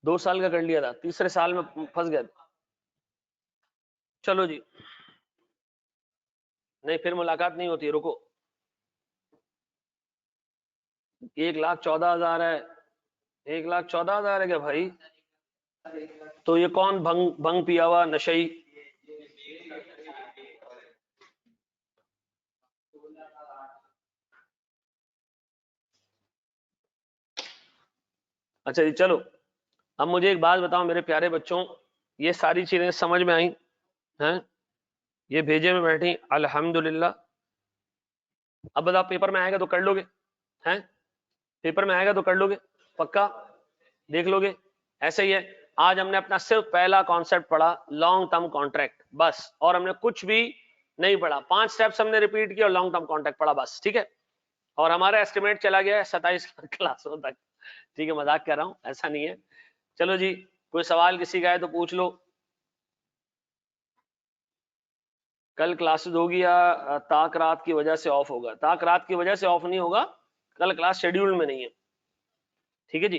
2 साल का कर लिया था, तीसरे साल में फंस गए। चलो जी, नहीं फिर मुलाकात नहीं होती, रुको। 1,14,000 है, 1,14,000 है क्या भाई? तो ये कौन भंग भंग पिया हुआ नशई? अच्छा जी चलो, अब मुझे एक बात बताओ मेरे प्यारे बच्चों, ये सारी चीजें समझ में आई हैं? ये भेजे में बैठी अल्हम्दुलिल्लाह। अब बताओ पेपर में आएगा तो कर लोगे हैं? पेपर में आएगा तो कर लोगे पक्का? देख लोगे? ऐसे ही है। आज हमने अपना सिर्फ पहला कॉन्सेप्ट पढ़ा, लॉन्ग टर्म कॉन्ट्रैक्ट, बस। और हमने कुछ भी नहीं पढ़ा, 5 स्टेप्स हमने रिपीट किए और लॉन्ग टर्म कॉन्ट्रैक्ट पढ़ा, बस। ठीक है? और हमारा एस्टिमेट चला गया है 27 क्लासों तक। ठीक है, मजाक कर रहा हूं, ऐसा नहीं है। चलो जी, कोई सवाल किसी का है तो पूछ लो। कल क्लासेस होगी या ताक रात की वजह से ऑफ होगा? ताक रात की वजह से ऑफ नहीं होगा, कल क्लास शेड्यूल में नहीं है। ठीक है जी?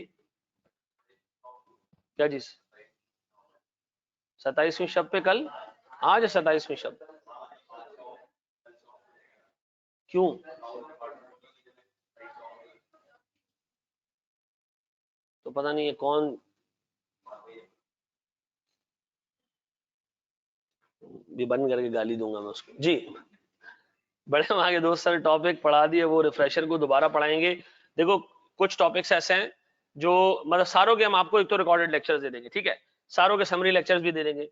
क्या जी? 27वीं शब पे कल, आज 27वीं शब, क्यों? तो पता नहीं है कौन, भी बंद करके गाली दूंगा मैं उसको जी। बड़े वहां के दोस्त सर टॉपिक पढ़ा दिए, वो रिफ्रेशर को दोबारा पढ़ाएंगे। देखो कुछ टॉपिक्स ऐसे हैं जो मतलब सारों के हम आपको एक तो रिकॉर्डेड लेक्चर्स दे देंगे, ठीक है, सारों के समरी लेक्चर्स भी दे देंगे।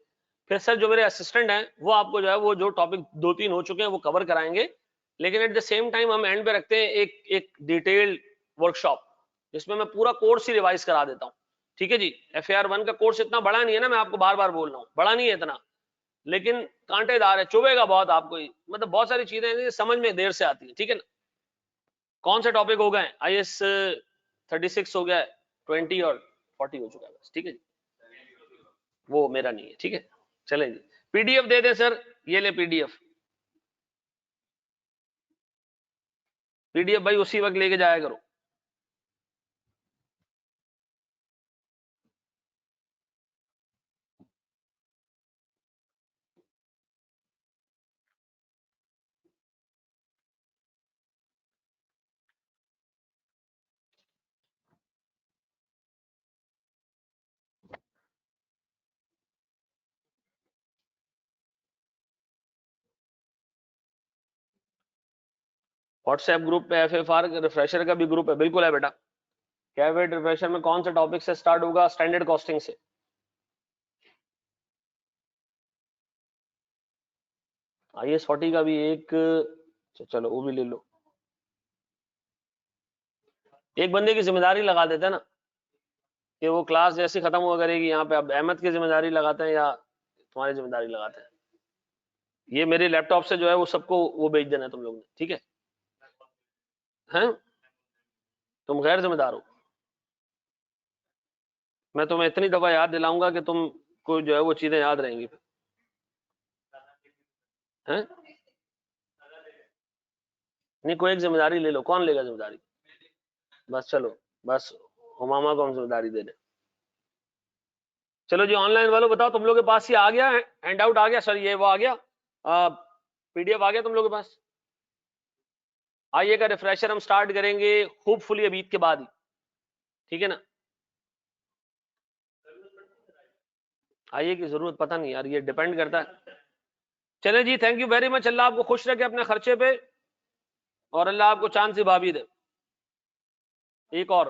फिर सर जो मेरे असिस्टेंट हैं वो आपको जो है वो जो टॉपिक 2-3 हो चुके हैं वो कवर कराएंगे, लेकिन एट द सेम टाइम हम एंड पे रखते हैं एक डिटेल्ड वर्कशॉप जिसमें मैं पूरा कोर्स ही रिवाइज करा देता हूँ। ठीक है जी? FAR 1 का कोर्स इतना बड़ा नहीं है ना, मैं आपको बार बार बोल रहा हूँ, बड़ा नहीं है इतना, लेकिन कांटेदार है, चुभेगा बहुत आपको ही। मतलब बहुत सारी चीजें हैं समझ में देर से आती है। ठीक है ना? कौन से टॉपिक हो गए? IS 36 हो गया, 20 और 40 हो चुका है बस। ठीक है जी? वो मेरा नहीं है। ठीक है, चले जी। PDF दे दे सर, ये ले PDF। PDF भाई उसी वक्त लेके जाया करो। व्हाट्सएप ग्रुप पे FFR रिफ्रेशर का भी ग्रुप है, बिल्कुल है बेटा। कैवेट रिफ्रेशर में कौन सा टॉपिक से स्टार्ट होगा? स्टैंडर्ड कॉस्टिंग से। IS 40 का भी एक, चलो वो भी ले लो। एक बंदे की जिम्मेदारी लगा देते हैं ना, कि वो क्लास जैसे खत्म हुआ करेगी, यहाँ पे अब अहमद की जिम्मेदारी लगाते हैं या तुम्हारी जिम्मेदारी लगाते हैं? ये मेरे लैपटॉप से जो है वो सबको वो भेज देना है तुम लोग ने, ठीक है? हैं? तुम गैर जिम्मेदार हो। मैं तुम्हें इतनी दफा याद दिलाऊंगा कि तुम को जो है वो चीजें याद रहेंगी। हैं? नहीं, कोई एक जिम्मेदारी ले लो। कौन लेगा जिम्मेदारी? बस चलो, बस हुमामा को हम जिम्मेदारी दे दें। चलो जी, ऑनलाइन वालों बताओ, तुम लोग के पास ये आ गया हैंड आउट? आ गया सर, ये वो आ गया, पीडीएफ आ गया तुम लोग के पास? आइए का रिफ्रेशर हम स्टार्ट करेंगे होपफुली अभी ईद के बाद ही, ठीक है ना? आइए की जरूरत पता नहीं यार, ये डिपेंड करता है। चले जी, थैंक यू वेरी मच। अल्लाह आपको खुश रखे अपने खर्चे पे, और अल्लाह आपको चांद सी भाभी दे। एक और